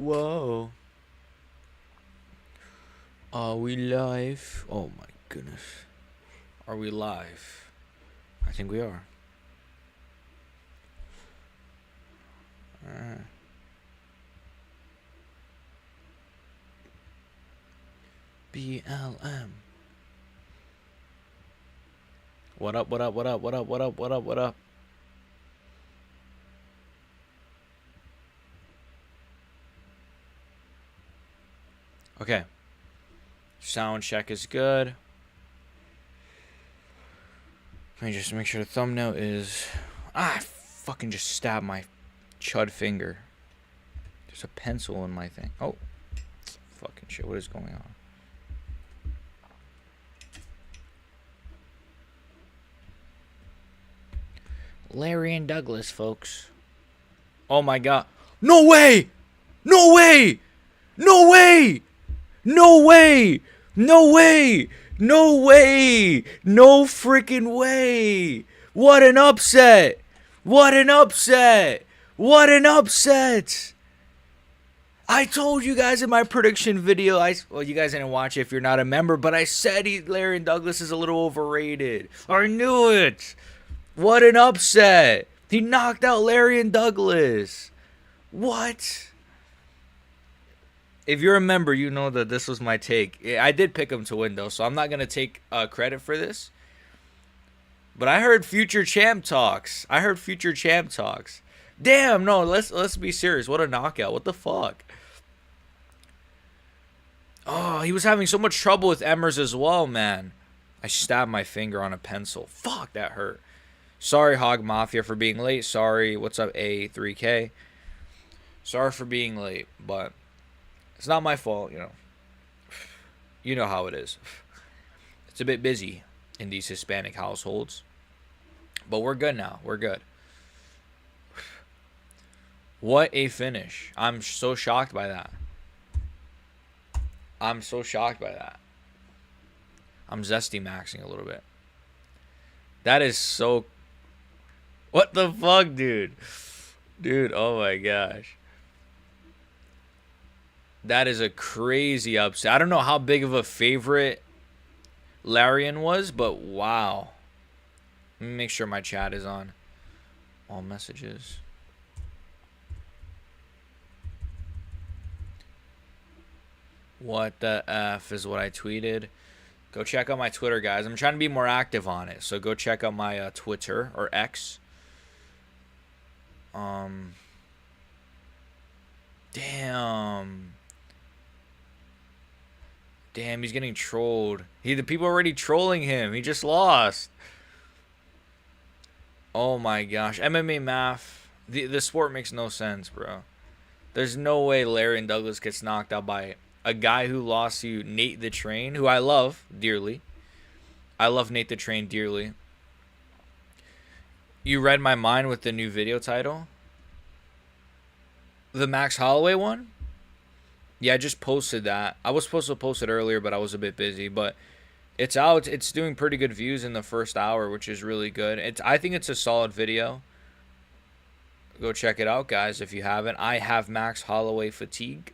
Whoa. Are we live? Oh my goodness. Are we live? I think we are. BLM. What up, what up, what up, what up, what up, what up, what up? Okay. Sound check is good. Let me just make sure the thumbnail is... I fucking just stabbed my chud finger. There's a pencil in my thing. Oh. Fucking shit, what is going on? Larry and Douglas, folks. Oh my god. No way! No way! No way! No way! No way! No way! No freaking way! What an upset! What an upset! What an upset! I told you guys in my prediction video, well, you guys didn't watch it if you're not a member, but I said Larry and Douglas is a little overrated. I knew it! What an upset! He knocked out Larry and Douglas. What? If you're a member, you know that this was my take. I did pick him to win, though, so I'm not going to take credit for this. But I heard future champ talks. Damn, no, let's be serious. What a knockout. What the fuck? Oh, he was having so much trouble with Emmers as well, man. I stabbed my finger on a pencil. Fuck, that hurt. Sorry, Hog Mafia, for being late. Sorry, what's up, A3K? Sorry for being late, but... it's not my fault, you know. You know how it is. It's a bit busy in these Hispanic households. But we're good now. We're good. What a finish. I'm so shocked by that. I'm zesty maxing a little bit. That is so... what the fuck, dude? Dude, oh my gosh. That is a crazy upset. I don't know how big of a favorite Larian was, but wow. Let me make sure my chat is on. All messages. What the F is what I tweeted. Go check out my Twitter, guys. I'm trying to be more active on it. So go check out my Twitter or X. Damn. Damn, he's getting trolled. The people are already trolling him. He just lost. Oh my gosh. MMA math. The sport makes no sense, bro. There's no way Larry and Douglas gets knocked out by a guy who lost to Nate the Train, who I love dearly. I love Nate the Train dearly. You read my mind with the new video title? The Max Holloway one? Yeah, I just posted that. I was supposed to post it earlier, but I was a bit busy. But it's out. It's doing pretty good views in the first hour, which is really good. I think it's a solid video. Go check it out, guys, if you haven't. I have Max Holloway fatigue.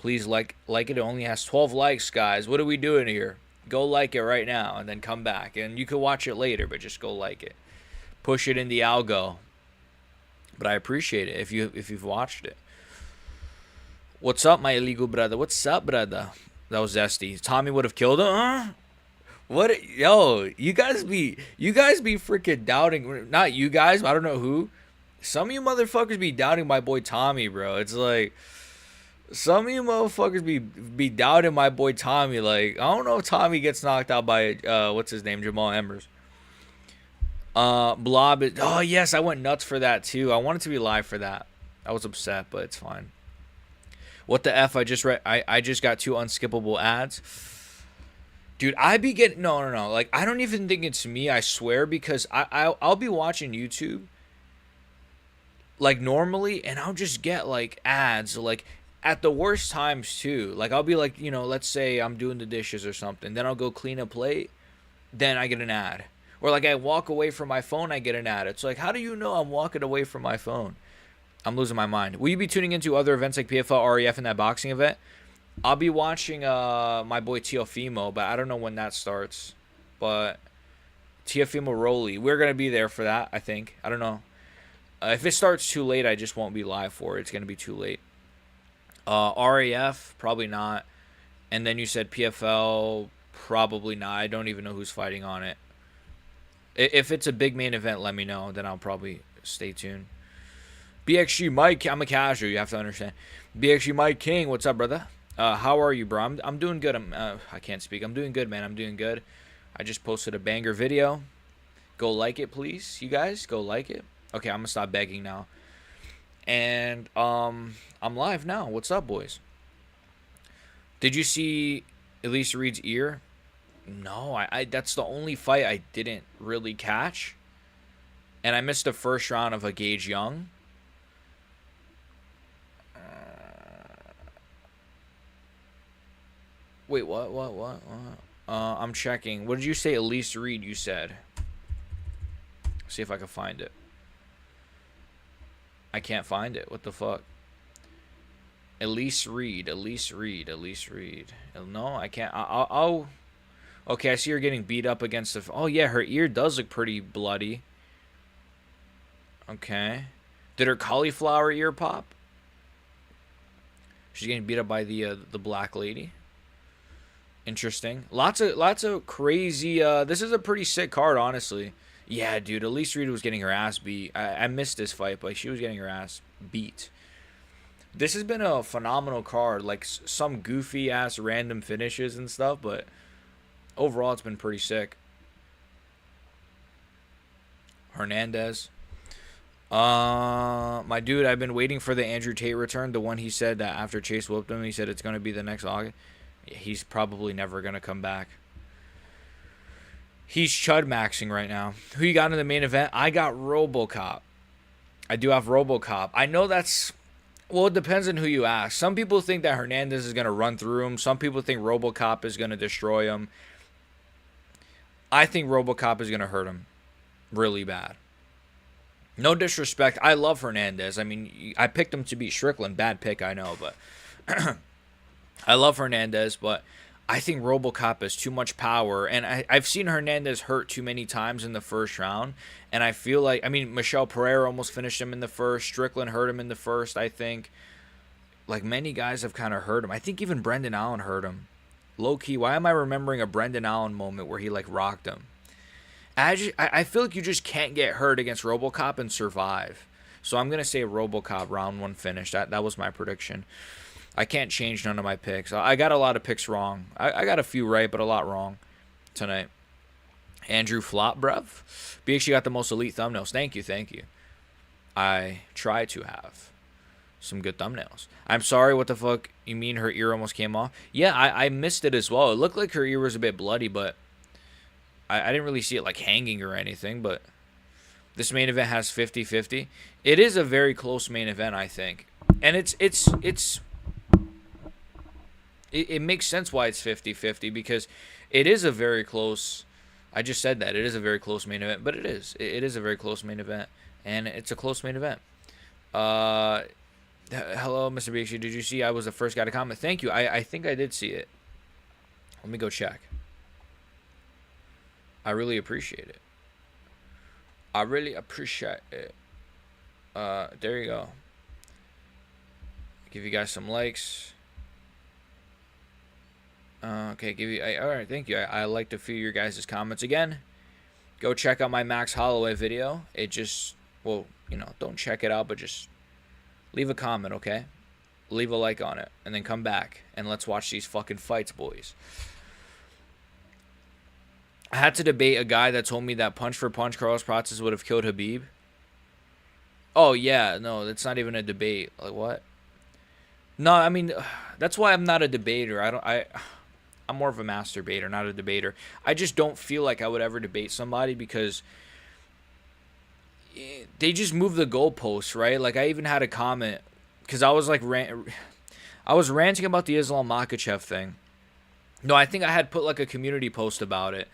Please like it. It only has 12 likes, guys. What are we doing here? Go like it right now and then come back. And you can watch it later, but just go like it. Push it in the algo. But I appreciate it if you've watched it. What's up, my illegal brother? What's up, brother? That was zesty. Tommy would have killed him, huh? What? Yo, you guys be freaking doubting. Not you guys, I don't know who. Some of you motherfuckers be doubting my boy Tommy, bro. It's like some of you motherfuckers be doubting my boy Tommy. Like, I don't know if Tommy gets knocked out by what's his name, Jamal Emmers. Blob is, oh yes, I went nuts for that too. I wanted to be live for that. I was upset, but it's fine. What the F? I just read. I just got 2 unskippable ads. Dude, I be getting no. Like, I don't even think it's me. I swear, because I'll be watching YouTube like normally, and I'll just get like ads like at the worst times too. Like, I'll be like, you know, let's say I'm doing the dishes or something, then I'll go clean a plate, then I get an ad. Or like I walk away from my phone, I get an ad. It's like, how do you know I'm walking away from my phone? I'm losing my mind. Will you be tuning into other events like PFL, REF, and that boxing event? I'll be watching my boy Teofimo, but I don't know when that starts. But Teofimo Rowley, we're gonna be there for that. I think. I don't know. If it starts too late, I just won't be live for it. It's gonna be too late. RAF, probably not. And then you said PFL, probably not. I don't even know who's fighting on it. If it's a big main event, let me know. Then I'll probably stay tuned. BXG Mike, I'm a casual. You have to understand. BXG Mike King, what's up, brother? How are you, bro? I'm doing good. I can't speak. I'm doing good, man. I'm doing good. I just posted a banger video. Go like it, please. You guys, go like it. Okay, I'm gonna stop begging now. And I'm live now. What's up, boys? Did you see Elise Reed's ear? No, I that's the only fight I didn't really catch. And I missed the first round of a Gage Young. Wait, what? I'm checking. What did you say, Elise Reed, you said? See if I can find it. I can't find it. What the fuck? Elise Reed. No, I can't. I'll okay, I see her getting beat up against the... Oh, yeah, her ear does look pretty bloody. Okay. Did her cauliflower ear pop? She's getting beat up by the black lady. Interesting. Lots of crazy... this is a pretty sick card, honestly. Yeah, dude, Elise Reed was getting her ass beat. I missed this fight, but she was getting her ass beat. This has been a phenomenal card. Like, some goofy-ass random finishes and stuff, but... Overall, it's been pretty sick. Hernandez. My dude, I've been waiting for the Andrew Tate return. The one he said that after Chase whooped him, he said it's going to be the next August. He's probably never going to come back. He's chud maxing right now. Who you got in the main event? I got Robocop. I do have Robocop. I know that's... Well, it depends on who you ask. Some people think that Hernandez is going to run through him. Some people think Robocop is going to destroy him. I think Robocop is going to hurt him really bad. No disrespect. I love Hernandez. I mean, I picked him to beat Strickland. Bad pick, I know. But I love Hernandez, but I think Robocop has too much power. And I've seen Hernandez hurt too many times in the first round. And I feel like, I mean, Michel Pereira almost finished him in the first. Strickland hurt him in the first, I think. Like, many guys have kind of hurt him. I think even Brendan Allen hurt him. Low-key, why am I remembering a Brendan Allen moment where he, like, rocked him? I feel like you just can't get hurt against Robocop and survive. So I'm going to say Robocop round 1 finish. That was my prediction. I can't change none of my picks. I got a lot of picks wrong. I got a few right, but a lot wrong tonight. Andrew Flop, bruv. BX, got the most elite thumbnails. Thank you. I try to have some good thumbnails. I'm sorry, what the fuck? You mean her ear almost came off? Yeah, I missed it as well. It looked like her ear was a bit bloody, but I didn't really see it like hanging or anything, but this main event has 50-50. It is a very close main event, I think. And it makes sense why it's 50-50 because it is a very close... I just said that. It is a very close main event, but it is. It is a very close main event, and it's a close main event. Hello, Mr. BXU. Did you see I was the first guy to comment? Thank you. I think I did see it. Let me go check. I really appreciate it. There you go. Give you guys some likes. Okay, all right, thank you. I like to view your guys' comments again. Go check out my Max Holloway video. It just, well, you know, don't check it out, but just leave a comment, okay? Leave a like on it, and then come back, and let's watch these fucking fights, boys. I had to debate a guy that told me that punch for punch Carlos Prates would have killed Khabib. Oh, yeah, no, that's not even a debate. Like, what? No, I mean, that's why I'm not a debater. I'm more of a masturbator, not a debater. I just don't feel like I would ever debate somebody because they just move the goalposts, right? Like, I even had a comment because I was like, I was ranting about the Islam Makhachev thing. No, I think I had put like a community post about it,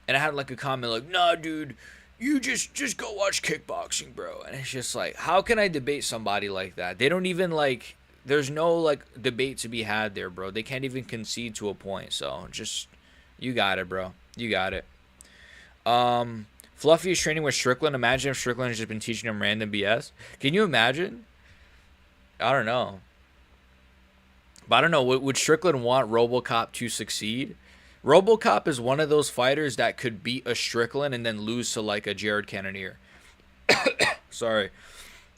and I had like a comment like, "Nah, dude, just go watch kickboxing, bro. And it's just like, how can I debate somebody like that? They don't even like. There's no like debate to be had there, bro. They can't even concede to a point. So just, you got it, bro. You got it. Fluffy is training with Strickland. Imagine if Strickland has just been teaching him random BS. Can you imagine? I don't know. But I don't know. Would Strickland want Robocop to succeed? Robocop is one of those fighters that could beat a Strickland and then lose to like a Jared Cannonier. Sorry.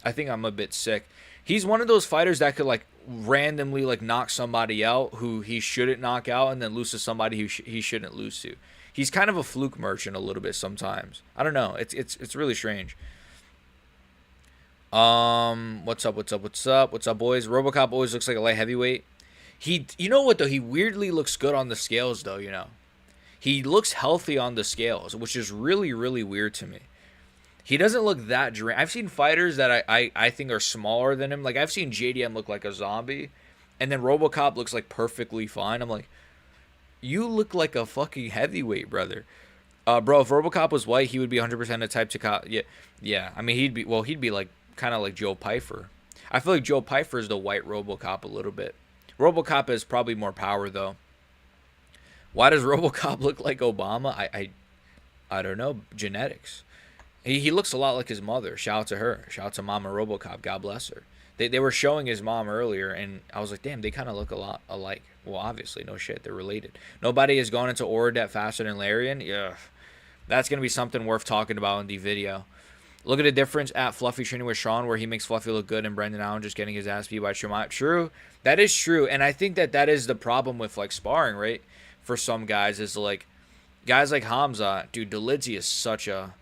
I think I'm a bit sick. He's one of those fighters that could like randomly like knock somebody out who he shouldn't knock out and then lose to somebody who he shouldn't lose to. He's kind of a fluke merchant a little bit sometimes. I don't know. It's really strange. What's up, boys? Robocop always looks like a light heavyweight. You know what though? He weirdly looks good on the scales though, you know. He looks healthy on the scales, which is really, really weird to me. He doesn't look that drained. I've seen fighters that I think are smaller than him. Like, I've seen JDM look like a zombie, and then Robocop looks like perfectly fine. I'm like, you look like a fucking heavyweight, brother. Bro, if Robocop was white, he would be 100% a type to... Yeah. I mean, he'd be like, kind of like Joe Pyfer. I feel like Joe Pyfer is the white Robocop a little bit. Robocop has probably more power, though. Why does Robocop look like Obama? I don't know. Genetics. He looks a lot like his mother. Shout out to her. Shout out to Mama Robocop. God bless her. They were showing his mom earlier, and I was like, damn, they kind of look a lot alike. Well, obviously, no shit. They're related. Nobody has gone into Oradet faster than Larian. Yeah. That's going to be something worth talking about in the video. Look at the difference at Fluffy training with Sean, where he makes Fluffy look good, and Brendan Allen just getting his ass beat by Tremont. True. That is true. And I think that is the problem with, like, sparring, right? For some guys is, like, guys like Hamza. Dude, Dolidze is such a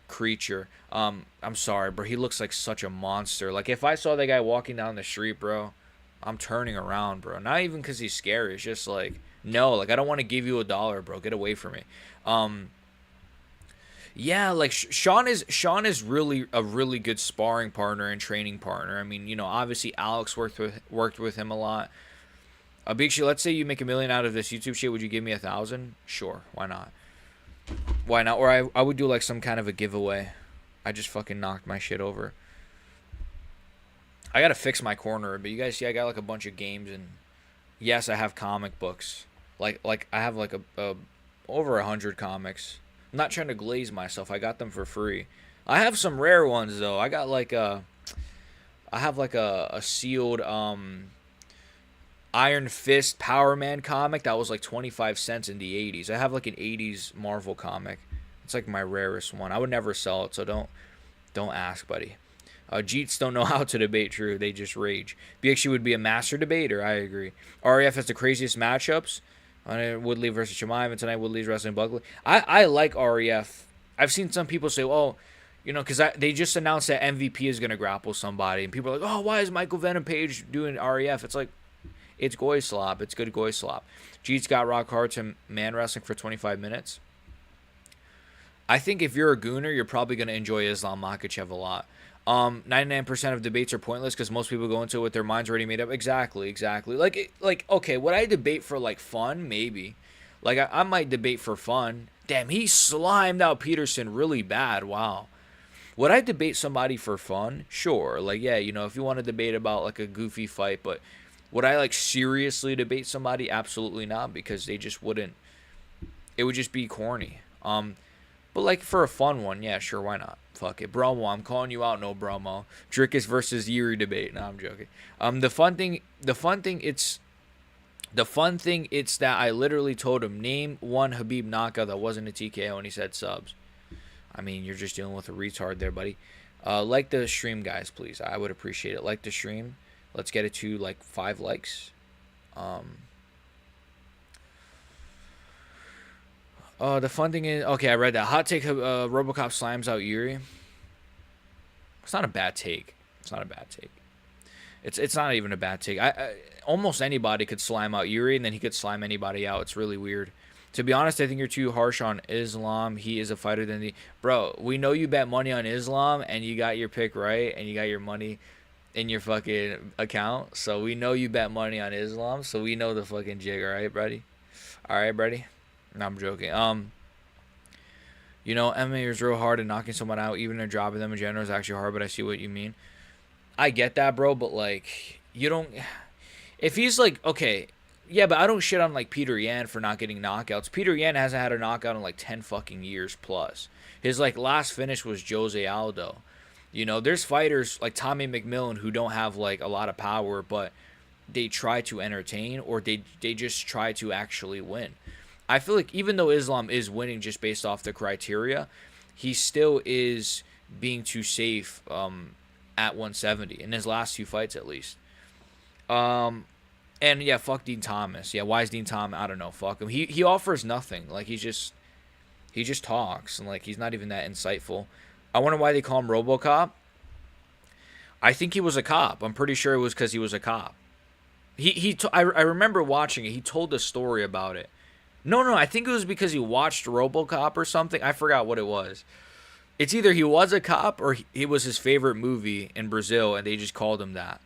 creature. I'm sorry, bro. He looks like such a monster. Like, if I saw that guy walking down the street, bro, I'm turning around, bro. Not even because he's scary. It's just like, no, like, I don't want to give you $1, bro. Get away from me. Yeah, like Sean is really a really good sparring partner and training partner. I mean, you know, obviously Alex worked with him a lot. Big shit. Let's say you make $1 million out of this YouTube shit. Would you give me 1,000? Sure, why not? Why not? Or I would do like some kind of a giveaway. I just fucking knocked my shit over. I gotta fix my corner, but you guys see I got like a bunch of games, and yes, I have comic books. Like I have like a over 100 comics. I'm not trying to glaze myself. I got them for free. I have some rare ones though. I got like I have like a sealed Iron Fist Power Man comic that was like 25 cents in the 80s. I have like an 80s Marvel comic. It's like my rarest one. I would never sell it, so don't ask, buddy. Jeets don't know how to debate, true. They just rage. BXU would be a master debater, I agree. REF has the craziest matchups. Woodley versus Shemaev, and tonight Woodley's wrestling Buckley. I like REF. I've seen some people say, oh, you know, because they just announced that MVP is going to grapple somebody, and people are like, oh, why is Michael Venom Page doing REF? It's like, it's Goy Slop. It's good Goy Slop. Jeets got rock hard to man wrestling for 25 minutes. I think if you're a gooner, you're probably going to enjoy Islam Makhachev a lot. 99% of debates are pointless because most people go into it with their minds already made up. Exactly. Like, okay, would I debate for, like, fun? Maybe. Like, I might debate for fun. Damn, he slimed out Peterson really bad. Wow. Would I debate somebody for fun? Sure. Like, yeah, you know, if you want to debate about, like, a goofy fight, but would I, like, seriously debate somebody? Absolutely not, because they just wouldn't. It would just be corny. But, like, for a fun one, yeah, sure, why not? Fuck it. Bromo, I'm calling you out, no Bromo. Drickus versus Yuri debate. No, I'm joking. The fun thing, it's that I literally told him, name one Habib knockout that wasn't a TKO, and he said subs. I mean, you're just dealing with a retard there, buddy. Like the stream, guys, please. I would appreciate it. Like the stream. Let's get it to, like, 5 likes. The fun thing is... Okay, I read that. Hot take, Robocop slams out Yuri. It's not a bad take. It's not not even a bad take. Almost anybody could slime out Yuri, and then he could slime anybody out. It's really weird. To be honest, I think you're too harsh on Islam. He is a fighter than the... Bro, we know you bet money on Islam, and you got your pick right, and you got your money in your fucking account. So we know you bet money on Islam, so we know the fucking jig, alright, buddy? Alright, buddy? No, I'm joking. MMA is real hard and knocking someone out, even a dropping them in general is actually hard, but I see what you mean. I get that, bro, but like, you don't. If he's like, okay, yeah, but I don't shit on like Peter Yan for not getting knockouts. Peter Yan hasn't had a knockout in like 10 fucking years plus. His like last finish was Jose Aldo. There's fighters like Tommy McMillan who don't have like a lot of power, but they try to entertain, or they just try to actually win. I feel like even though Islam is winning just based off the criteria, he still is being too safe at 170 in his last two fights at least. And yeah, fuck Dean Thomas. Yeah, why is Dean Thomas? I don't know. Fuck him. He offers nothing. Like he just talks, and like he's not even that insightful. I wonder why they call him Robocop. I think he was a cop. I'm pretty sure it was because he was a cop. I remember watching it. He told a story about it. No, I think it was because he watched Robocop or something. I forgot what it was. It's either he was a cop or it was his favorite movie in Brazil, and they just called him that.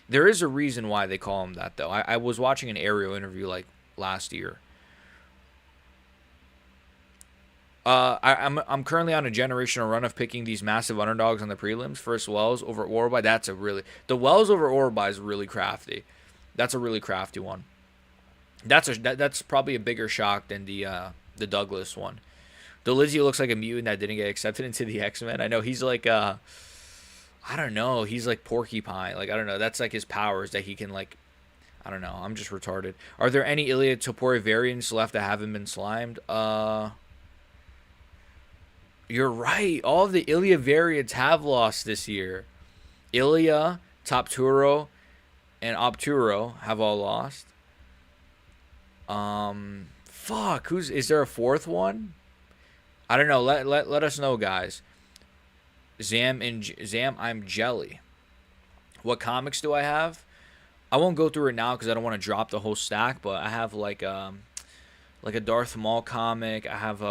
There is a reason why they call him that, though. I was watching an Ariel interview like last year. I'm currently on a generational run of picking these massive underdogs on the prelims. First Wells over Orby. The Wells over Orby is really crafty. That's a really crafty one. That's probably a bigger shock than the Douglas one. The Lizzie looks like a mutant that didn't get accepted into the X-Men. I know he's like I don't know. He's like Porcupine. Like I don't know. That's like his powers that he can like. I don't know. I'm just retarded. Are there any Ilya Topori variants left that haven't been slimed? You're right. All of the Ilya variants have lost this year. Ilya, Topturo, and Obturo have all lost. Fuck. Is there a fourth one? I don't know. Let us know, guys. Zam, I'm Jelly. What comics do I have? I won't go through it now because I don't want to drop the whole stack. But I have like a Darth Maul comic. I have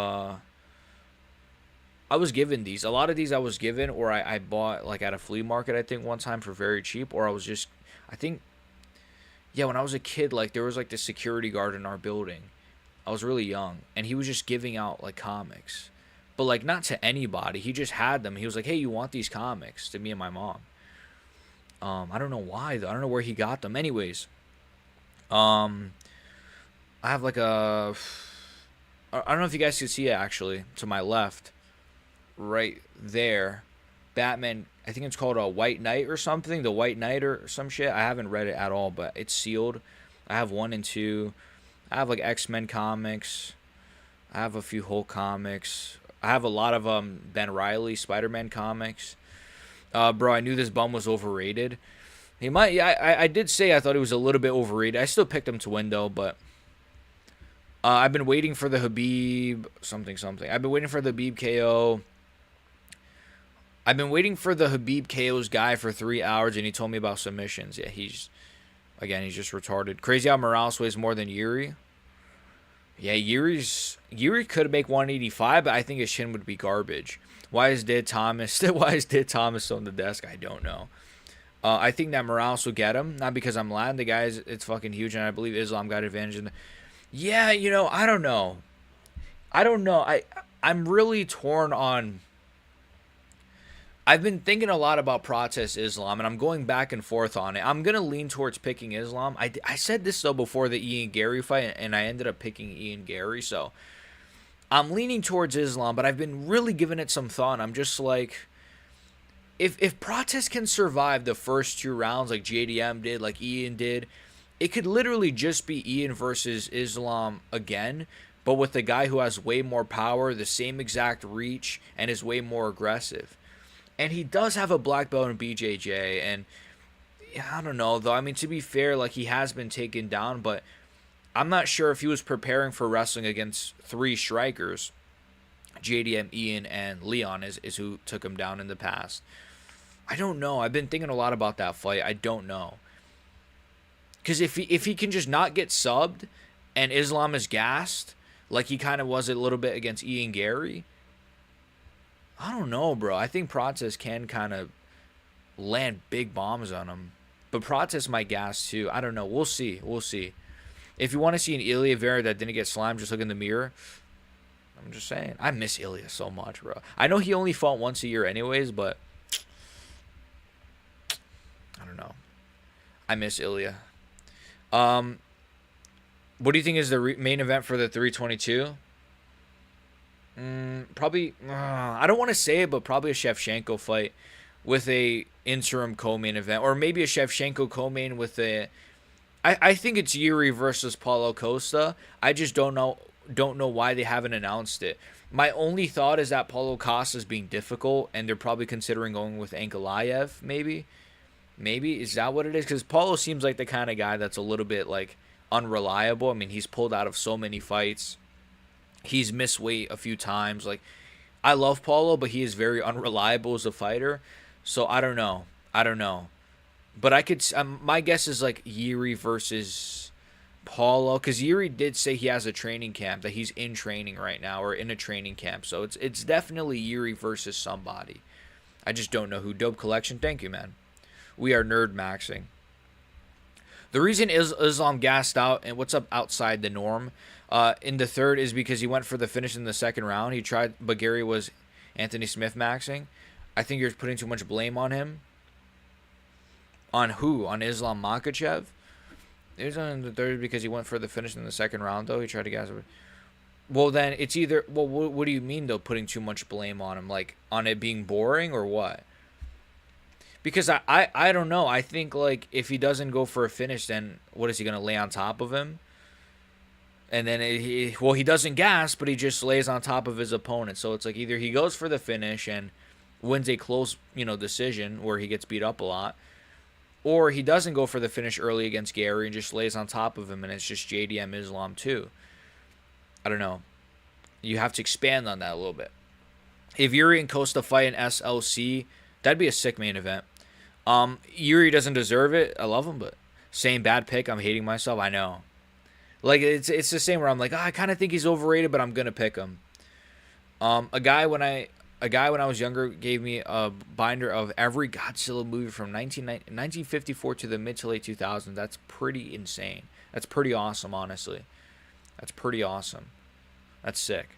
I was given these. A lot of these I was given, or I bought like at a flea market. I think one time for very cheap, or I think. Yeah, when I was a kid, like there was like the security guard in our building. I was really young, and he was just giving out like comics, but like not to anybody. He just had them. He was like, "Hey, you want these comics?" To me and my mom. I don't know why though. I don't know where he got them. Anyways, I have like a. I don't know if you guys can see it actually. To my left, right there, Batman. I think it's called a White Knight or something. The White Knight or some shit. I haven't read it at all, but it's sealed. I have 1 and 2. I have like X-Men comics. I have a few Hulk comics. I have a lot of Ben Reilly Spider-Man comics. Bro, I knew this bum was overrated. He might. Yeah, I did say I thought he was a little bit overrated. I still picked him to win though, but I've been waiting for the Habib something. I've been waiting for the Habib KO. I've been waiting for the Habib KO's guy for 3 hours, and he told me about submissions. Yeah, he's just retarded. Crazy how Morales weighs more than Yuri. Yeah, Yuri could make 185, but I think his chin would be garbage. Why is Did Thomas still on the desk? I don't know. I think that Morales will get him, not because I'm Latin. The guy it's fucking huge, and I believe Islam got advantage in the. Yeah, I don't know. I'm really torn on. I've been thinking a lot about Protest Islam, and I'm going back and forth on it. I'm going to lean towards picking Islam. I said this, though, before the Ian Gary fight, and I ended up picking Ian Gary, so I'm leaning towards Islam, but I've been really giving it some thought. I'm just like, if Protest can survive the first 2 rounds like JDM did, like Ian did, it could literally just be Ian versus Islam again, but with the guy who has way more power, the same exact reach, and is way more aggressive. And he does have a black belt in BJJ, and I don't know, though. I mean, to be fair, like, he has been taken down, but I'm not sure if he was preparing for wrestling against 3 strikers. JDM, Ian, and Leon is who took him down in the past. I don't know. I've been thinking a lot about that fight. I don't know. Because if he can just not get subbed and Islam is gassed, like he kind of was a little bit against Ian Gary, I don't know, bro. I think Protest can kind of land big bombs on him. But Protest might gas too. I don't know. We'll see. If you want to see an Ilya variant that didn't get slimed, just look in the mirror. I'm just saying. I miss Ilya so much, bro. I know he only fought once a year anyways, but I don't know. I miss Ilya. Um, what do you think is the main event for the 322? Probably. I don't want to say it, but probably a Shevchenko fight with a interim co-main event, or maybe a Shevchenko co-main with a. I think it's Yuri versus Paulo Costa. I just don't know why they haven't announced it. My only thought is that Paulo Costa is being difficult, and they're probably considering going with Ankalaev. Maybe is that what it is? Because Paulo seems like the kind of guy that's a little bit like unreliable. I mean, he's pulled out of so many fights. He's missed weight a few times. Like, I love Paulo, but he is very unreliable as a fighter. So I don't know. But I could. My guess is like Yuri versus Paulo, because Yuri did say he has a training camp, that he's in training right now, or in a training camp. So it's definitely Yuri versus somebody. I just don't know who. Dope Collection, thank you, man. We are nerd maxing. The reason Islam gassed out and what's up outside the norm in the third is because he went for the finish in the second round. He tried, but Gary was Anthony Smith maxing. I think you're putting too much blame on him. On who? On Islam Makhachev? It was on the third because he went for the finish in the second round, though. He tried to gas it. Well, then it's either... Well, what do you mean, though, putting too much blame on him? Like, on it being boring or what? Because I don't know. I think, like, if he doesn't go for a finish, then what is he going to lay on top of him? And then, he doesn't gas, but he just lays on top of his opponent. So it's like either he goes for the finish and wins a close, decision where he gets beat up a lot, or he doesn't go for the finish early against Gary and just lays on top of him, and it's just JDM Islam too. I don't know. You have to expand on that a little bit. If Yuri and Costa fight in SLC, that'd be a sick main event. Yuri doesn't deserve it. I love him, but same bad pick. I'm hating myself. I know. Like, it's the same where I'm like, I kind of think he's overrated, but I'm gonna pick him. A guy when I was younger gave me a binder of every Godzilla movie from 1954 to the mid to late 2000s. That's pretty insane. That's pretty awesome, honestly. That's pretty awesome. That's sick.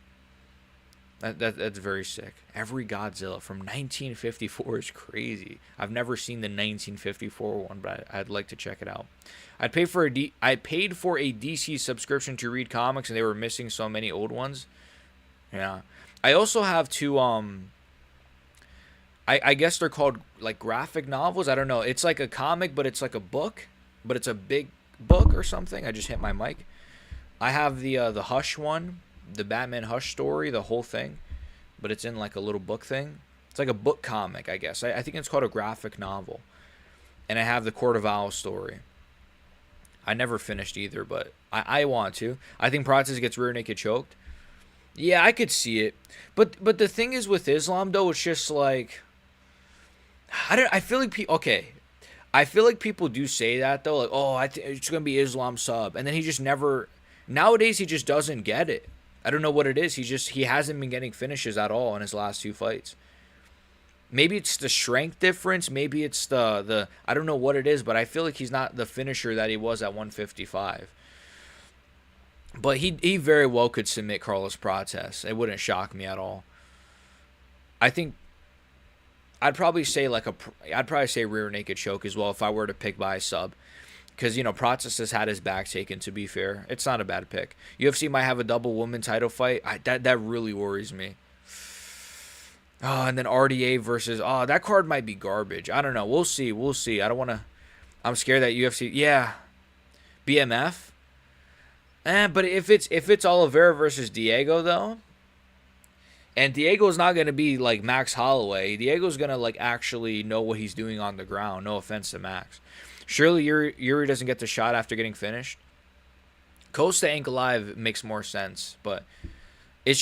That's very sick. Every Godzilla from 1954 is crazy. I've never seen the 1954 one, but I'd like to check it out. I paid for a DC subscription to read comics, and they were missing so many old ones. Yeah. I also have two, I guess they're called, like, graphic novels. I don't know. It's like a comic, but it's like a book. But it's a big book or something. I just hit my mic. I have the Hush one. The Batman Hush story, the whole thing. But it's in, like, a little book thing. It's like a book comic, I guess. I think it's called a graphic novel. And I have the Court of Owls story. I never finished either, but I want to. I think Process gets rear naked choked. Yeah, I could see it, but the thing is with Islam though, it's just like I feel like I feel like people do say that though, like, oh, it's gonna be Islam sub, and then he just never. Nowadays, he just doesn't get it. I don't know what it is. He hasn't been getting finishes at all in his last two fights. Maybe it's the strength difference. Maybe it's the I don't know what it is, but I feel like he's not the finisher that he was at 155. But he very well could submit Carlos Prates. It wouldn't shock me at all. I think I'd probably say rear naked choke as well if I were to pick by a sub. Because, Prates has had his back taken, to be fair. It's not a bad pick. UFC might have a double woman title fight. That really worries me. Oh, and then RDA versus... Oh, that card might be garbage. I don't know. We'll see. I don't want to... I'm scared that UFC... Yeah. BMF? But if it's Oliveira versus Diego though, and Diego's not gonna be like Max Holloway. Diego's gonna like actually know what he's doing on the ground. No offense to Max. Surely Yuri doesn't get the shot after getting finished. Costa Ankalaev makes more sense, but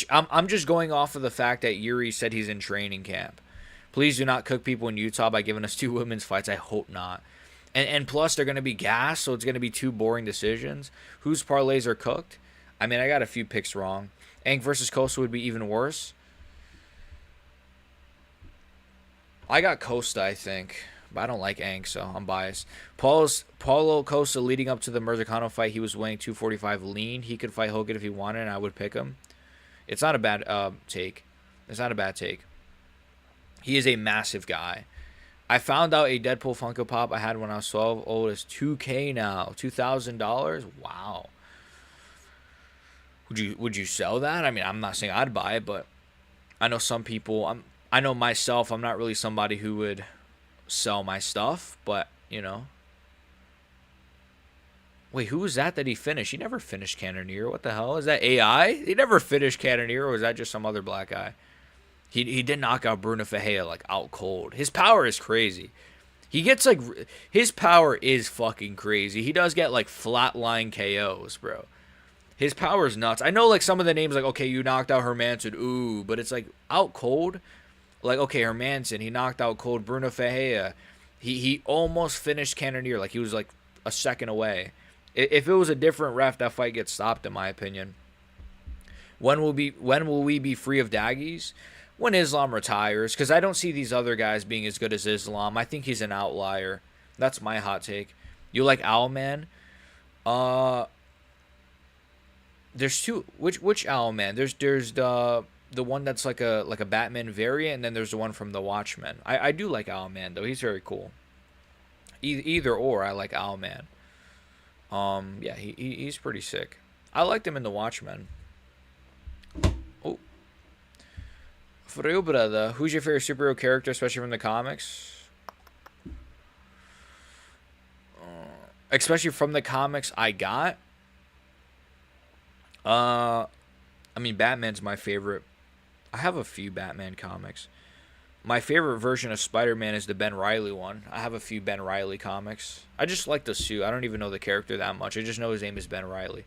I'm just going off of the fact that Yuri said he's in training camp. Please do not cook people in Utah by giving us two women's fights. I hope not. And plus, they're going to be gas, so it's going to be two boring decisions. Whose parlays are cooked? I mean, I got a few picks wrong. Ank versus Costa would be even worse. I got Costa, I think. But I don't like Ank, so I'm biased. Paulo Costa leading up to the Merzicano fight, he was weighing 245 lean. He could fight Hogan if he wanted, and I would pick him. It's not a bad take. It's not a bad take. He is a massive guy. I found out a Deadpool Funko Pop I had when I was 12. Oh, it's $2K now. $2,000. Wow. Would you sell that? I mean, I'm not saying I'd buy it, but I know some people. I know myself. I'm not really somebody who would sell my stuff, but you know. Wait, who was that he finished? He never finished Cannoneer. What the hell? Is that AI? He never finished Cannoneer, or was that just some other black guy? He did knock out Bruno Fajea like out cold. His power is crazy. He gets like his power is fucking crazy. He does get like flatline KOs, bro. His power is nuts. I know like some of the names like okay, you knocked out Hermanson, ooh, but it's like out cold. Like okay, Hermanson, he knocked out cold Bruno Fajea. He almost finished Cannoneer, like he was like a second away. If it was a different ref, that fight gets stopped in my opinion. When will we be free of daggies? When Islam retires, because I don't see these other guys being as good as Islam. I think he's an outlier. That's my hot take. You like Owlman? There's two. Which Owlman? There's the one that's like a Batman variant, and then there's the one from the Watchmen. I do like Owlman though. He's very cool. Either or, I like Owlman. Yeah, he's pretty sick. I liked him in the Watchmen. Oh. For real, brother, who's your favorite superhero character, especially from the comics? Especially from the comics I got. I mean, Batman's my favorite. I have a few Batman comics. My favorite version of Spider-Man is the Ben Reilly one. I have a few Ben Reilly comics. I just like the suit. I don't even know the character that much. I just know his name is Ben Reilly.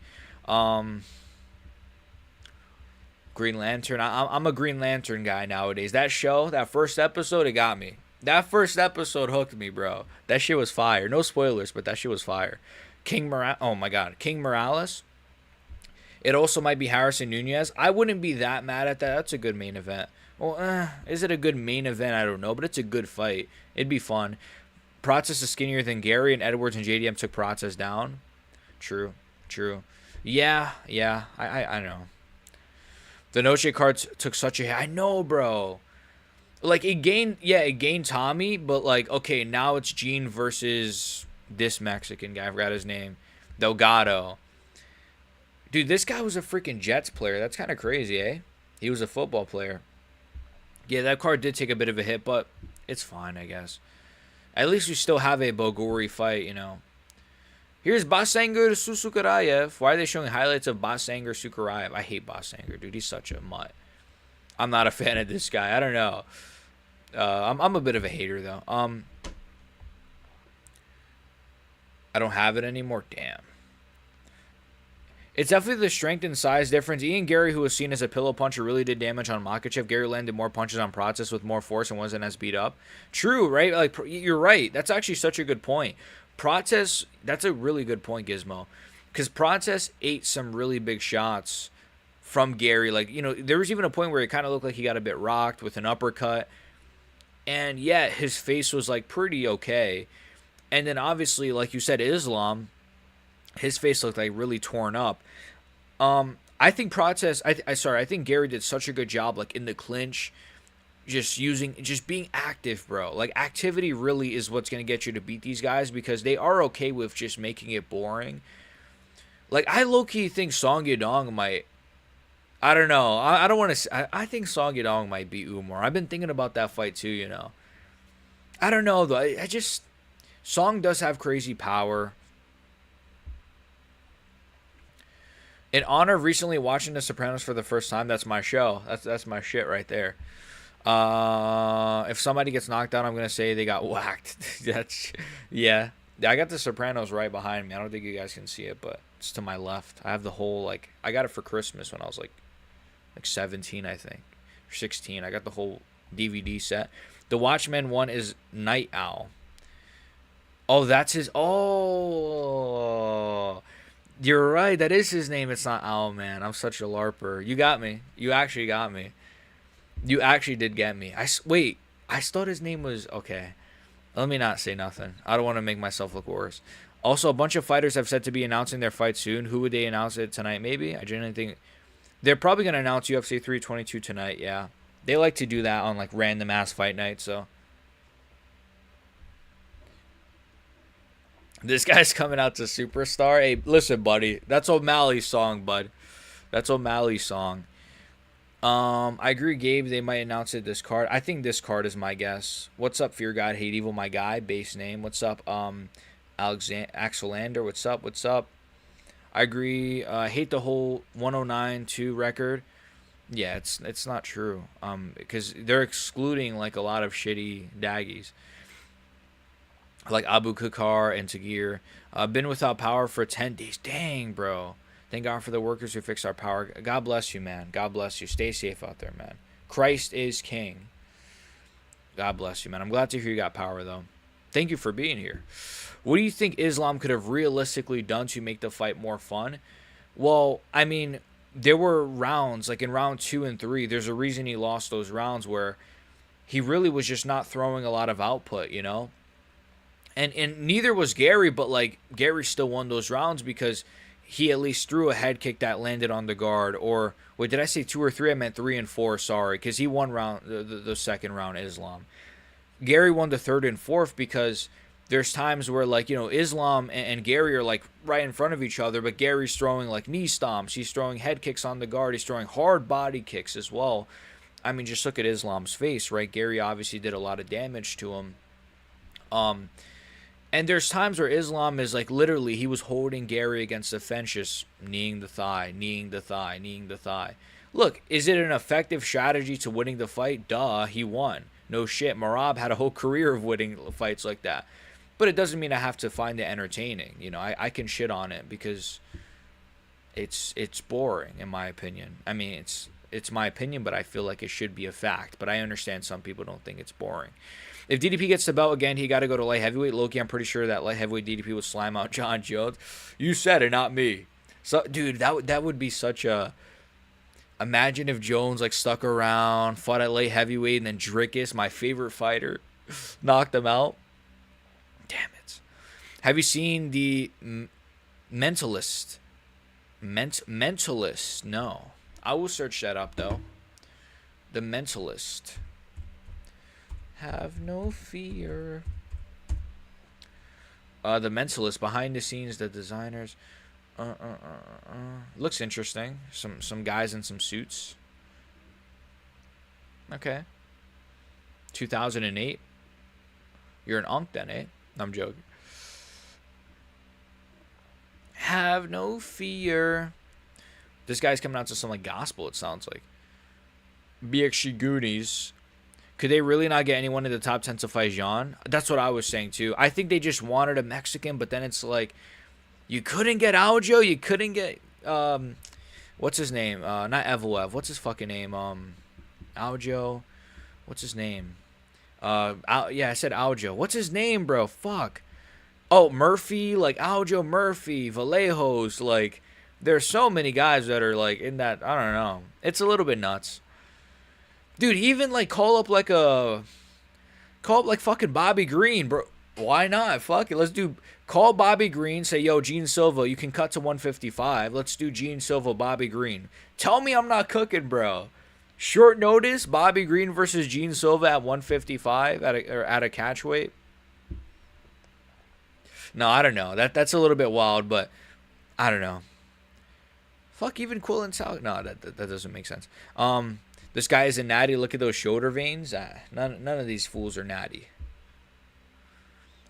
Green Lantern. I'm a Green Lantern guy nowadays. That show, that first episode, it got me. That first episode hooked me, bro. That shit was fire. No spoilers, but that shit was fire. Oh my god, King Morales. It also might be Harrison Nunez. I wouldn't be that mad at that. That's a good main event. Well, is it a good main event? I don't know, but it's a good fight. It'd be fun. Process is skinnier than Gary, and Edwards and JDM took Process down. True. Yeah, I know. The Noche cards took such a hit. I know, bro. Like, it gained Tommy, but, like, okay, now it's Gene versus this Mexican guy. I forgot his name. Delgado. Dude, this guy was a freaking Jets player. That's kind of crazy, eh? He was a football player. Yeah, that card did take a bit of a hit, but it's fine, I guess. At least we still have a Bogori fight, you know. Here's Basanger Susukarayev. Why are they showing highlights of Basanger Sukarayev? I hate Basanger, dude. He's such a mutt. I'm not a fan of this guy. I don't know. I'm a bit of a hater, though. I don't have it anymore. Damn. It's definitely the strength and size difference. Ian Gary, who was seen as a pillow puncher, really did damage on Makachev. Gary landed more punches on Process with more force and wasn't as beat up. True, right? Like, you're right. That's actually such a good point. Process, that's a really good point, Gizmo. Because Process ate some really big shots from Gary. Like, you know, there was even a point where it kind of looked like he got a bit rocked with an uppercut. And, yeah, his face was, like, pretty okay. And then, obviously, like you said, Islam, his face looked like really torn up. I think Process, I think Gary did such a good job, like, in the clinch, just being active, bro. Like, activity really is what's going to get you to beat these guys because they are okay with just making it boring. Like, I low-key think Song Yadong might, I don't know. I don't want to, I think Song Yadong might beat Umar. I've been thinking about that fight too, you know. I don't know, though. I just, Song does have crazy power. In honor of recently watching The Sopranos for the first time, that's my show. That's my shit right there. If somebody gets knocked out, I'm gonna say they got whacked. Yeah. I got The Sopranos right behind me. I don't think you guys can see it, but it's to my left. I have the whole, like, I got it for Christmas when I was like 17, I think, or 16. I got the whole DVD set. The Watchmen one is Night Owl. Oh, that's his. Oh. You're right. That is his name. It's not Owlman. I'm such a LARPer. You got me. You actually got me. You actually did get me. Wait. I thought his name was... Okay. Let me not say nothing. I don't want to make myself look worse. Also, a bunch of fighters have said to be announcing their fight soon. Who would they announce it tonight? Maybe? I genuinely think... They're probably gonna announce UFC 322 tonight. Yeah, they like to do that on like random ass fight nights. So this guy's coming out to Superstar. Hey, listen, buddy, that's O'Malley's song, bud. That's O'Malley's song. I agree, Gabe. They might announce it this card. I think this card is my guess. What's up, Fear God, Hate Evil, my guy, base name. What's up, Axelander? What's up? What's up? I agree. Hate the whole 109-2 record. Yeah, it's not true. Because they're excluding like a lot of shitty daggies, like Abu Kakar and Tagir. Been without power for 10 days. Dang, bro. Thank God for the workers who fix our power. God bless you, man. God bless you. Stay safe out there, man. Christ is king. God bless you, man. I'm glad to hear you got power, though. Thank you for being here. What do you think Islam could have realistically done to make the fight more fun? Well, I mean, there were rounds, like in round 2 and 3, there's a reason he lost those rounds where he really was just not throwing a lot of output, you know? And neither was Gary, but like Gary still won those rounds because he at least threw a head kick that landed on the guard. Or wait, did I say 2 or 3? I meant 3 and 4. Sorry, because he won round the second round. Islam. Gary won the third and fourth because there's times where like, you know, Islam and Gary are like right in front of each other, but Gary's throwing like knee stomps. He's throwing head kicks on the guard. He's throwing hard body kicks as well. I mean, just look at Islam's face, right? Gary obviously did a lot of damage to him. And there's times where Islam is like literally he was holding Gary against the fence, just kneeing the thigh, kneeing the thigh, kneeing the thigh. Look, is it an effective strategy to winning the fight? Duh, he won. No shit. Marab had a whole career of winning fights like that. But it doesn't mean I have to find it entertaining. You know, I can shit on it because it's boring in my opinion. I mean, it's my opinion, but I feel like it should be a fact. But I understand some people don't think it's boring. If DDP gets the belt again, he got to go to light heavyweight. Loki, I'm pretty sure that light heavyweight DDP would slime out John Jones. You said it, not me. So, dude, that would be such a... Imagine if Jones, like, stuck around, fought at light heavyweight, and then Drickus, my favorite fighter, knocked him out. Damn it. Have you seen the Mentalist? Mentalist? No. I will search that up, though. The Mentalist. Have no fear. The Mentalist, behind the scenes, the designers. Looks interesting. Some guys in some suits. Okay. 2008. You're an unk then, eh? I'm joking. Have no fear. This guy's coming out to some like gospel, it sounds like. BXG Goonies. Could they really not get anyone in the top 10 to fight Jean? That's what I was saying too. I think they just wanted a Mexican, but then it's like, you couldn't get Aljo, you couldn't get, what's his name? Not Evloev. What's his fucking name? Aljo. What's his name? Yeah, I said Aljo. What's his name, bro? Fuck. Oh, Murphy, like Aljo Murphy, Vallejos, like, there's so many guys that are like in that, I don't know. It's a little bit nuts. Dude, even like call up like fucking Bobby Green, bro. Why not? Fuck it. Let's do call Bobby Green, say, yo, Gene Silva, you can cut to 155. Let's do Gene Silva, Bobby Green. Tell me I'm not cooking, bro. Short notice, Bobby Green versus Gene Silva at 155 at a catch weight. No, I don't know. That's a little bit wild, but I don't know. Fuck, even Quillen Sal. No, that doesn't make sense. This guy is a natty. Look at those shoulder veins. None of these fools are natty.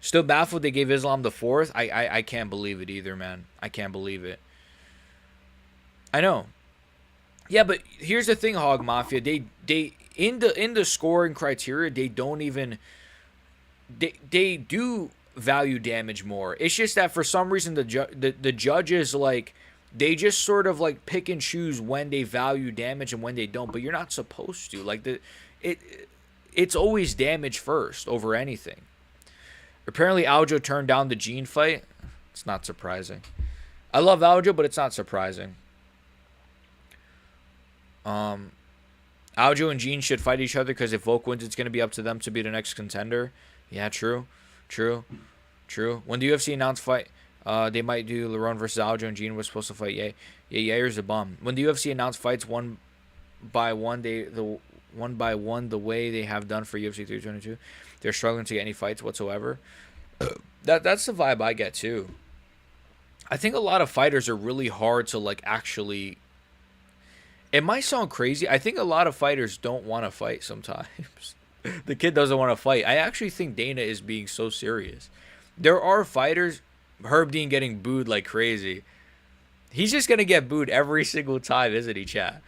Still baffled they gave Islam the fourth. I can't believe it either, man. I can't believe it. I know. Yeah, but here's the thing, Hog Mafia. They in the scoring criteria, they don't even they do value damage more. It's just that for some reason the judges like they just sort of like pick and choose when they value damage and when they don't, but you're not supposed to. Like it's always damage first over anything. Apparently Aljo turned down the Gene fight. It's not surprising. I love Aljo, but it's not surprising. Aljo and Gene should fight each other because if Volk wins, it's going to be up to them to be the next contender. Yeah, true. When the UFC announced fight They might do Lerone versus Aljo, and Gene was supposed to fight Ye. Yeah, Yair's a bum. When the UFC announced fights one by one, the way they have done for UFC 322, they're struggling to get any fights whatsoever. That's the vibe I get too. I think a lot of fighters are really hard to like actually. It might sound crazy. I think a lot of fighters don't want to fight sometimes. The kid doesn't want to fight. I actually think Dana is being so serious. There are fighters, Herb Dean getting booed like crazy. He's just going to get booed every single time, isn't he, chat?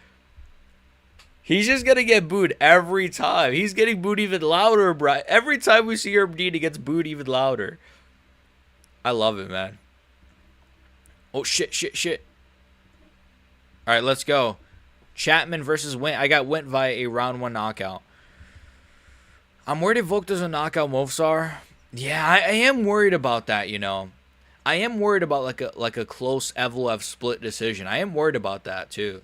He's just going to get booed every time. He's getting booed even louder, bro. Every time we see Herb Dean, he gets booed even louder. I love it, man. Oh, shit. All right, let's go. Chapman versus Wint. I got Wint via a round 1 knockout. I'm worried if Volk doesn't knock out Movsar. Yeah, I am worried about that, you know. I am worried about like a close Evloev split decision. I am worried about that too.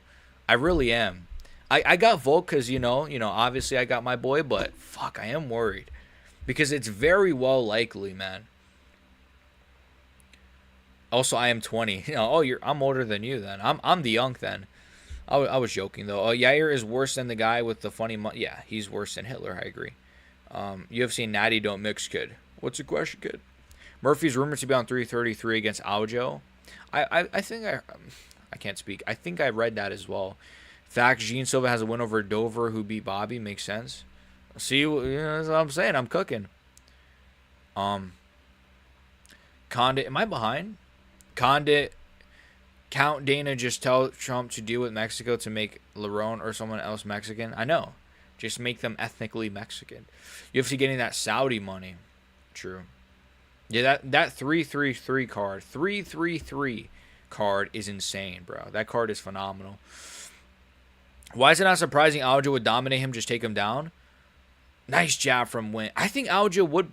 I really am. I got Volk because you know, obviously I got my boy, but fuck, I am worried because it's very well likely, man. Also, I am 20. You know, I'm older than you then. I'm the young then. I was joking though. Yair is worse than the guy with the funny yeah, he's worse than Hitler. I agree. UFC and Natty don't mix, kid. What's your question, kid? Murphy's rumored to be on 333 against Aljo. I think I can't speak. I think I read that as well. Fact, Gene Silva has a win over Dover, who beat Bobby. Makes sense. See, that's what I'm saying. I'm cooking. Condit, am I behind? Condit, Count Dana just tell Trump to deal with Mexico to make Lerone or someone else Mexican. I know. Just make them ethnically Mexican. UFC getting that Saudi money. True. Yeah, that 333 card. 333 card is insane, bro. That card is phenomenal. Why is it not surprising Aljo would dominate him, just take him down? Nice jab from Wint. I think Aljo would.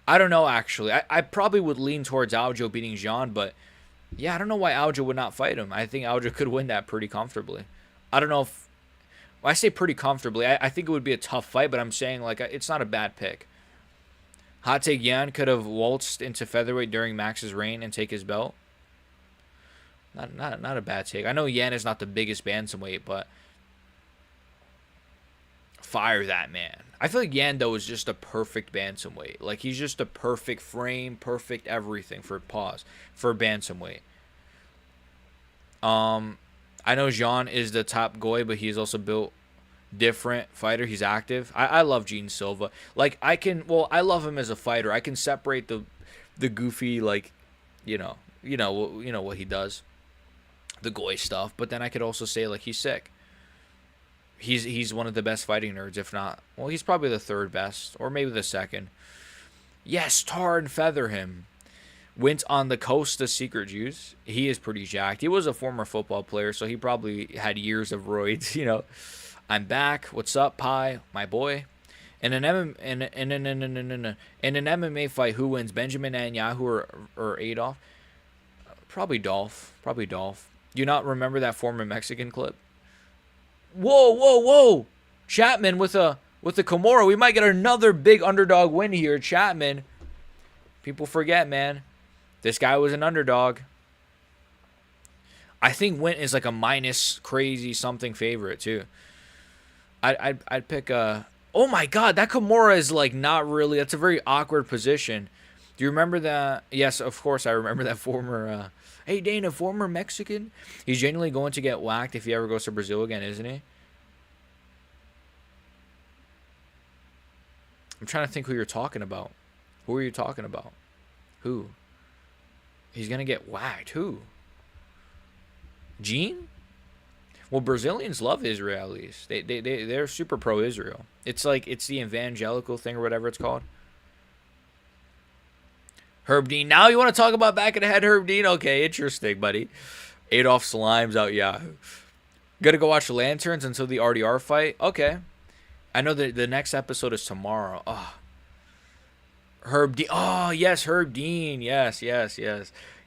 I don't know, actually. I probably would lean towards Aljo beating Jean, but yeah, I don't know why Aljo would not fight him. I think Aljo could win that pretty comfortably. I don't know if. Well, I say pretty comfortably. I think it would be a tough fight, but I'm saying like it's not a bad pick. Hot take, Yan could have waltzed into featherweight during Max's reign and take his belt. Not a bad take. I know Yan is not the biggest bantamweight, but fire that man. I feel like Yan though is just a perfect bantamweight. Like he's just a perfect frame, perfect everything for bantamweight. I know Jean is the top goy, but he's also built different fighter. He's active. I love Gene Silva. Like I love him as a fighter. I can separate the goofy, like, you know what he does, the goy stuff. But then I could also say like he's sick. He's one of the best fighting nerds, if not. Well, he's probably the third best, or maybe the second. Yes, tar and feather him. Went on the Costa Secret Juice. He is pretty jacked. He was a former football player, so he probably had years of roids, you know. I'm back. What's up, Pi? My boy. In an MMA fight, who wins? Benjamin Netanyahu or Adolf? Probably Dolph. Do you not remember that former Mexican clip? Whoa. Chapman with a Kimura. We might get another big underdog win here. Chapman. People forget, man. This guy was an underdog. I think Wint is like a minus crazy something favorite too. I'd pick a. Oh my God, that Kimura is like not really. That's a very awkward position. Do you remember that? Yes, of course I remember that former. Hey Dana, former Mexican. He's genuinely going to get whacked if he ever goes to Brazil again, isn't he? I'm trying to think who you're talking about. Who are you talking about? Who? He's gonna get whacked. Who? Gene? Well, Brazilians love Israel, at least. They're super pro-Israel. It's like, it's the evangelical thing or whatever it's called. Herb Dean. Now you want to talk about back of the head Herb Dean? Okay, interesting, buddy. Adolf Slimes out Yahoo. Gotta go watch Lanterns until the RDR fight? Okay. I know that the next episode is tomorrow. Oh. Herb Dean. Oh, yes, Herb Dean. Yes. Yeah,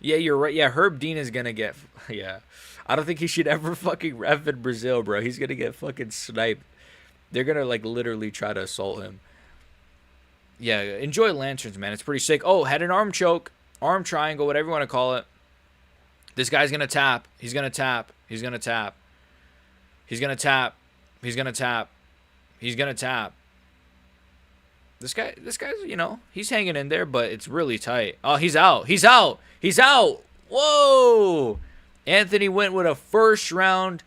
you're right. Yeah, Herb Dean is gonna get... Yeah. I don't think he should ever fucking ref in Brazil, bro. He's gonna get fucking sniped. They're gonna like literally try to assault him. Yeah, enjoy Lanterns, man. It's pretty sick. Oh, head and arm choke. arm triangle, whatever you want to call it. This guy's going to tap. He's going to tap. He's going to tap. He's going to tap. He's going to tap. He's going to tap. This guy's, you know, he's hanging in there, but it's really tight. Oh, he's out. He's out. He's out. Whoa. Anthony went with a first round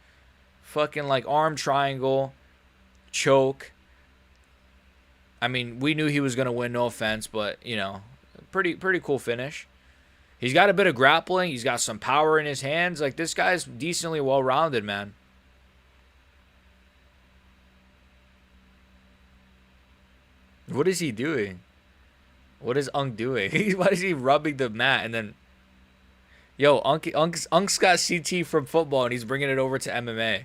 fucking like arm triangle choke. I mean, we knew he was going to win, no offense, but, you know, pretty cool finish. He's got a bit of grappling. He's got some power in his hands. Like, this guy's decently well-rounded, man. What is he doing? What is Unk doing? Why is he rubbing the mat and then... Yo, Unk's got CT from football and he's bringing it over to MMA.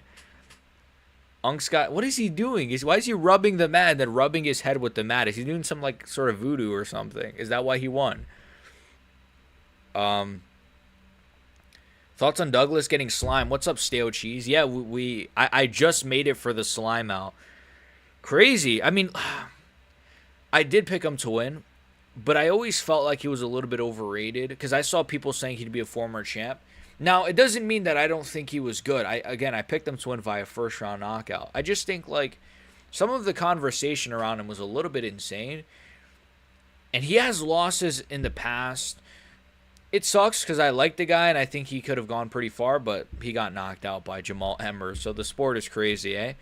Unk's got... What is he doing? Why is he rubbing the mat and then rubbing his head with the mat? Is he doing some, like, sort of voodoo or something? Is that why he won? Thoughts on Douglas getting slime? What's up, stale cheese? Yeah, I just made it for the slime out. Crazy. I mean... I did pick him to win, but I always felt like he was a little bit overrated because I saw people saying he'd be a former champ. Now, it doesn't mean that I don't think he was good. I picked him to win via first-round knockout. I just think, like, some of the conversation around him was a little bit insane, and he has losses in the past. It sucks because I like the guy, and I think he could have gone pretty far, but he got knocked out by Jamal Emmer, so the sport is crazy, eh?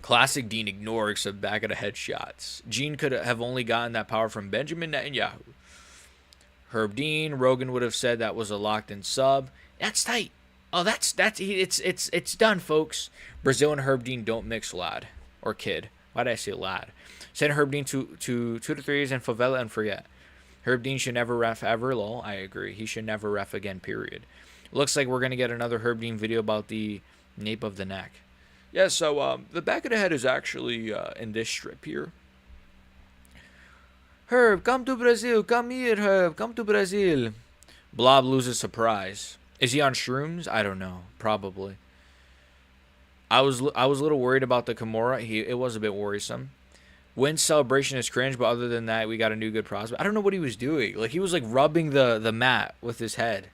Classic Dean ignoring some back of the head shots. Gene could have only gotten that power from Benjamin Netanyahu. Herb Dean, Rogan would have said that was a locked-in sub. That's tight. Oh, it's done, folks. Brazil and Herb Dean don't mix, lad or kid. Why did I say lad? Send Herb Dean to 2 to 3s and favela and forget. Herb Dean should never ref ever. Lol, I agree. He should never ref again. Period. Looks like we're gonna get another Herb Dean video about the nape of the neck. Yeah, so the back of the head is actually in this strip here. Herb, come to Brazil. Come here, Herb. Come to Brazil. Blob loses surprise. Is he on shrooms? I don't know. Probably. I was a little worried about the Kimura. It was a bit worrisome. Win celebration is cringe, but other than that, we got a new good prospect. I don't know what he was doing. Like, he was like rubbing the mat with his head.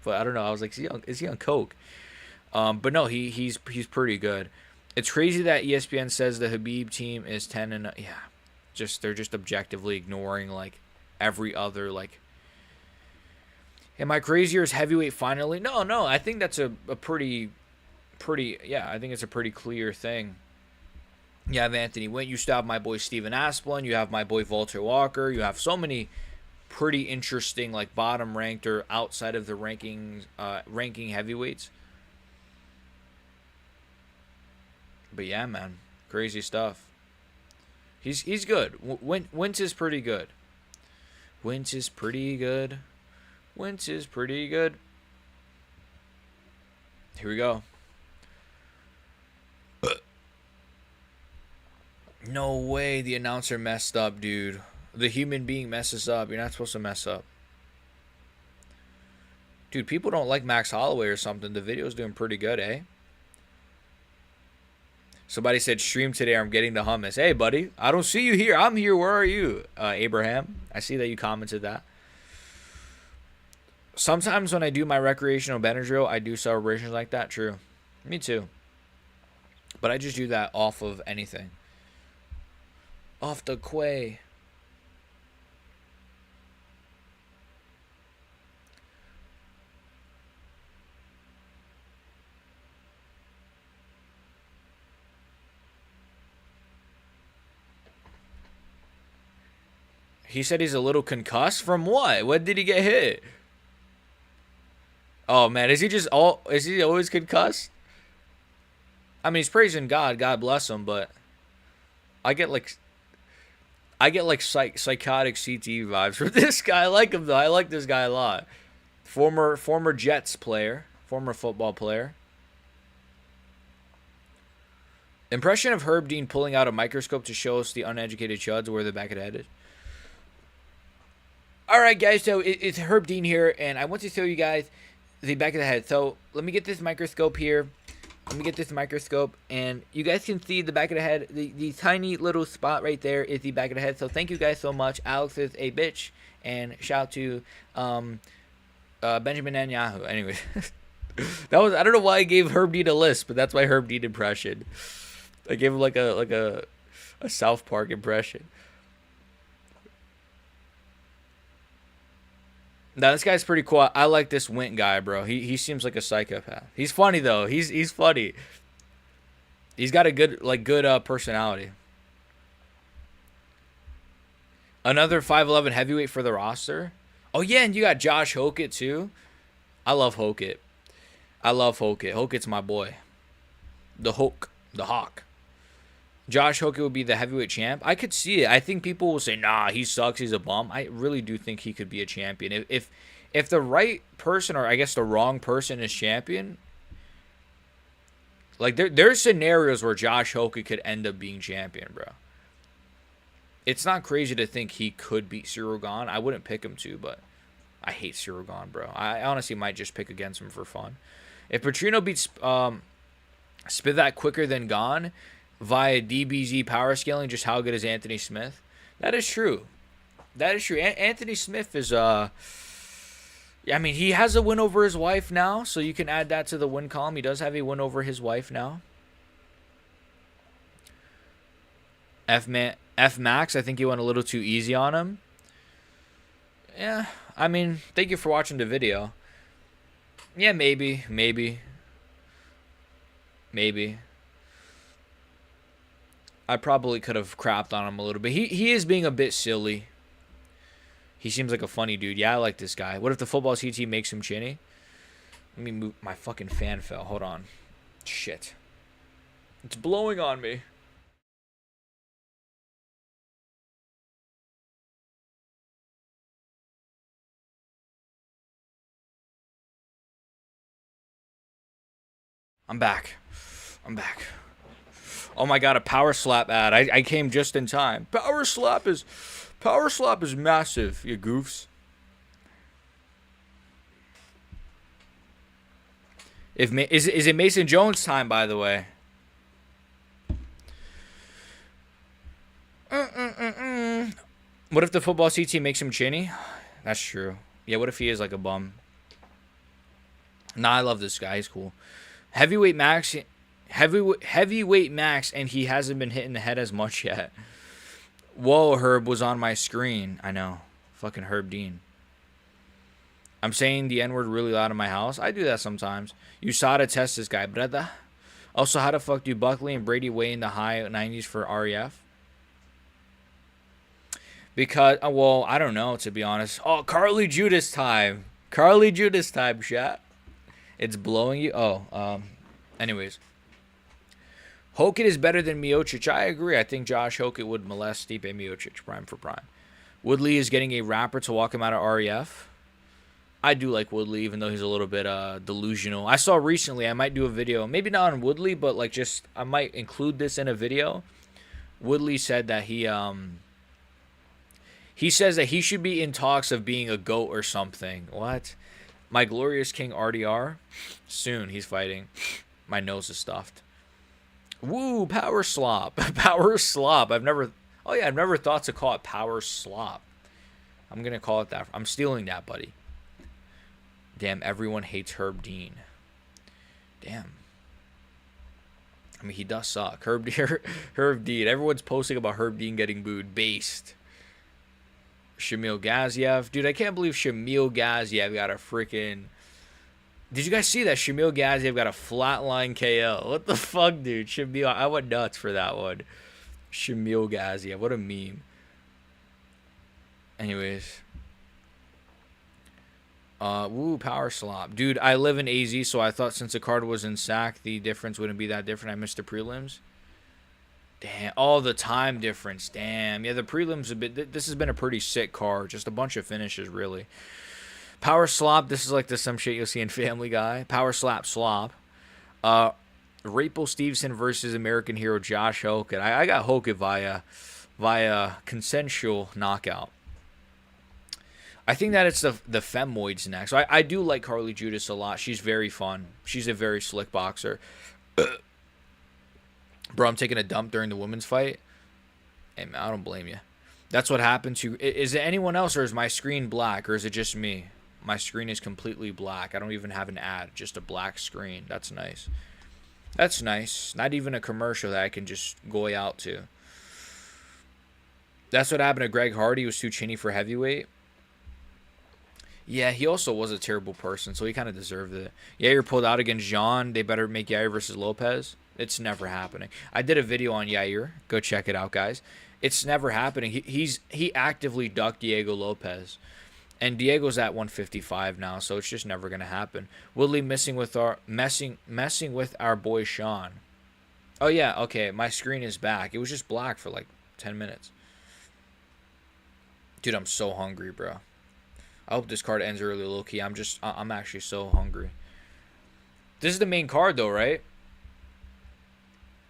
But I don't know. I was like, is he on coke? But no, he's pretty good. It's crazy that ESPN says the Habib team is 10-0. Yeah, they're just objectively ignoring like every other like. Am I crazy or is heavyweight finally? No. I think that's a pretty. Yeah, I think it's a pretty clear thing. You have Anthony Wynn. You still have my boy Steven Asplin. You have my boy Walter Walker. You have so many pretty interesting like bottom ranked or outside of the ranking heavyweights. But yeah, man, crazy stuff. He's good. Wentz is pretty good. Wentz is pretty good. Wentz is pretty good. Here we go. No way the announcer messed up, dude. The human being messes up. You're not supposed to mess up. Dude, people don't like Max Holloway or something. The video's doing pretty good, eh? Somebody said, stream today, I'm getting the hummus. Hey, buddy, I don't see you here. I'm here. Where are you? Abraham, I see that you commented that. Sometimes when I do my recreational Benadryl, I do celebrations like that. True. Me too. But I just do that off of anything. Off the quay. He said he's a little concussed. From what? When did he get hit? Oh man, is he always concussed? I mean, he's praising God. God bless him, but I get like psychotic CTE vibes from this guy. I like him though. I like this guy a lot. Former Jets player, former football player. Impression of Herb Dean pulling out a microscope to show us the uneducated chuds where the back of the head is. Alright guys, so it's Herb Dean here, and I want to show you guys the back of the head. So let me get this microscope here. Let me get this microscope, and you guys can see the back of the head. The tiny little spot right there is the back of the head. So thank you guys so much. Alex is a bitch, and shout out to Benjamin Netanyahu. Anyway, that was, I don't know why I gave Herb Dean a list, but that's my Herb Dean impression. I gave him like a South Park impression. Now this guy's pretty cool. I like this Wint guy, bro. He seems like a psychopath. He's funny though. He's funny. He's got a good personality. Another 5'11" heavyweight for the roster. Oh yeah, and you got Josh Hokett too. I love Hokett. Hokett's my boy. The Hawk. Josh Hokett would be the heavyweight champ. I could see it. I think people will say, nah, he sucks, he's a bum. I really do think he could be a champion. If the right person, or I guess the wrong person, is champion, like there's scenarios where Josh Hokett could end up being champion, bro. It's not crazy to think he could beat Cyril Gane. I wouldn't pick him to, but I hate Cyril Gane, bro. I honestly might just pick against him for fun. If Petrino beats Spivak quicker than Gane via DBZ power scaling, just how good is Anthony Smith? That is true. Anthony Smith is I mean, he has a win over his wife now, so you can add that to the win column. He does have a win over his wife now. F Max, I think you went a little too easy on him. Yeah, I mean, thank you for watching the video. Yeah, maybe. I probably could have crapped on him a little bit. He is being a bit silly. He seems like a funny dude. Yeah, I like this guy. What if the football CT makes him chinny? Let me move. My fucking fan fell. Hold on. Shit. It's blowing on me. I'm back. Oh my god, a power slap ad. I came just in time. Power slap is massive, you goofs. Is it Mason Jones time, by the way? What if the football CT makes him chinny? That's true. Yeah, what if he is like a bum? Nah, I love this guy. He's cool. Heavyweight max, and he hasn't been hitting the head as much yet. Whoa, Herb was on my screen. I know. Fucking Herb Dean. I'm saying the N-word really loud in my house. I do that sometimes. You saw to test this guy, brother. Also, how the fuck do Buckley and Brady weigh in the high 90s for REF? Because, well, I don't know, to be honest. Oh, Carly Judas time. Chat. It's blowing you. Oh, anyways. Hokett is better than Miocic. I agree. I think Josh Hokett would molest Stipe Miocic prime for prime. Woodley is getting a rapper to walk him out of REF. I do like Woodley, even though he's a little bit delusional. I saw recently, I might do a video, maybe not on Woodley, but like just, I might include this in a video. Woodley said that he says that he should be in talks of being a GOAT or something. What? My Glorious King RDR? Soon, he's fighting. My nose is stuffed. Woo, power slop. Power slop. I've never thought to call it power slop. I'm going to call it that. I'm stealing that, buddy. Damn, everyone hates Herb Dean. Damn. I mean, he does suck. Herb Dean. Everyone's posting about Herb Dean getting booed. Based. Shamil Gaziev. Dude, I can't believe Shamil Gaziev got a freaking... Did you guys see that? Shamil Gaziev got a flatline KO. What the fuck, dude? Shamil, I went nuts for that one. Shamil Gaziev. What a meme. Anyways. Woo, power slop. Dude, I live in AZ, so I thought since the card was in SAC, the difference wouldn't be that different. I missed the prelims. Damn. Oh, the time difference. Damn. Yeah, the prelims a bit. This has been a pretty sick card. Just a bunch of finishes, really. Power slop. This is like some shit you'll see in Family Guy. Power slap slop. Rapel Stevenson versus American hero Josh Hokett. I got Hokett via consensual knockout. I think that it's the Femoids next. So I do like Carly Judas a lot. She's very fun. She's a very slick boxer. Bro, I'm taking a dump during the women's fight. Hey, man, I don't blame you. That's what happened to... Is it anyone else, or is my screen black, or is it just me? My screen is completely black. I don't even have an ad. Just a black screen. That's nice. That's nice. Not even a commercial that I can just go out to. That's what happened to Greg Hardy. He was too chinny for heavyweight. Yeah, he also was a terrible person, so he kind of deserved it. Yair pulled out against Jean. They better make Yair versus Lopez. It's never happening. I did a video on Yair. Go check it out, guys. It's never happening. He actively ducked Diego Lopez. And Diego's at 155 now, so it's just never gonna happen. Woodley messing with our boy Sean. Oh yeah, okay. My screen is back. It was just black for like 10 minutes. Dude, I'm so hungry, bro. I hope this card ends early, low key. I'm actually so hungry. This is the main card though, right?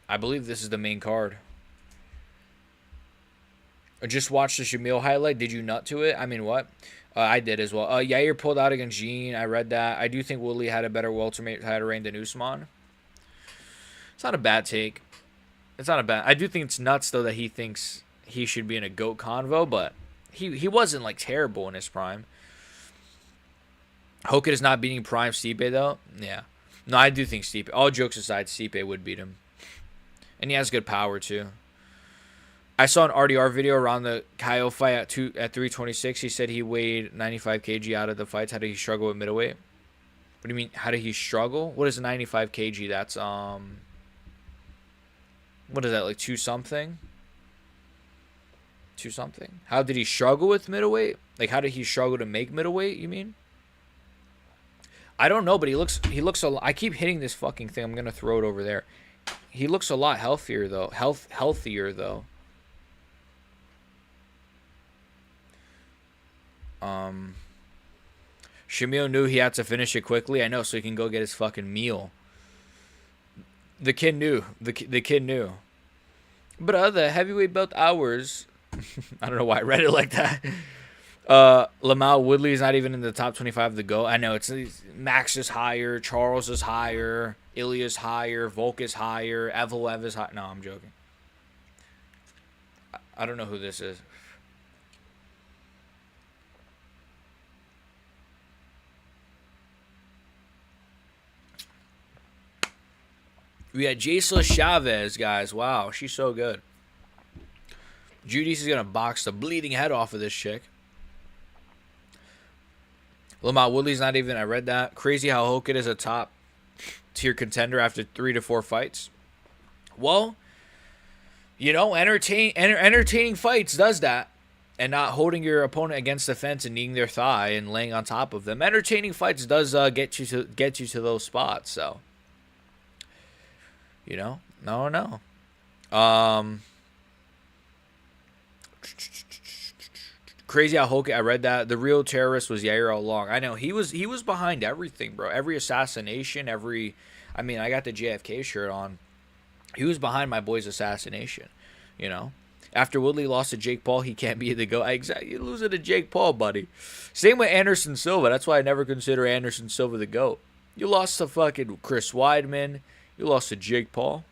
I believe this is the main card. I just watched the Shamil highlight. Did you nut to it? I mean, what? I did as well. Yair pulled out against Jean. I read that. I do think Woodley had a better welterweight title reign than Usman. It's not a bad take. It's not a bad... I do think it's nuts, though, that he thinks he should be in a GOAT convo, but he wasn't, like, terrible in his prime. Hokit is not beating prime Stipe, though. Yeah. No, I do think Stipe... All jokes aside, Stipe would beat him. And he has good power, too. I saw an RDR video around the Kyle fight at 326. He said he weighed 95 kg out of the fights. How did he struggle with middleweight? What do you mean? How did he struggle? What is 95 kg? That's what is that, like 2 something? 2 something? How did he struggle with middleweight? Like how did he struggle to make middleweight? You mean? I don't know, but he looks a lot. I keep hitting this fucking thing. I'm gonna throw it over there. He looks a lot healthier though. Healthier though. Shamil knew he had to finish it quickly. I know, so he can go get his fucking meal. The kid knew. The kid knew. But the heavyweight belt hours. I don't know why I read it like that. Lamau Woodley is not even in the top 25 to go. I know it's Max is higher, Charles is higher, Ilya's higher, Volk is higher, Evloev is higher. No, I'm joking. I don't know who this is. We got Jaisla Chavez, guys. Wow, she's so good. Judy's is going to box the bleeding head off of this chick. Lamont Woodley's not even... I read that. Crazy how Hokit is a top tier contender after 3 to 4 fights. Well, you know, entertaining fights does that. And not holding your opponent against the fence and kneeing their thigh and laying on top of them. Entertaining fights does get you to those spots, so... You know? No. Crazy how Hokit, I read that. The real terrorist was Yair all along. I know. He was behind everything, bro. Every assassination, I mean, I got the JFK shirt on. He was behind my boy's assassination, you know? After Woodley lost to Jake Paul, he can't be the GOAT. Exactly. You're losing to Jake Paul, buddy. Same with Anderson Silva. That's why I never consider Anderson Silva the GOAT. You lost to fucking Chris Weidman. You lost to Jake Paul.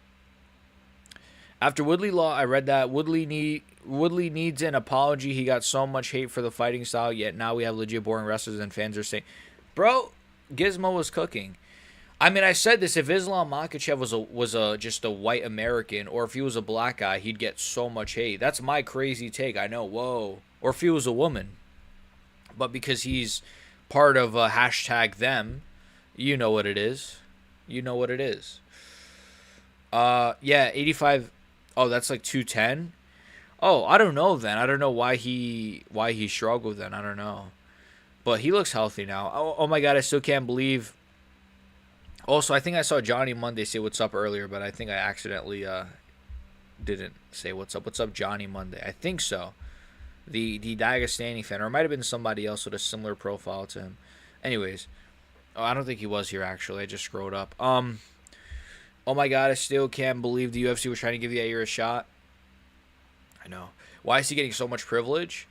After Woodley lost, I read that Woodley needs an apology. He got so much hate for the fighting style, yet now we have legit boring wrestlers and fans are saying, bro, Gizmo was cooking. I mean, I said this, if Islam Makhachev was just a white American, or if he was a black guy, he'd get so much hate. That's my crazy take. I know, whoa. Or if he was a woman. But because he's part of hashtag them, you know what it is. You know what it is. Yeah, 85. Oh, that's like 210. Oh, I don't know then. I don't know why he struggled then. I don't know. But he looks healthy now. Oh my God, I still can't believe. Also, I think I saw Johnny Monday say what's up earlier, but I think I accidentally didn't say what's up. What's up, Johnny Monday? I think so. The Dagestani fan, or it might have been somebody else with a similar profile to him. Anyways, oh, I don't think he was here actually. I just scrolled up. Oh my God, I still can't believe the UFC was trying to give Yair a shot. I know. Why is he getting so much privilege?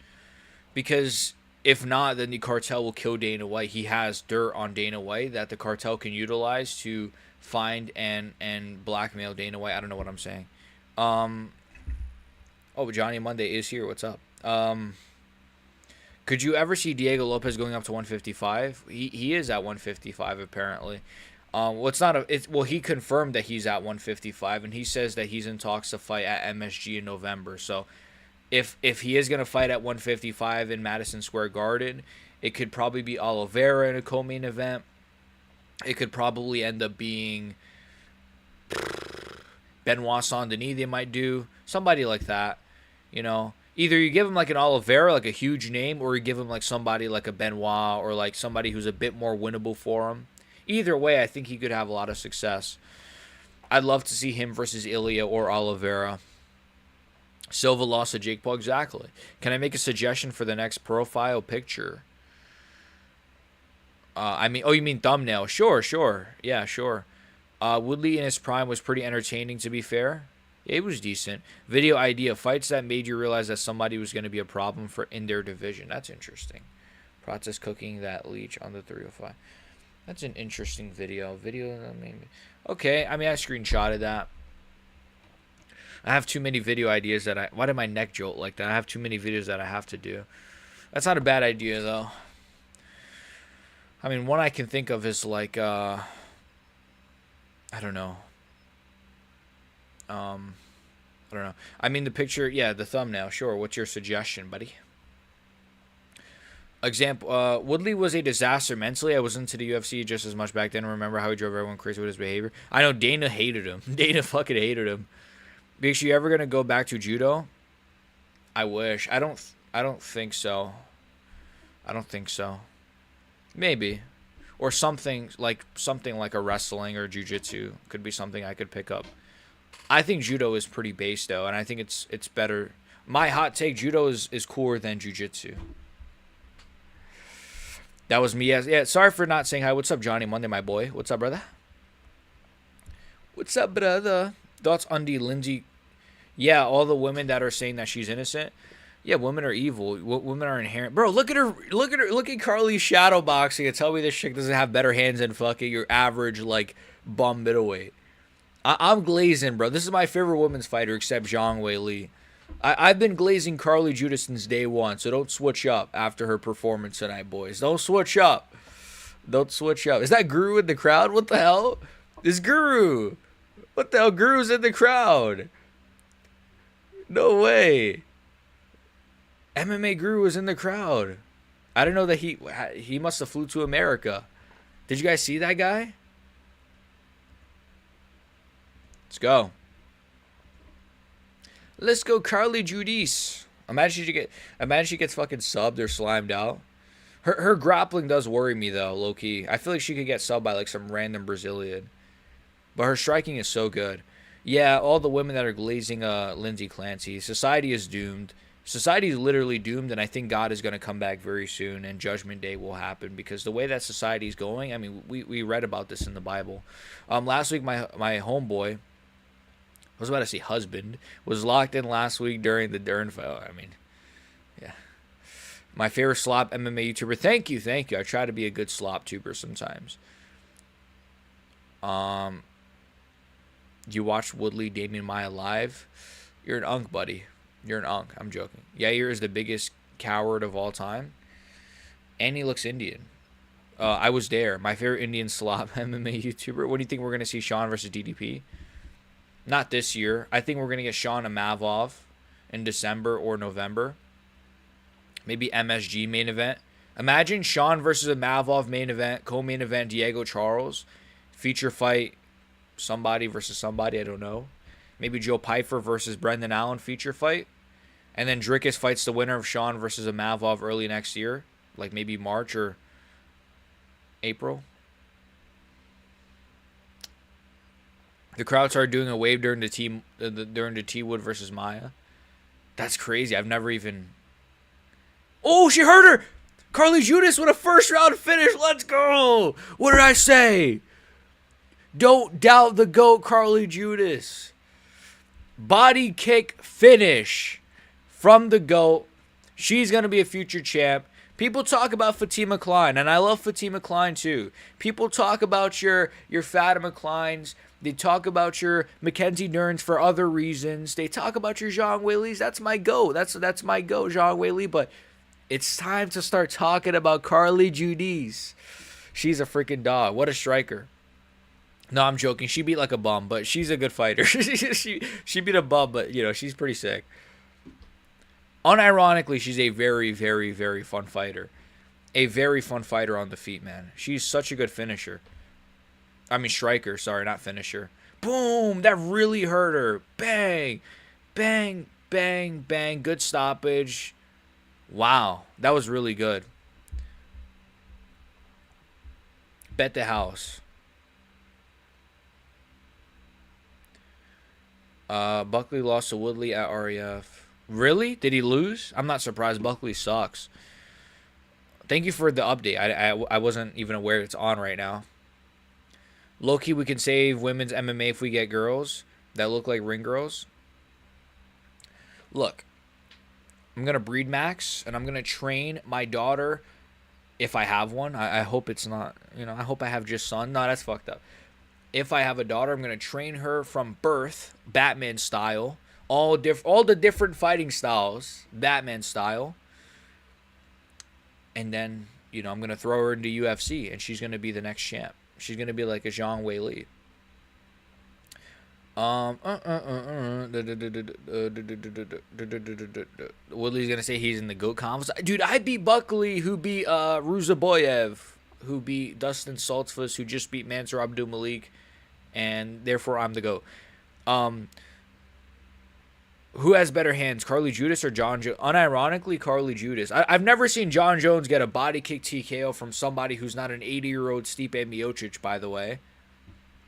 Because If not, then the cartel will kill Dana White. He has dirt on Dana White that the cartel can utilize to find and blackmail Dana White. I don't know what I'm saying. Oh, Johnny Monday is here. What's up? Could you ever see Diego Lopez going up to 155? He is at 155 apparently. Well, it's not a. It's well, he confirmed that he's at 155, and he says that he's in talks to fight at MSG in November. So, if he is gonna fight at 155 in Madison Square Garden, it could probably be Oliveira in a co-main event. It could probably end up being Benoit Saint-Denis. They might do somebody like that. You know, either you give him like an Oliveira, like a huge name, or you give him like somebody like a Benoit or like somebody who's a bit more winnable for him. Either way, I think he could have a lot of success. I'd love to see him versus Ilya or Oliveira. Silva lost to Jake Paul. Exactly. Can I make a suggestion for the next profile picture? Oh, you mean thumbnail? Sure. Yeah, sure. Woodley in his prime was pretty entertaining, to be fair. It was decent. Video idea: fights that made you realize that somebody was going to be a problem for in their division. That's interesting. Process cooking that leech on the 305. That's an interesting video. Okay, I mean, I screenshotted that. I have too many video ideas that why did my neck jolt like that? I have too many videos that I have to do. That's not a bad idea, though. I mean, one I can think of is like, I don't know. I don't know. I mean, the picture, yeah, the thumbnail. Sure. What's your suggestion, buddy? Example, Woodley was a disaster mentally. I was into the UFC just as much back then. Remember how he drove everyone crazy with his behavior? I know Dana hated him. Dana fucking hated him. Because you ever gonna go back to judo? I wish. I don't think so. I don't think so. Maybe. Or something like a wrestling or jiu-jitsu could be something I could pick up. I think judo is pretty base though, and I think it's better. My hot take: judo is cooler than jiu-jitsu. That was me. Yeah. Sorry for not saying hi. What's up, Johnny Monday, my boy? What's up, brother? What's up, brother? Thoughts on the Lindsay? Yeah, all the women that are saying that she's innocent. Yeah, women are evil. Women are inherent. Bro, look at her. Look at Carly's shadow boxing and tell me this chick doesn't have better hands than fucking your average like bum middleweight. I'm glazing, bro. This is my favorite women's fighter except Zhang Wei Li. I've been glazing Carly Judas since day one, so don't switch up after her performance tonight, boys. Don't switch up. Don't switch up. Is that Guru in the crowd? What the hell? This Guru. What the hell? Guru's in the crowd. No way. MMA Guru was in the crowd. I didn't know that he must have flew to America. Did you guys see that guy? Let's go. Let's go, Carly Judice. Imagine she gets fucking subbed or slimed out. Her grappling does worry me though, low key. I feel like she could get subbed by like some random Brazilian. But her striking is so good. Yeah, all the women that are glazing Lindsay Clancy. Society is doomed. Society is literally doomed, and I think God is going to come back very soon, and Judgment Day will happen because the way that society is going. I mean, we read about this in the Bible. Last week, my homeboy. I was about to say husband, was locked in last week during the Dern fight. I mean, yeah. My favorite slop MMA YouTuber. Thank you. I try to be a good slop tuber sometimes. You watched Woodley, Damian Maya live? You're an unk, buddy. You're an unk. I'm joking. Yair is the biggest coward of all time. And he looks Indian. I was there. My favorite Indian slop MMA YouTuber. What do you think we're going to see Sean versus DDP? Not this year. I think we're going to get Sean Amavov in December or November. Maybe MSG main event. Imagine Sean versus Amavov main event, co-main event, Diego Charles. Feature fight, somebody versus somebody, I don't know. Maybe Joe Pyfer versus Brendan Allen feature fight. And then Drickus fights the winner of Sean versus Amavov early next year. Like maybe March or April. The crowd started doing a wave during the T Wood versus Maya. That's crazy. I've never even. Oh, she hurt her. Carly Judas with a first round finish. Let's go. What did I say? Don't doubt the GOAT, Carly Judas. Body kick finish from the GOAT. She's going to be a future champ. People talk about Fatima Klein, and I love Fatima Klein too. People talk about your Fatima Kleins. They talk about your Mackenzie Derns for other reasons. They talk about your Zhang Weili's. That's my go. That's my go, Zhang Weili. But it's time to start talking about Carly Judice. She's a freaking dog. What a striker. No, I'm joking. She beat like a bum, but she's a good fighter. she beat a bum, but she's pretty sick. Unironically, she's a very, very, very fun fighter. A very fun fighter on the feet, man. She's such a good finisher. I mean, striker. Sorry, not finisher. Boom! That really hurt her. Bang! Bang! Bang! Bang! Good stoppage. Wow. That was really good. Bet the house. Buckley lost to Woodley at REF. Really? Did he lose? I'm not surprised. Buckley sucks. Thank you for the update. I wasn't even aware it's on right now. Low-key, we can save women's MMA if we get girls that look like ring girls. Look, I'm going to breed Max, and I'm going to train my daughter if I have one. I hope it's not, I hope I have just son. No, that's fucked up. If I have a daughter, I'm going to train her from birth, Batman style. All the different fighting styles, Batman style. And then, I'm going to throw her into UFC, and she's going to be the next champ. She's going to be like a Zhang Weili. Woodley's going to say he's in the GOAT conference. Dude, I beat Buckley, who beat Ruzaboyev, who beat Dustin Saltzfuss, who just beat Mansour Abdul-Malik, and therefore I'm the GOAT. Who has better hands, Carly Judice or John Jones? Unironically, Carly Judice. I've never seen John Jones get a body kick TKO from somebody who's not an 80-year-old Stipe Miocic, by the way.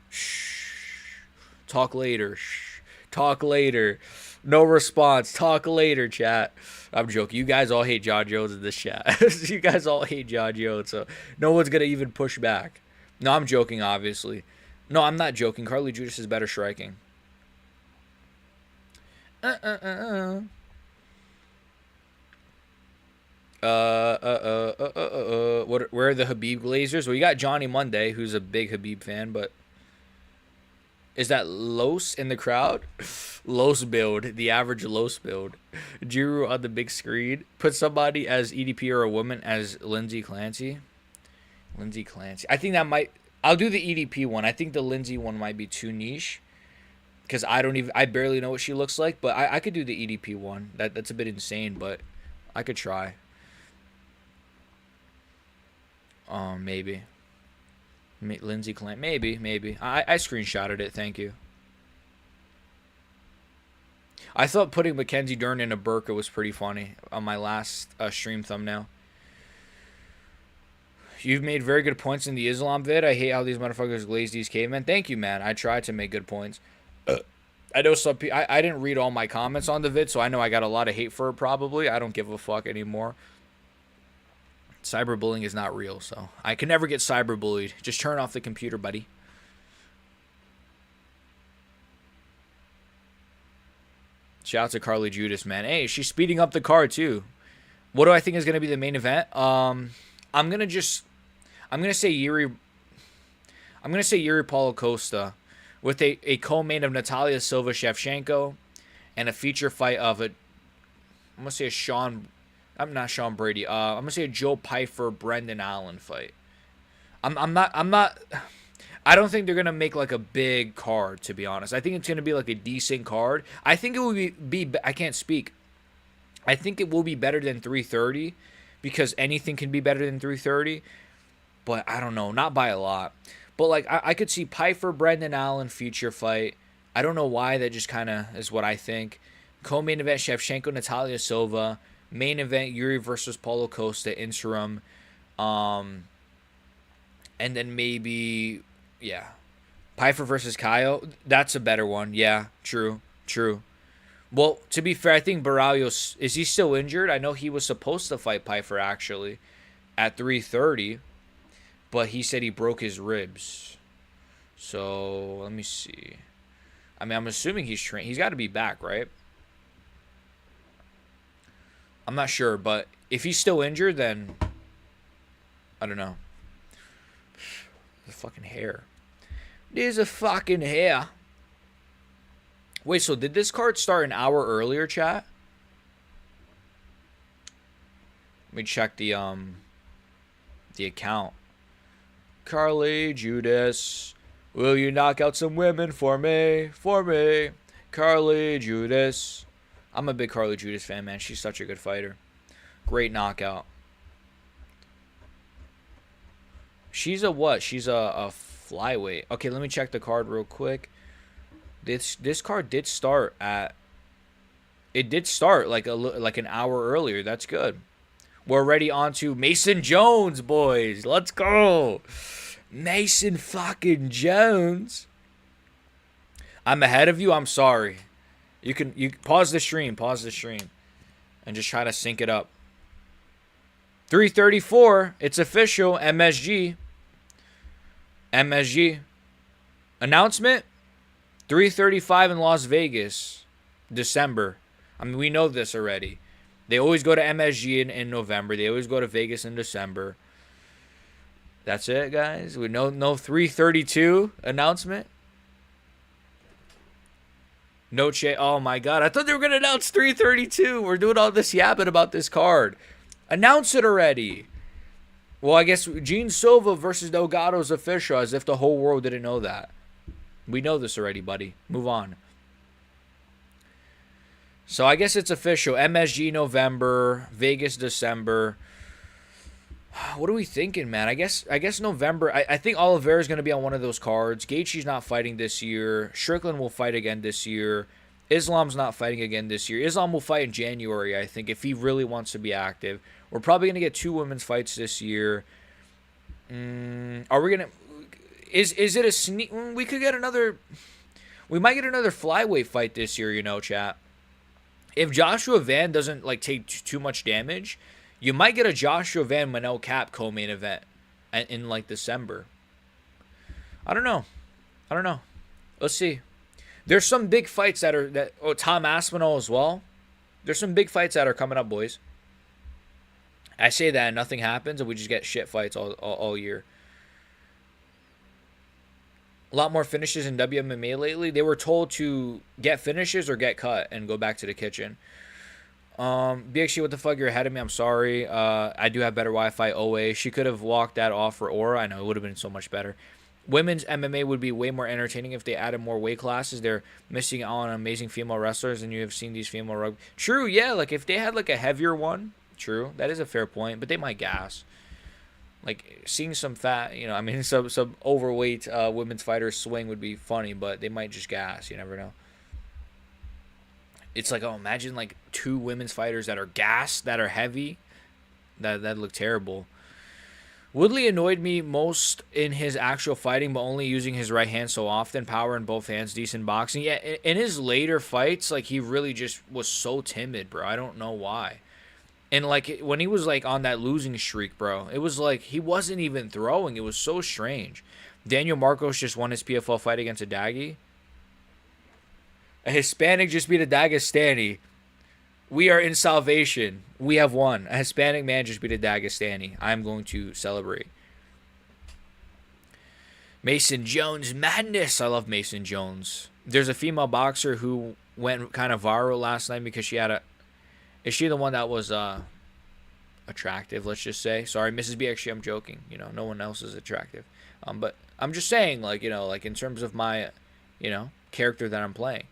Shh. Talk later. Shh. Talk later. No response. Talk later, chat. I'm joking. You guys all hate John Jones in this chat. You guys all hate John Jones, so no one's going to even push back. No, I'm joking, obviously. No, I'm not joking. Carly Judice is better striking. Where are the Habib Glazers? Well, you got Johnny Monday, who's a big Habib fan, but is that Los in the crowd? Los build, the average Los build. Giroux on the big screen. Put somebody as EDP or a woman as Lindsay Clancy. Lindsay Clancy. I think that might. I'll do the EDP one. I think the Lindsay one might be too niche. Because I barely know what she looks like, but I could do the EDP one. That's a bit insane, but I could try. Maybe. Lindsay Clant, maybe. I screenshotted it, thank you. I thought putting Mackenzie Dern in a burqa was pretty funny on my last stream thumbnail. You've made very good points in the Islam vid. I hate how these motherfuckers glaze these cavemen. Thank you, man. I tried to make good points. I know some people. I didn't read all my comments on the vid, so I know I got a lot of hate for it. Probably, I don't give a fuck anymore. Cyberbullying is not real, so I can never get cyberbullied. Just turn off the computer, buddy. Shout out to Carly Judice, man. Hey, she's speeding up the card too. What do I think is going to be the main event? I'm gonna say Yuri Paulo Costa. With a co-main of Natalia Silva Shevchenko and a feature fight of I'm going to say I'm not Sean Brady. I'm going to say a Joe Pyfer Brendan Allen fight. I don't think they're going to make like a big card, to be honest. I think it's going to be like a decent card. I think it will be I can't speak. I think it will be better than 330 because anything can be better than 330, but I don't know, not by a lot. But, like, I could see Pyfer, Brendan Allen feature fight. I don't know why. That just kind of is what I think. Co-main event, Shevchenko, Natalia Silva. Main event, Yuri versus Paulo Costa, interim. And then maybe, Pyfer versus Caio. That's a better one. Yeah, true. Well, to be fair, I think Barrios, is he still injured? I know he was supposed to fight Pyfer, actually, at 330. But he said he broke his ribs. So, let me see. I mean, I'm assuming he's trained. He's got to be back, right? I'm not sure, but if he's still injured, then I don't know. The fucking hair. There's a fucking hair. Wait, so did this card start an hour earlier, chat? Let me check the account. Carly Judas, will you knock out some women for me? For me. Carly Judas. I'm a big Carly Judas fan, man. She's such a good fighter. Great knockout. She's a what? She's a flyweight. Okay, let me check the card real quick. This card did start at. It did start like an hour earlier. That's good. We're already on to Mason Jones, boys. Let's go. Mason fucking Jones. I'm ahead of you. I'm sorry. You pause the stream. Pause the stream. And just try to sync it up. 334. It's official. MSG. MSG. Announcement. 335 in Las Vegas. December. I mean, we know this already. They always go to MSG in November. They always go to Vegas in December. That's it, guys. We no 332 announcement. No chance. Oh my God! I thought they were gonna announce 332. We're doing all this yapping about this card. Announce it already. Well, I guess Gene Silva versus Delgado is official, as if the whole world didn't know that. We know this already, buddy. Move on. So I guess it's official. MSG November, Vegas December. What are we thinking, man? I guess November. I think Oliveira's going to be on one of those cards. Gaethje's not fighting this year. Strickland will fight again this year. Islam's not fighting again this year. Islam will fight in January, I think, if he really wants to be active. We're probably going to get 2 women's fights this year. Are we going to... Is it a sneak... We could get another... We might get another flyweight fight this year, you know, chat. If Joshua Van doesn't take too much damage, you might get a Joshua Van Manel Cap co-main event in December. I don't know. Let's see. There's some big fights Tom Aspinall as well. There's some big fights that are coming up, boys. I say that and nothing happens, and we just get shit fights all year. A lot more finishes in WMMA lately. They were told to get finishes or get cut and go back to the kitchen. BXG, what the fuck? You're ahead of me. I'm sorry. I do have better Wi-Fi. OA. She could have walked that off for Aura. I know it would have been so much better. Women's MMA would be way more entertaining if they added more weight classes. They're missing out on amazing female wrestlers, and you have seen these female rugby. True, yeah. If they had a heavier one. True, that is a fair point. But they might gas. Seeing some fat, some overweight women's fighters swing would be funny, but they might just gas. You never know. It's imagine 2 women's fighters that are gassed, that are heavy. That'd look terrible. Woodley annoyed me most in his actual fighting, but only using his right hand so often. Power in both hands, decent boxing. Yeah, in his later fights, he really just was so timid, bro. I don't know why. And when he was on that losing streak, bro, it was he wasn't even throwing. It was so strange. Daniel Marcos just won his PFL fight against a Daggy. A Hispanic just beat a Dagestani. We are in salvation. We have won. A Hispanic man just beat a Dagestani. I'm going to celebrate. Mason Jones madness. I love Mason Jones. There's a female boxer who went kind of viral last night because she had a... Is she the one that was attractive, let's just say? Sorry, Mrs. B, actually, I'm joking. No one else is attractive. But I'm just saying, in terms of my, character that I'm playing.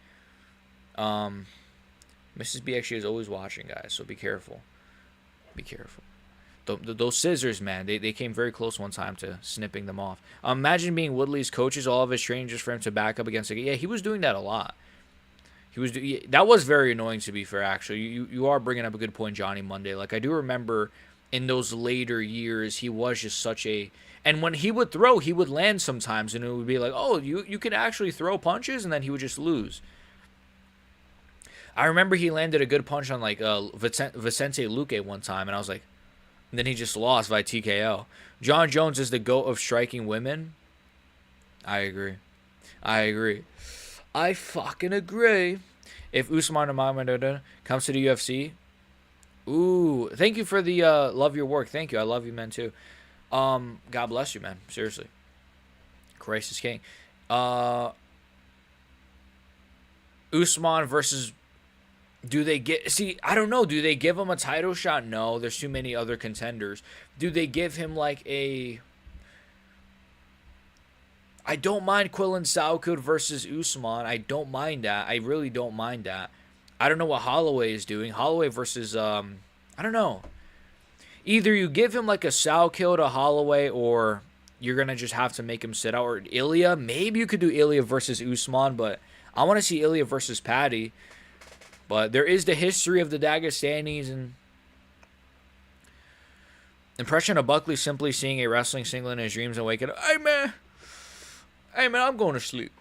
Mrs. B actually is always watching, guys, so be careful. Be careful. Those scissors, man, they came very close one time to snipping them off. Imagine being Woodley's coaches, all of his training just for him to back up against... Yeah, he was doing that a lot. That was very annoying, to be fair, actually. You are bringing up a good point, Johnny Monday. I do remember in those later years, he was just such a... And when he would throw, he would land sometimes, and it would be oh, you can actually throw punches, and then he would just lose. I remember he landed a good punch on, Vicente Luque one time, and I was and then he just lost by TKO. John Jones is the GOAT of striking women. I agree. I fucking agree. If Usman Nurmagomedov comes to the UFC, Ooh, thank you for the love your work. Thank you. I love you, man, too. God bless you, man. Seriously. Christ is king. Uh, Usman versus. Do they get. See, I don't know. Do they give him a title shot? No. There's too many other contenders. Do they give him like a. I don't mind Quillen Saukud versus Usman. I don't mind that. I really don't mind that. I don't know what Holloway is doing. Holloway versus. I don't know. Either you give him like a Sal kill to Holloway, or you're gonna just have to make him sit out. Or Ilya, maybe you could do Ilya versus Usman, but I want to see Ilya versus Paddy. But there is the history of the Dagestanis and impression of Buckley simply seeing a wrestling singlet in his dreams and waking up. Hey man, I'm going to sleep.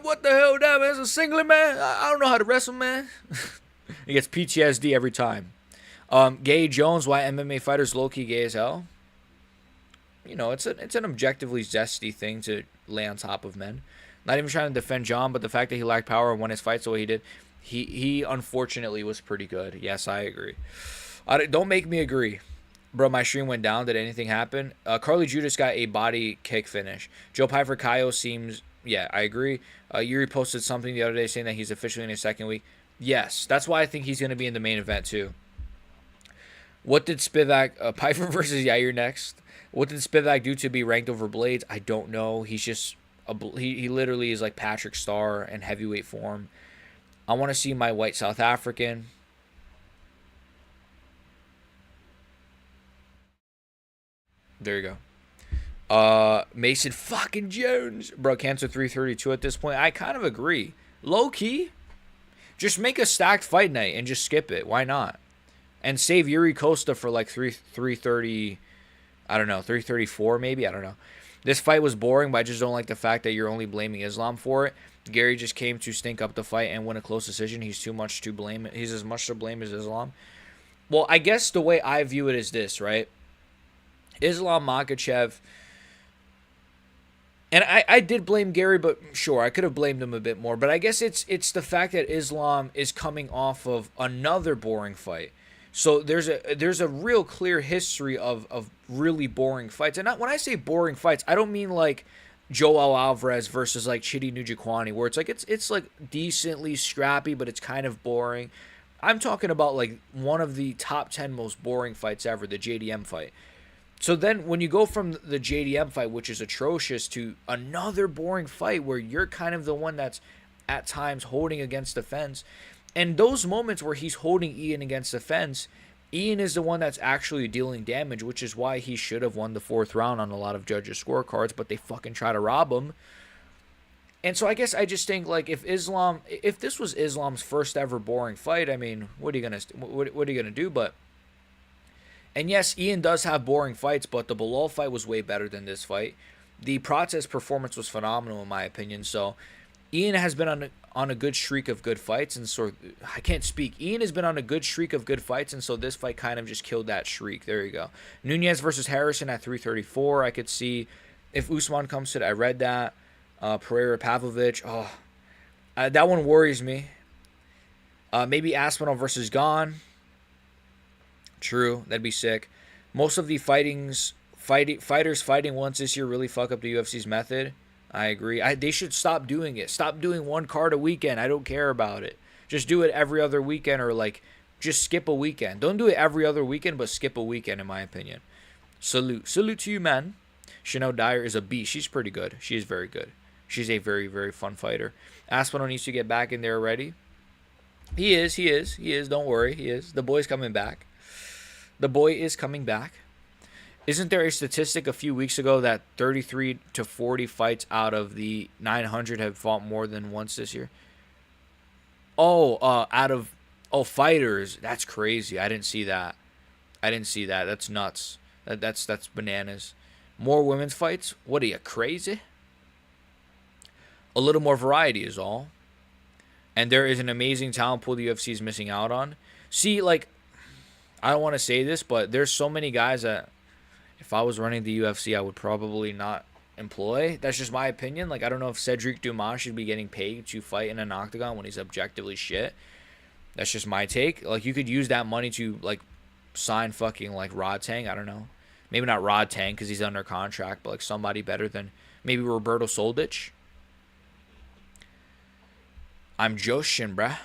What the hell, that man? It's a singlet, man. I don't know how to wrestle, man. He gets PTSD every time. Gay Jones, why MMA fighters low-key gay as hell? You know, it's an objectively zesty thing to lay on top of men. Not even trying to defend John, but the fact that he lacked power and won his fights the way he did, he unfortunately was pretty good. Yes, I agree. Don't make me agree. Bro, my stream went down. Did anything happen? Carly Judas got a body kick finish. Joe Piper Kaio seems... Yeah, I agree. Yuri posted something the other day saying that he's officially in his second week. Yes, that's why I think he's going to be in the main event too. What did Spivak... Piper versus Yair next. What did Spivak do to be ranked over Blades? I don't know. He's just... He literally is like Patrick Starr in heavyweight form. I want to see my white South African. There you go. Mason fucking Jones. Bro, Cancer 332 at this point. I kind of agree. Low key. Just make a stacked fight night and just skip it. Why not? And save Yuri Costa for like 330. I don't know. 334 maybe. I don't know. This fight was boring, but I just don't like the fact that you're only blaming Islam for it. Gary just came to stink up the fight and win a close decision. He's too much to blame. He's as much to blame as Islam. Well, I guess the way I view it is this, right? Islam Makhachev, and I did blame Gary, but sure, I could have blamed him a bit more. But I guess it's the fact that Islam is coming off of another boring fight. So there's a real clear history of really boring fights. And when I say boring fights, I don't mean like Joel Alvarez versus like Chidi Njokuani, where it's like it's like decently scrappy, but it's kind of boring. I'm talking about like one of the top 10 most boring fights ever, the JDM fight. So then when you go from the JDM fight, which is atrocious, to another boring fight where you're kind of the one that's at times holding against the fence, and those moments where he's holding Ian against the fence, Ian is the one that's actually dealing damage, which is why he should have won the 4th round on a lot of judges' scorecards, but they fucking try to rob him. And so I guess I just think, like, if this was Islam's first ever boring fight, I mean, what are you gonna do? But, and yes, Ian does have boring fights, but the Bilal fight was way better than this fight. The Prates performance was phenomenal in my opinion. So Ian has been on a good streak of good fights, and so I can't speak. Ian has been on a good streak of good fights, and so this fight kind of just killed that streak. There you go. Nunez versus Harrison at 334. I could see if Usman comes to it. I read that. Pereira Pavlovich. Oh, that one worries me. Maybe Aspinall versus Gon. True, that'd be sick. Most of the fighters fighting once this year really fuck up the UFC's method. I agree. They should stop doing it. Stop doing one card a weekend. I don't care about it. Just do it every other weekend, or like just skip a weekend. Don't do it every other weekend, but skip a weekend, in my opinion. Salute to you, man. Chanel Dyer is a beast. She's pretty good. She is very good. She's a very, very fun fighter. Aspinall needs to get back in there already. He is. Don't worry. He is. The boy's coming back. The boy is coming back. Isn't there a statistic a few weeks ago that 33 to 40 fights out of the 900 have fought more than once this year? Fighters. That's crazy. I didn't see that. That's nuts. That's bananas. More women's fights? What are you, crazy? A little more variety is all. And there is an amazing talent pool the UFC is missing out on. See, like, I don't want to say this, but there's so many guys that if I was running the UFC, I would probably not employ. That's just my opinion. Like, I don't know if Cedric Dumas should be getting paid to fight in an octagon when he's objectively shit. That's just my take. Like, you could use that money to, like, sign fucking, like, Rod Tang. I don't know. Maybe not Rod Tang because he's under contract, but, like, somebody better than maybe Roberto Soldich. I'm joshing, bruh.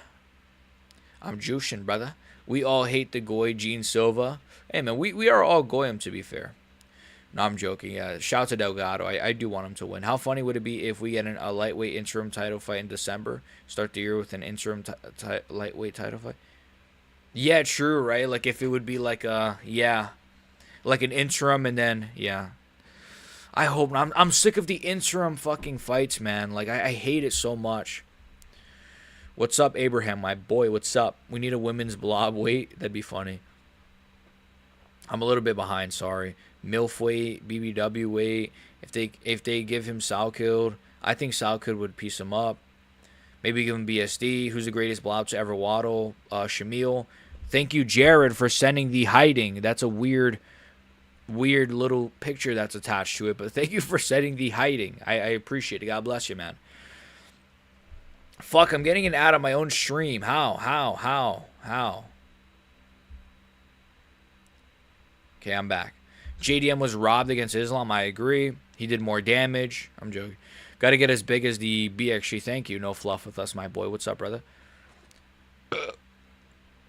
I'm joshing, brother. We all hate the Goy, Gene Silva. Hey, man, we are all Goyim, to be fair. No, I'm joking. Yeah, shout out to Delgado. I do want him to win. How funny would it be if we get a lightweight interim title fight in December? Start the year with an interim lightweight title fight. Yeah, true, right? Like if it would be like like an interim and then I hope not. I'm sick of the interim fucking fights, man. Like I hate it so much. What's up, Abraham, my boy? What's up? We need a women's blob weight. That'd be funny. I'm a little bit behind. Sorry. MILF weight, BBW weight. If they give him Salkild, I think Salkild would piece him up. Maybe give him BSD. Who's the greatest blob to ever waddle? Shamil. Thank you, Jared, for sending the hiding. That's a weird little picture that's attached to it. But thank you for sending the hiding. I appreciate it. God bless you, man. Fuck, I'm getting an ad on my own stream. How? Okay, I'm back. JDM was robbed against Islam. I agree. He did more damage. I'm joking. Got to get as big as the BXG. Thank you. No fluff with us, my boy. What's up, brother?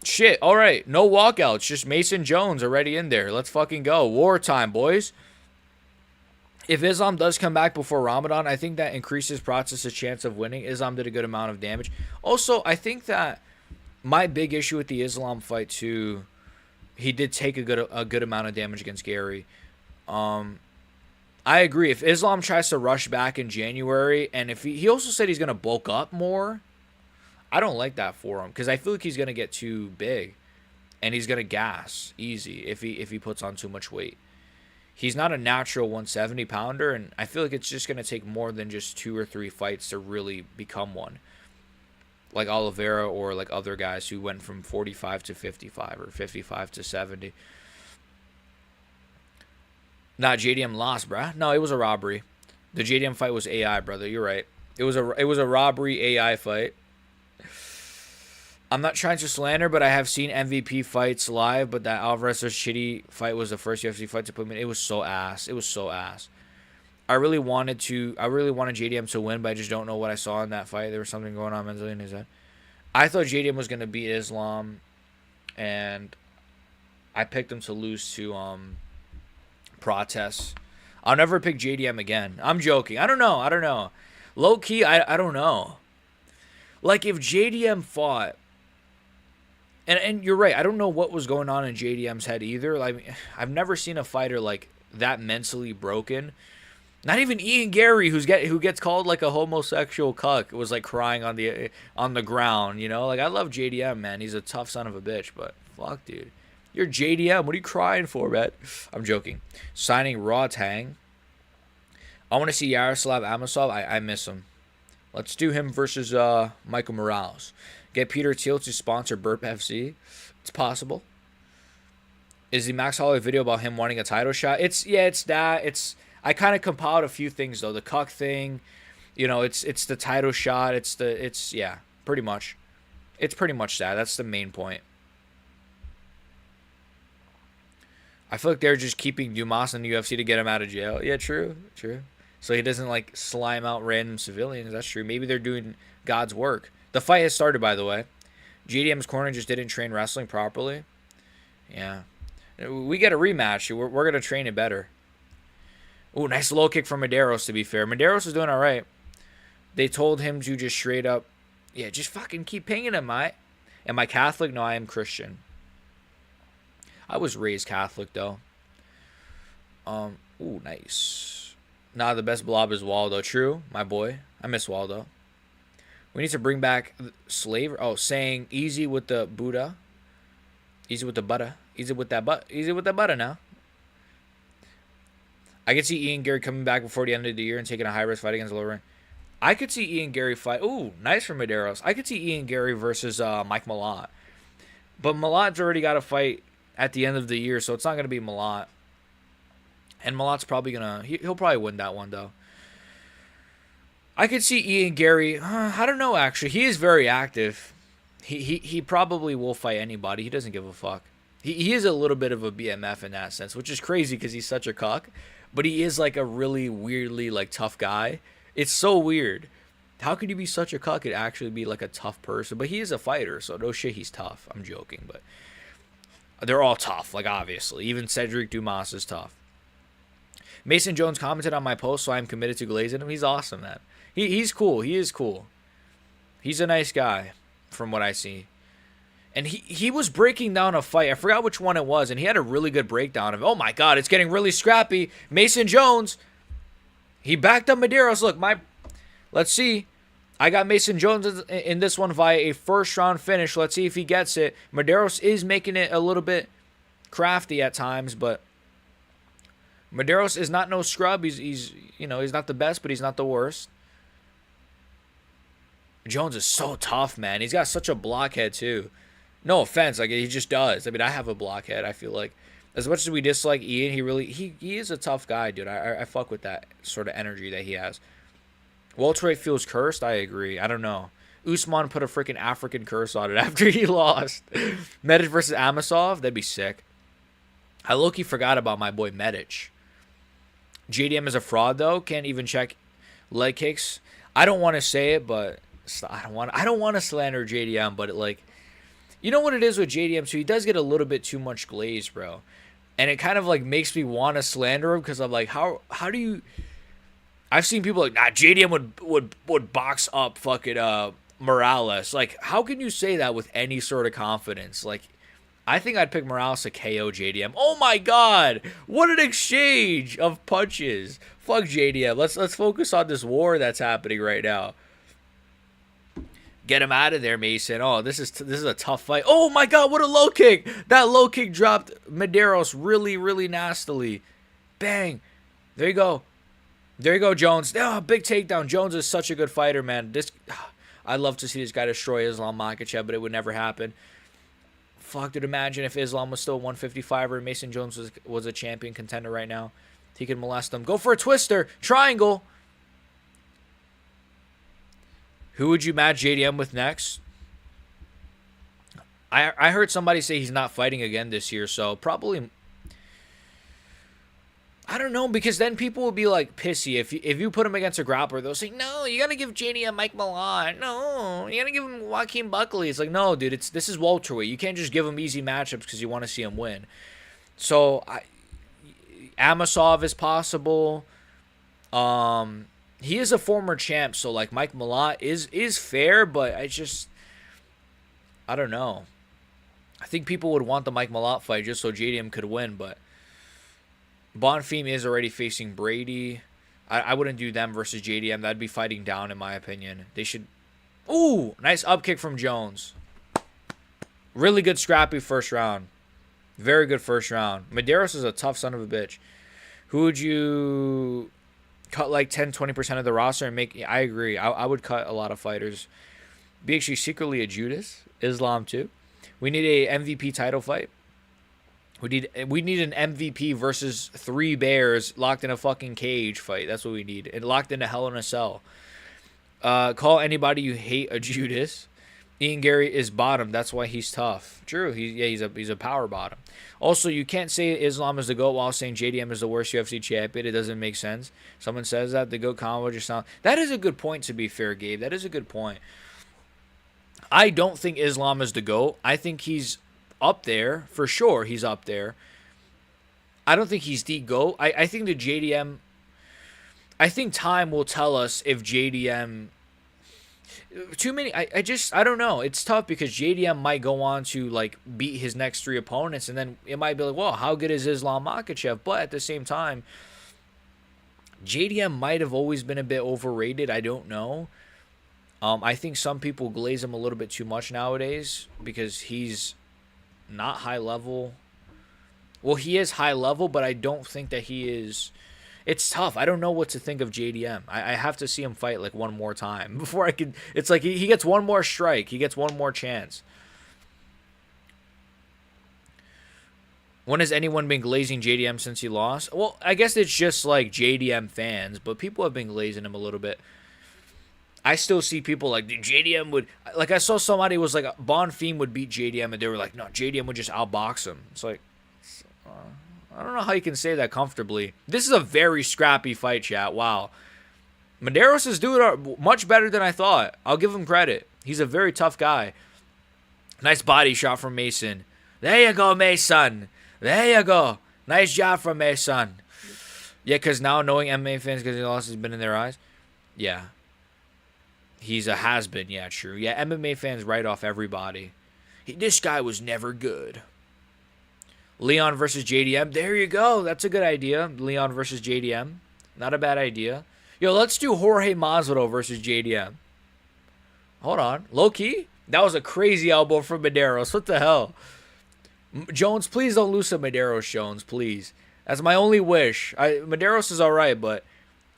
Shit. All right. No walkouts. Just Mason Jones already in there. Let's fucking go. Wartime, boys. If Islam does come back before Ramadan, I think that increases Process's chance of winning. Islam did a good amount of damage. Also, I think that my big issue with the Islam fight, too, he did take a good amount of damage against Gary. I agree. If Islam tries to rush back in January, and if he also said he's going to bulk up more, I don't like that for him because I feel like he's going to get too big, and he's going to gas easy if he puts on too much weight. He's not a natural 170 pounder, and I feel like it's just going to take more than just 2 or 3 fights to really become one. Like Oliveira or like other guys who went from 45 to 55 or 55 to 70. Nah, JDM lost, bruh. No, it was a robbery. The JDM fight was AI, brother. You're right. It was a robbery AI fight. I'm not trying to slander, but I have seen MVP fights live, but that Alvarez vs. Chitty fight was the first UFC fight to put me in. It was so ass. It was so ass. I really wanted JDM to win, but I just don't know what I saw in that fight. There was something going on mentally in his head. I thought JDM was going to beat Islam, and I picked him to lose to Protest. I'll never pick JDM again. I'm joking. I don't know. Low key, I don't know. Like, if JDM fought, and you're right, I don't know what was going on in JDM's head either. Like, I've never seen a fighter like that mentally broken. Not even Ian Gary, who gets called like a homosexual cuck, was like crying on the ground. You know, like I love JDM, man. He's a tough son of a bitch, but fuck, dude, you're JDM. What are you crying for, man? I'm joking. Signing Raw Tang. I want to see Yaroslav Amosov. I miss him. Let's do him versus Michael Morales. Get Peter Thiel to sponsor Burp FC. It's possible. Is the Max Holloway video about him wanting a title shot? It's that. I kind of compiled a few things though. The cuck thing, you know, it's the title shot. It's pretty much. It's pretty much that. That's the main point. I feel like they're just keeping Dumas in the UFC to get him out of jail. Yeah, true. So he doesn't like slime out random civilians. That's true. Maybe they're doing God's work. The fight has started, by the way. JDM's corner just didn't train wrestling properly. Yeah. We get a rematch. We're going to train it better. Ooh, nice low kick from Medeiros, to be fair. Medeiros is doing all right. They told him to just straight up, just fucking keep pinging him, mate. Am I Catholic? No, I am Christian. I was raised Catholic, though. Ooh, nice. Nah, the best blob is Waldo. True, my boy. I miss Waldo. We need to bring back slavery. Oh, saying easy with the Buddha. Easy with the butter. Easy with that butter now. I could see Ian Gary coming back before the end of the year and taking a high-risk fight against Lower. I could see Ian Gary fight. Ooh, nice for Medeiros. I could see Ian Gary versus Mike Malott. But Malott's already got a fight at the end of the year, so it's not going to be Malott. And Malott's probably going to... He'll probably win that one, though. I could see Ian Gary... I don't know, actually. He is very active. He probably will fight anybody. He doesn't give a fuck. He is a little bit of a BMF in that sense, which is crazy because he's such a cuck. But he is like a really weirdly like tough guy. It's so weird. How could you be such a cuck and actually be like a tough person? But he is a fighter, so no shit, he's tough. I'm joking, but they're all tough, like obviously. Even Cedric Dumas is tough. Mason Jones commented on my post, so I'm committed to glazing him. He's awesome, man. He's cool. He is cool. He's a nice guy, from what I see. And he was breaking down a fight. I forgot which one it was, and he had a really good breakdown of it. Oh my god, it's getting really scrappy. Mason Jones, he backed up Medeiros. Look, let's see. I got Mason Jones in this one via a first-round finish. Let's see if he gets it. Medeiros is making it a little bit crafty at times, but Medeiros is not no scrub. He's not the best, but he's not the worst. Jones is so tough, man. He's got such a blockhead too. No offense, like he just does. I mean, I have a blockhead. I feel like as much as we dislike Ian, he is a tough guy, dude. I fuck with that sort of energy that he has. Welterweight feels cursed. I agree. I don't know. Usman put a freaking African curse on it after he lost. Medic versus Amasov, that'd be sick. I low-key forgot about my boy Medic. JDM is a fraud though. Can't even check leg kicks. I don't want to say it, but I don't want to slander JDM, but you know what it is with JDM too? He does get a little bit too much glaze, bro. And it kind of like makes me want to slander him because I'm like, how do you? I've seen people like, nah, JDM would box up fucking Morales. Like, how can you say that with any sort of confidence? Like, I think I'd pick Morales to KO JDM. Oh my god, what an exchange of punches! Fuck JDM. Let's focus on this war that's happening right now. Get him out of there, Mason. Oh, this is a tough fight. Oh my god, what a low kick! That low kick dropped Medeiros really, really nastily. Bang. There you go. There you go, Jones. Oh, big takedown. Jones is such a good fighter, man. I'd love to see this guy destroy Islam Makhachev, but it would never happen. Fuck, dude, imagine if Islam was still 155er and Mason Jones was a champion contender right now. He could molest them. Go for a twister. Triangle. Who would you match JDM with next? I heard somebody say he's not fighting again this year, so probably... I don't know, because then people will be like pissy. If you put him against a grappler, they'll say, no, you got to give JDM Mike Malott. No, you got to give him Joaquin Buckley. It's like, no, dude, this is welterweight. You can't just give him easy matchups because you want to see him win. So, Amasov is possible. He is a former champ, so like Mike Malott is fair, but I don't know. I think people would want the Mike Malott fight just so JDM could win, but Bonfim is already facing Brady. I wouldn't do them versus JDM. That'd be fighting down, in my opinion. They should... Ooh, nice up kick from Jones. Really good scrappy first round. Very good first round. Medeiros is a tough son of a bitch. Who would you cut like 10-20% of the roster and make... I agree. I would cut a lot of fighters. Be actually secretly a Judas. Islam too. We need a MVP title fight. We need an MVP versus 3 bears locked in a fucking cage fight. That's what we need. And locked in a Hell in a Cell. Call anybody you hate a Judas. Ian Gary is bottom. That's why he's tough. True. He's a power bottom. Also, you can't say Islam is the GOAT while saying JDM is the worst UFC champion. It doesn't make sense. Someone says that, the GOAT combo just sound... That is a good point, to be fair, Gabe. That is a good point. I don't think Islam is the GOAT. I think he's up there. For sure, he's up there. I don't think he's the GOAT. I think the JDM... I think time will tell us if JDM... Too many... I don't know. It's tough because JDM might go on to like beat his next 3 opponents, and then it might be like, well, how good is Islam Makhachev? But at the same time, JDM might have always been a bit overrated. I don't know. I think some people glaze him a little bit too much nowadays because he's not high level. Well, he is high level, but I don't think that he is... It's tough. I don't know what to think of JDM. I have to see him fight like one more time before I can... It's like he gets one more strike. He gets one more chance. When has anyone been glazing JDM since he lost? Well, I guess it's just like JDM fans, but people have been glazing him a little bit. I still see people like JDM would, like I saw somebody was like Bonfim would beat JDM and they were like, no, JDM would just outbox him. It's like, I don't know how you can say that comfortably. This is a very scrappy fight, chat. Wow. Medeiros is doing much better than I thought. I'll give him credit. He's a very tough guy. Nice body shot from Mason. There you go, Mason. There you go. Nice job from Mason. Yeah, because now knowing MMA fans because he lost has been in their eyes. Yeah. He's a has-been. Yeah, true. Yeah, MMA fans write off everybody. This guy was never good. Leon versus JDM. There you go. That's a good idea. Leon versus JDM. Not a bad idea. Yo, let's do Jorge Masvidal versus JDM. Hold on. Low key? That was a crazy elbow from Medeiros. What the hell? Jones, please don't lose to Medeiros, Jones. Please. That's my only wish. Medeiros is alright, but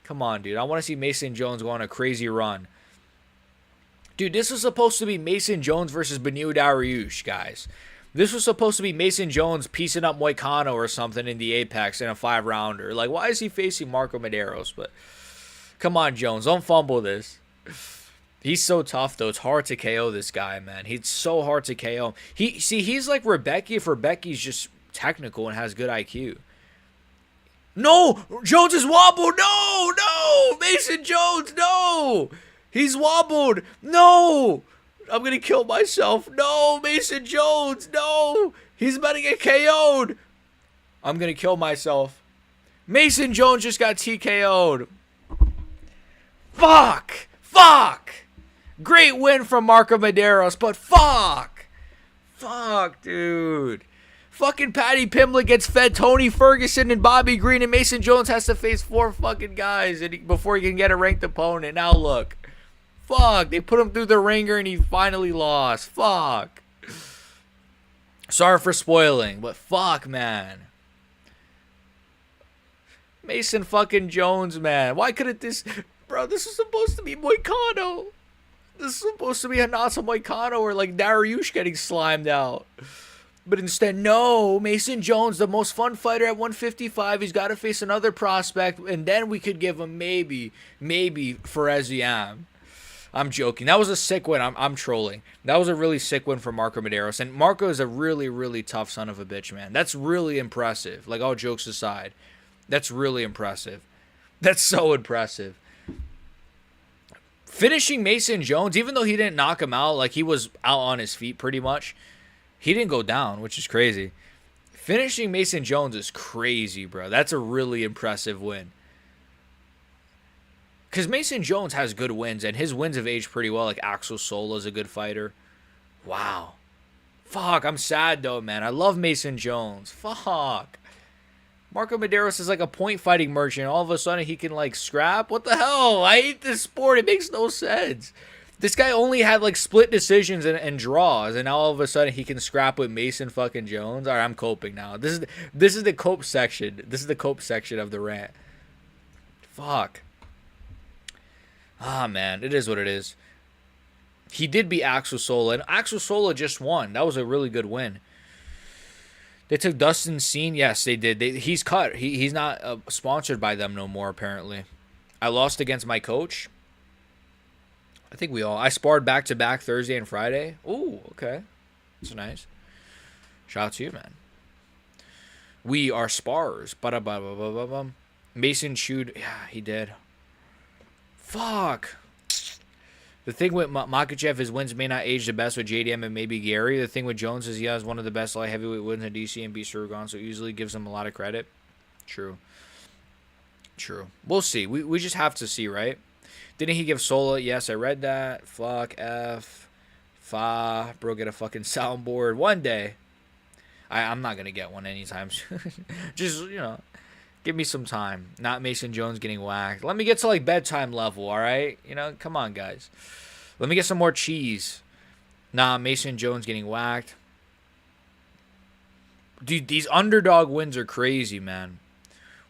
come on, dude. I want to see Mason Jones go on a crazy run. Dude, this was supposed to be Mason Jones versus Beneil Dariush, guys. This was supposed to be Mason Jones piecing up Moicano or something in the Apex in a 5-rounder. Like, why is he facing Marco Medeiros? But come on, Jones. Don't fumble this. He's so tough, though. It's hard to KO this guy, man. He's so hard to KO. He's like Rebecca if Rebecca's just technical and has good IQ. No! Jones is wobbled! No! No! Mason Jones, no! He's wobbled! No! I'm gonna kill myself. No, Mason Jones. No. He's about to get KO'd. I'm gonna kill myself. Mason Jones just got TKO'd. Fuck. Fuck. Great win from Marco Medeiros, but fuck. Fuck, dude. Fucking Paddy Pimblett gets fed Tony Ferguson and Bobby Green, and Mason Jones has to face 4 fucking guys before he can get a ranked opponent. Now look. Fuck, they put him through the ringer and he finally lost. Fuck. Sorry for spoiling, but fuck, man. Mason fucking Jones, man. Why couldn't this... Bro, this was supposed to be Moicano. This is supposed to be Hanasa Moicano or like Dariush getting slimed out. But instead, no. Mason Jones, the most fun fighter at 155. He's got to face another prospect. And then we could give him maybe Fereziam. I'm joking. That was a sick win. I'm trolling. That was a really sick win for Marco Medeiros. And Marco is a really, really tough son of a bitch, man. That's really impressive. Like, all jokes aside. That's really impressive. That's so impressive. Finishing Mason Jones, even though he didn't knock him out, like he was out on his feet pretty much, he didn't go down, which is crazy. Finishing Mason Jones is crazy, bro. That's a really impressive win. Because Mason Jones has good wins, and his wins have aged pretty well. Like, Axel Sola's a good fighter. Wow. Fuck, I'm sad, though, man. I love Mason Jones. Fuck. Marco Medeiros is like a point fighting merchant. All of a sudden, he can, like, scrap? What the hell? I hate this sport. It makes no sense. This guy only had, like, split decisions and draws, and now all of a sudden, he can scrap with Mason fucking Jones. All right, I'm coping now. This is the cope section. This is the cope section of the rant. Fuck. Ah, man, it is what it is. He did beat Axel Sola, and Axel Sola just won. That was a really good win. They took Dustin Scene. Yes, they did. He's cut. He's not sponsored by them no more, apparently. I lost against my coach. I think I sparred back-to-back Thursday and Friday. Ooh, okay. That's nice. Shout out to you, man. We are sparrers. Mason chewed. Yeah, he did. Fuck. The thing with Makhachev, his wins may not age the best with JDM and maybe Gary. The thing with Jones is he has one of the best light heavyweight wins in DC and beat Surugan, so easily gives him a lot of credit. True. We'll see. We just have to see, right? Didn't he give Sola? Yes, I read that. Fuck, F. Fa. Bro, get a fucking soundboard. One day. I'm not going to get one anytime soon. Just, give me some time. Not Mason Jones getting whacked. Let me get to, like, bedtime level, all right? Come on, guys. Let me get some more cheese. Nah, Mason Jones getting whacked. Dude, these underdog wins are crazy, man.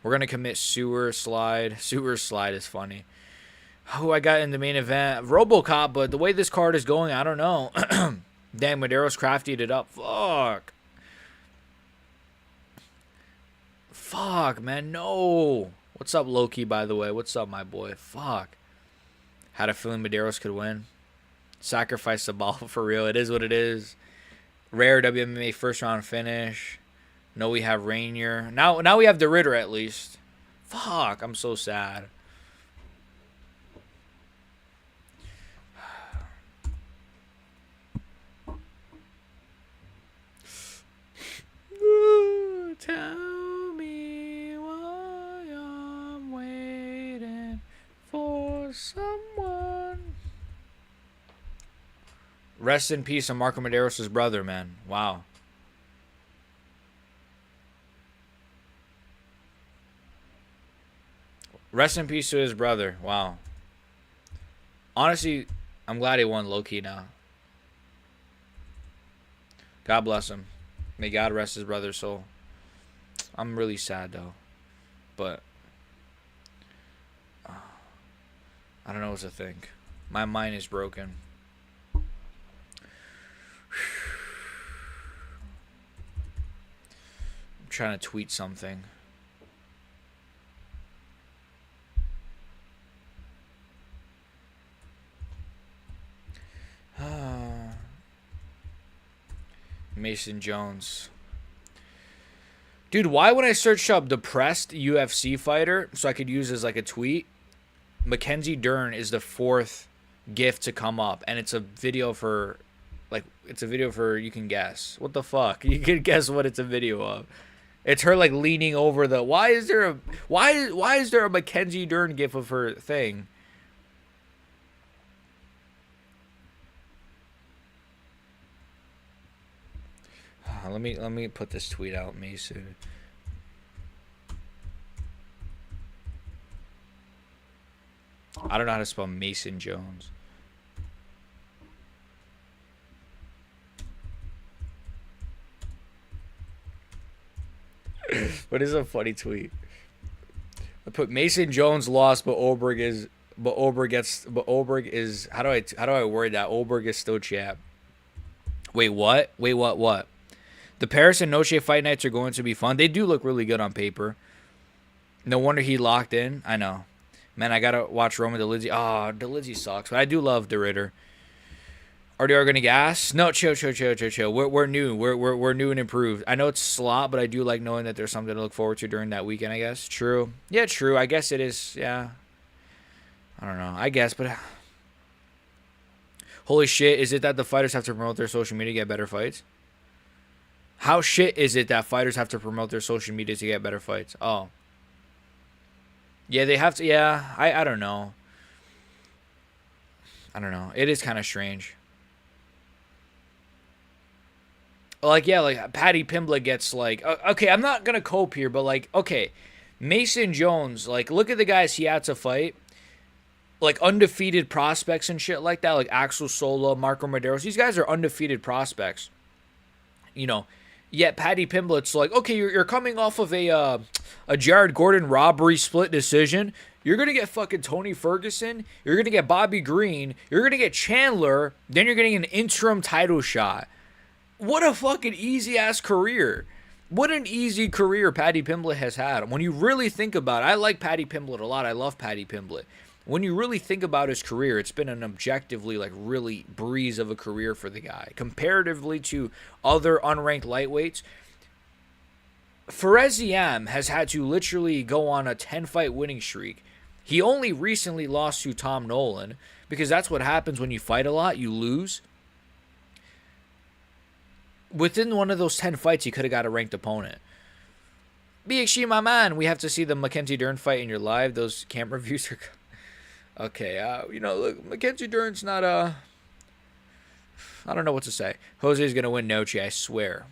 We're going to commit sewer slide. Sewer slide is funny. Who I got in the main event? Robocop, but the way this card is going, I don't know. Dang, Medeiros crafted it up. Fuck, man, no. What's up, Loki, by the way? What's up, my boy? Fuck. Had a feeling Medeiros could win. Sacrifice the ball for real. It is what it is. Rare WMA first round finish. No, we have Rainier. Now we have the Ritter at least. Fuck, I'm so sad. Tell me why I'm waiting for someone. Rest in peace on Marco Medeiros' brother, man. Wow. Rest in peace to his brother. Wow. Honestly, I'm glad he won low-key now. God bless him. May God rest his brother's soul. I'm really sad, though. But I don't know what to think. My mind is broken. I'm trying to tweet something. Mason Jones. Dude, why when I searched up depressed UFC fighter so I could use as like a tweet, Mackenzie Dern is the fourth gift to come up, and it's a video for, like, you can guess. What the fuck? You can guess what it's a video of. It's her like leaning over the. Why is there a Mackenzie Dern gif of her thing? Let me put this tweet out, Mason. I don't know how to spell Mason Jones. But it's a funny tweet. I put Mason Jones lost, but Oberg is how do I word that? Oberg is still champ. Wait, what? What? The Paris and Noche fight nights are going to be fun. They do look really good on paper. No wonder he locked in. I know. Man, I gotta watch Roman DeLizzi. Oh, DeLizzi sucks, but I do love De Ritter. RDR gonna gas? No, chill. We're new. We're new and improved. I know it's slot, but I do like knowing that there's something to look forward to during that weekend, I guess. True. Yeah, true. I guess it is. Yeah. I don't know. I guess, but holy shit, is it that the fighters have to promote their social media to get better fights? How shit is it that fighters have to promote their social media to get better fights? Oh. Yeah, they have to. Yeah, I don't know. It is kind of strange. Like, yeah, like Paddy Pimblett gets like, okay, I'm not going to cope here, but like, okay, Mason Jones, like, look at the guys he had to fight. Like, undefeated prospects and shit like that, like Axel Sola, Marco Medeiros. These guys are undefeated prospects. You know, yet Paddy Pimblett's like, okay, you're coming off of a Jared Gordon robbery split decision. You're going to get fucking Tony Ferguson. You're going to get Bobby Green. You're going to get Chandler. Then you're getting an interim title shot. What a fucking easy-ass career. What an easy career Paddy Pimblett has had. When you really think about it, I like Paddy Pimblett a lot. I love Paddy Pimblett. When you really think about his career, it's been an objectively, like, really breeze of a career for the guy. Comparatively to other unranked lightweights, Fereziem has had to literally go on a 10-fight winning streak. He only recently lost to Tom Nolan, because that's what happens when you fight a lot. You lose. Within one of those 10 fights, he could have got a ranked opponent. BXG, my man, we have to see the Mackenzie Dern fight in your live. Those camp reviews are... Okay, look, Mackenzie Dern's not I don't know what to say. Jose's going to win Noche, I swear.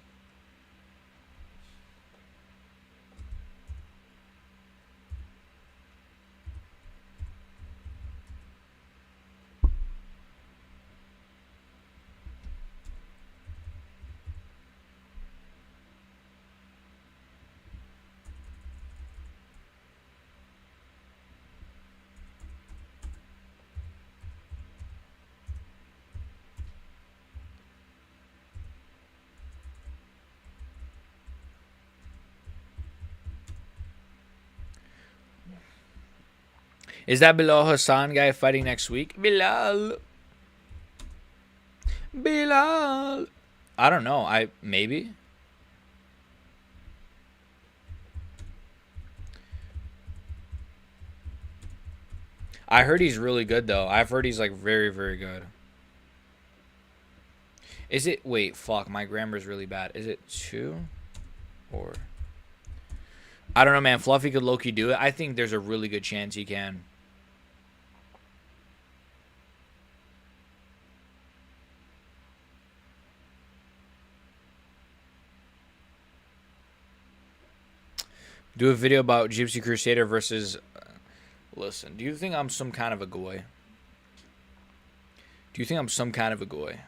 Is that Bilal Hassan guy fighting next week? Bilal. Bilal. I don't know. Maybe. I heard he's really good though. I've heard he's like very, very good. Is it? Wait, fuck. My grammar's really bad. Is it 2 or? I don't know, man. Fluffy could low-key do it. I think there's a really good chance he can. Do a video about Gypsy Crusader versus. Listen, do you think I'm some kind of a goy? Do you think I'm some kind of a goy?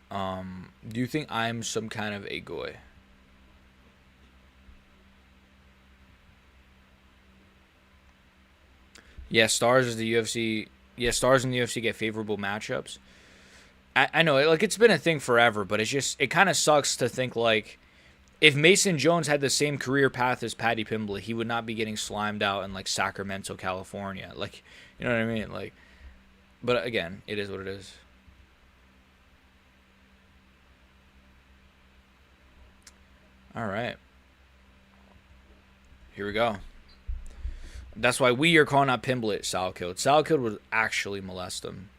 Do you think I'm some kind of a goy? Yeah, stars is the UFC. Yeah, stars in the UFC get favorable matchups. I know, like it's been a thing forever, but it kind of sucks to think like if Mason Jones had the same career path as Paddy Pimblett, he would not be getting slimed out in like Sacramento, California. Like, you know what I mean? Like, but again, it is what it is. All right, here we go. That's why we are calling out Pimblett Salkeld. Salkeld would actually molest him.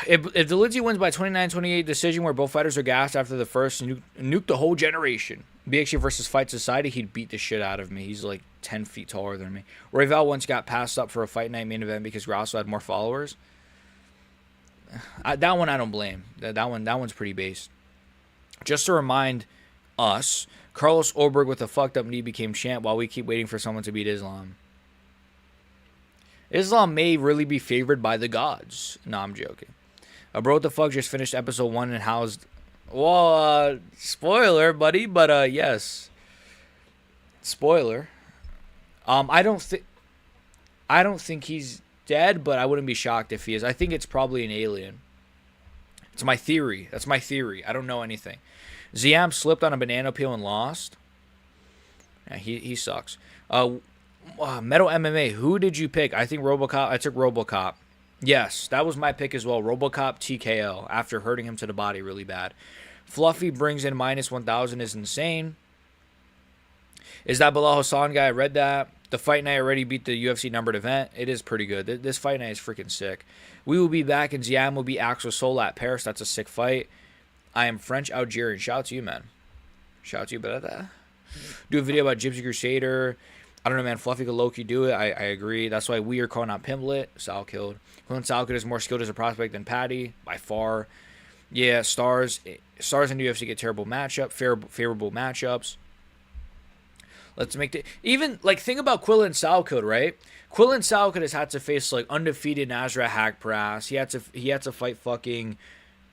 If the Lindsay wins by 29-28 decision where both fighters are gassed after the first, nuke the whole generation. BXG versus Fight Society, he'd beat the shit out of me. He's like 10 feet taller than me. Royval once got passed up for a Fight Night main event because Grasso had more followers. That one I don't blame. That one's pretty based. Just to remind us, Carlos Ulberg with a fucked up knee became champ while we keep waiting for someone to beat Islam. Islam may really be favored by the gods. No, I'm joking. Bro, what the fuck just finished episode 1 and housed... Well, spoiler, buddy, but yes. Spoiler. I don't think he's dead, but I wouldn't be shocked if he is. I think it's probably an alien. It's my theory. That's my theory. I don't know anything. Ziam slipped on a banana peel and lost. Yeah, he sucks. Metal MMA. Who did you pick? I think Robocop. I took Robocop. Yes, that was my pick as well. Robocop TKO after hurting him to the body really bad. Fluffy brings in minus 1,000 is insane. Is that Bilal Hassan guy? I read that. The Fight Night already beat the UFC numbered event. It is pretty good. This Fight Night is freaking sick. We will be back, and Ziam will be Axel Soul at Paris. That's a sick fight. I am French Algerian. Shout out to you, man. Shout out to you about that. Do a video about Gypsy Crusader. I don't know, man. Fluffy could low-key do it. I agree. That's why we are calling out Pimblett. Salkeld. Clint Salkeld is more skilled as a prospect than Paddy, by far. Yeah, stars in the UFC get favorable matchups. Let's make the... Even, like, think about Quillen Salkeld, right? Quillen Salkeld has had to face, like, undefeated Nasrat Haqparast. He had to fight fucking...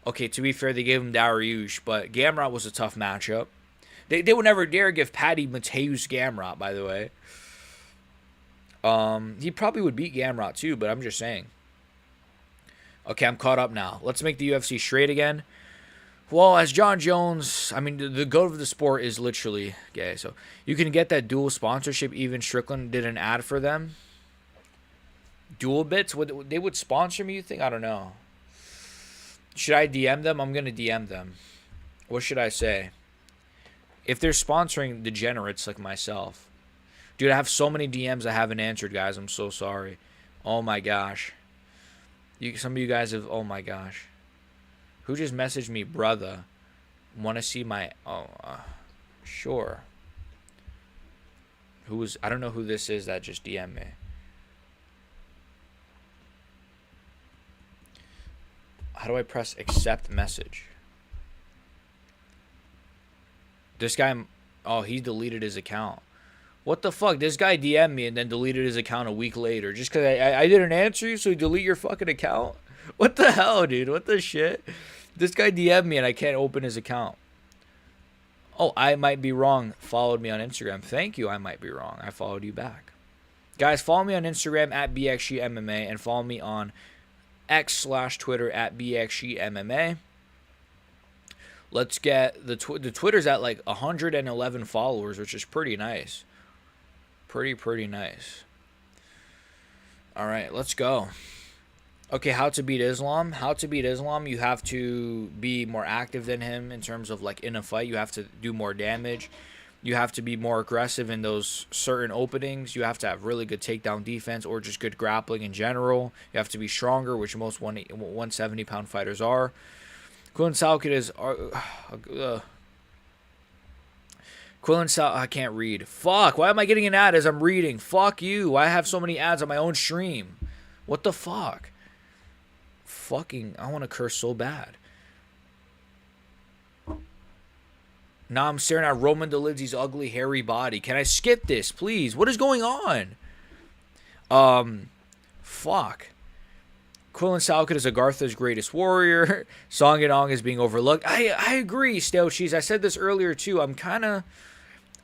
Okay, to be fair, they gave him Dariush, but Gamrot was a tough matchup. They would never dare give Paddy Mateus Gamrot, by the way. He probably would beat Gamrot too, but I'm just saying. Okay, I'm caught up now. Let's make the UFC straight again. Well, as John Jones, I mean, the goat of the sport is literally gay. So you can get that dual sponsorship. Even Strickland did an ad for them. Dual Bits, they would sponsor me, you think? I don't know. Should I DM them? I'm going to DM them. What should I say? If they're sponsoring degenerates like myself. Dude, I have so many DMs I haven't answered, guys. I'm so sorry. Oh, my gosh. Some of you guys have... Oh, my gosh. Who just messaged me, brother? Want to see my... Oh, sure. I don't know who this is that just DM'd me. How do I press accept message? This guy... Oh, he deleted his account. What the fuck? This guy DM'd me and then deleted his account a week later. Just because I didn't answer you, so you delete your fucking account? What the hell, dude? What the shit? This guy DM'd me and I can't open his account. Oh, I might be wrong. Followed me on Instagram. Thank you, I might be wrong. I followed you back. Guys, follow me on Instagram at BXGMMA and follow me on X/Twitter at BXGMMA. Let's get the Twitter's at like 111 followers, which is pretty nice. Pretty nice. All right, let's go. Okay, how to beat Islam. How to beat Islam, you have to be more active than him in terms of like in a fight. You have to do more damage. You have to be more aggressive in those certain openings. You have to have really good takedown defense or just good grappling in general. You have to be stronger, which most 170-pound fighters are. Quillen Salkid is... Quillen Sal... I can't read. Fuck, why am I getting an ad as I'm reading? Fuck you. I have so many ads on my own stream. What the fuck? Fucking... I want to curse so bad. Now I'm staring at Roman Dolidze's ugly, hairy body. Can I skip this, please? What is going on? Fuck. Quillen Salkid is Agartha's greatest warrior. Song Yadong is being overlooked. I agree, Stale Cheese. I said this earlier, too. I'm kind of...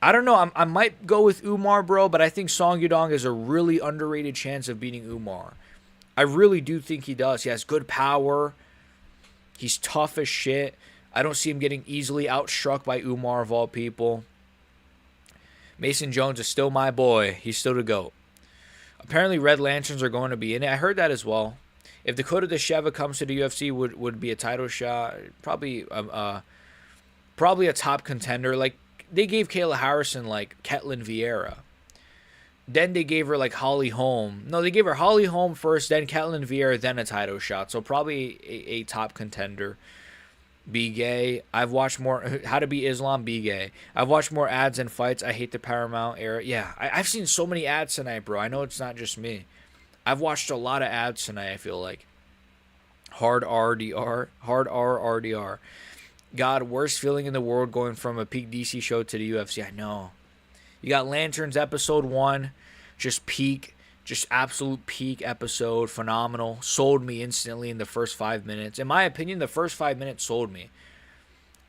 I don't know. I might go with Umar, bro, but I think Song Yadong has a really underrated chance of beating Umar. I really do think he does. He has good power. He's tough as shit. I don't see him getting easily outstruck by Umar of all people. Mason Jones is still my boy. He's still the GOAT. Apparently Red Lanterns are going to be in it. I heard that as well. If Dakota Desheva comes to the UFC, would be a title shot. Probably a top contender. Like, they gave Kayla Harrison, like, Ketlin Vieira. Then they gave her, like, Holly Holm. No, they gave her Holly Holm first, then Ketlin Vieira, then a title shot. So probably a top contender. Be gay. I've watched more. How to Beat Islam. Be gay. I've watched more ads and fights. I hate the Paramount era. Yeah, I've seen so many ads tonight, bro. I know it's not just me. I've watched a lot of ads tonight, I feel like. Hard RDR. Hard RRDR. God, worst feeling in the world going from a peak DC show to the UFC. I know. You got Lanterns episode 1. Just peak. Just absolute peak episode. Phenomenal. Sold me instantly in the first 5 minutes. In my opinion, the first 5 minutes sold me.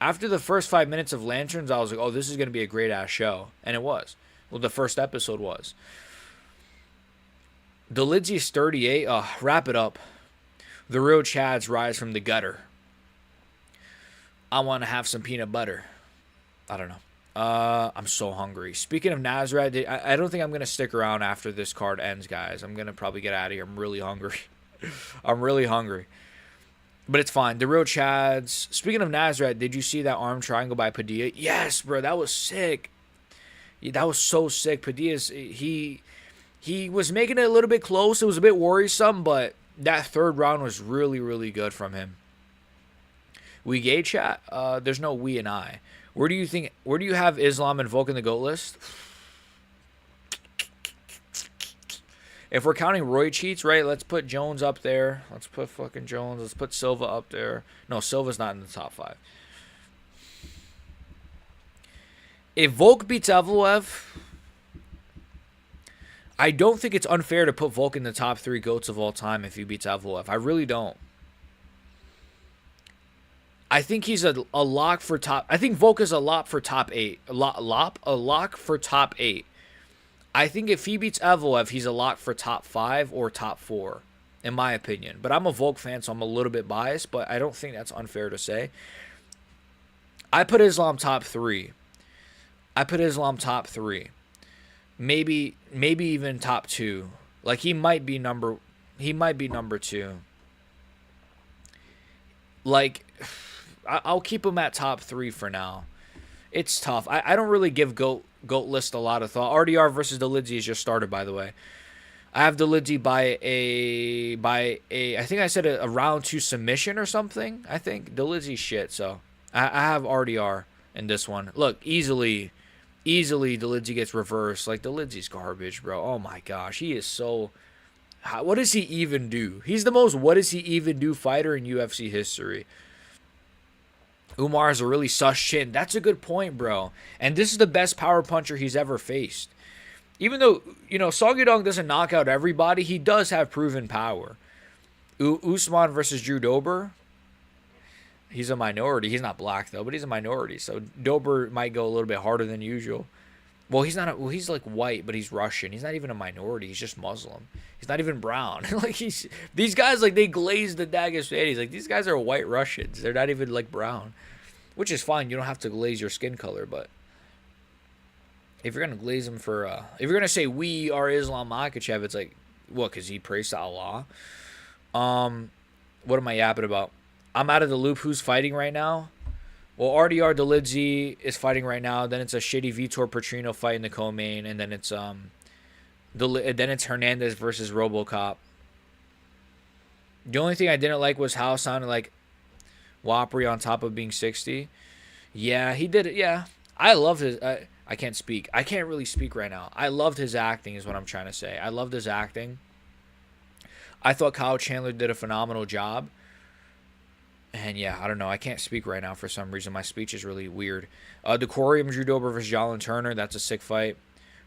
After the first 5 minutes of Lanterns, I was like, oh, this is going to be a great-ass show. And it was. Well, the first episode was. Dolidze's 38. Wrap it up. The real Chads rise from the gutter. I want to have some peanut butter. I don't know. I'm so hungry. Speaking of Nazareth, I don't think I'm going to stick around after this card ends, guys. I'm going to probably get out of here. I'm really hungry. I'm really hungry. But it's fine. The real Chads. Speaking of Nazareth, did you see that arm triangle by Padilla? Yes, bro. That was sick. Yeah, that was so sick. Padilla's, he was making it a little bit close. It was a bit worrisome, but that third round was really, really good from him. We gay chat? There's no we and I. Where do you have Islam and Volk in the GOAT list? If we're counting Roy cheats, right, let's put Jones up there. Let's put fucking Jones. Let's put Silva up there. No, Silva's not in the top 5. If Volk beats Evloev, I don't think it's unfair to put Volk in the top 3 GOATs of all time if he beats Evloev. I really don't. I think he's a lock for top. I think Volk is a lock for top 8. A lock for top 8. I think if he beats Evloev, he's a lock for top 5 or top 4, in my opinion. But I'm a Volk fan, so I'm a little bit biased, but I don't think that's unfair to say. I put Islam top 3. Maybe even top 2. Like, he might be number 2. Like, I'll keep him at top 3 for now. It's tough. I don't really give GOAT list a lot of thought. RDR versus Dolidze has just started, by the way. I have Dolidze by a I think I said a round 2 submission or something. I think Dolidze's shit. So I have RDR in this one. Look, easily Dolidze gets reversed. Like, Dolidze's garbage, bro. Oh my gosh, he is so. What does he even do? He's the most what does he even do fighter in UFC history. Umar has a really sus chin. That's a good point, bro. And this is the best power puncher he's ever faced. Even though, Song Yadong doesn't knock out everybody, he does have proven power. Usman versus Drew Dober. He's a minority. He's not black, though, but he's a minority. So Dober might go a little bit harder than usual. Well, he's not. He's like white, but he's Russian. He's not even a minority. He's just Muslim. He's not even brown. Like, these guys, like, they glazed the Dagestanis. Like, these guys are white Russians. They're not even like brown, which is fine. You don't have to glaze your skin color, but If you're gonna glaze him for, if you're gonna say we are Islam Makhachev, it's like, what? Cause he prays to Allah. What am I yapping about? I'm out of the loop. Who's fighting right now? Well, RDR Dolidze is fighting right now. Then it's a shitty Vitor Petrino fight in the co-main, and then it's Hernandez versus Robocop. The only thing I didn't like was how it sounded like Wapri on top of being 60. Yeah, he did it. Yeah, I loved his. I can't speak. I can't really speak right now. I loved his acting, is what I'm trying to say. I loved his acting. I thought Kyle Chandler did a phenomenal job. And yeah, I don't know. I can't speak right now for some reason. My speech is really weird. Decorium Drew Dober versus Jalen Turner. That's a sick fight.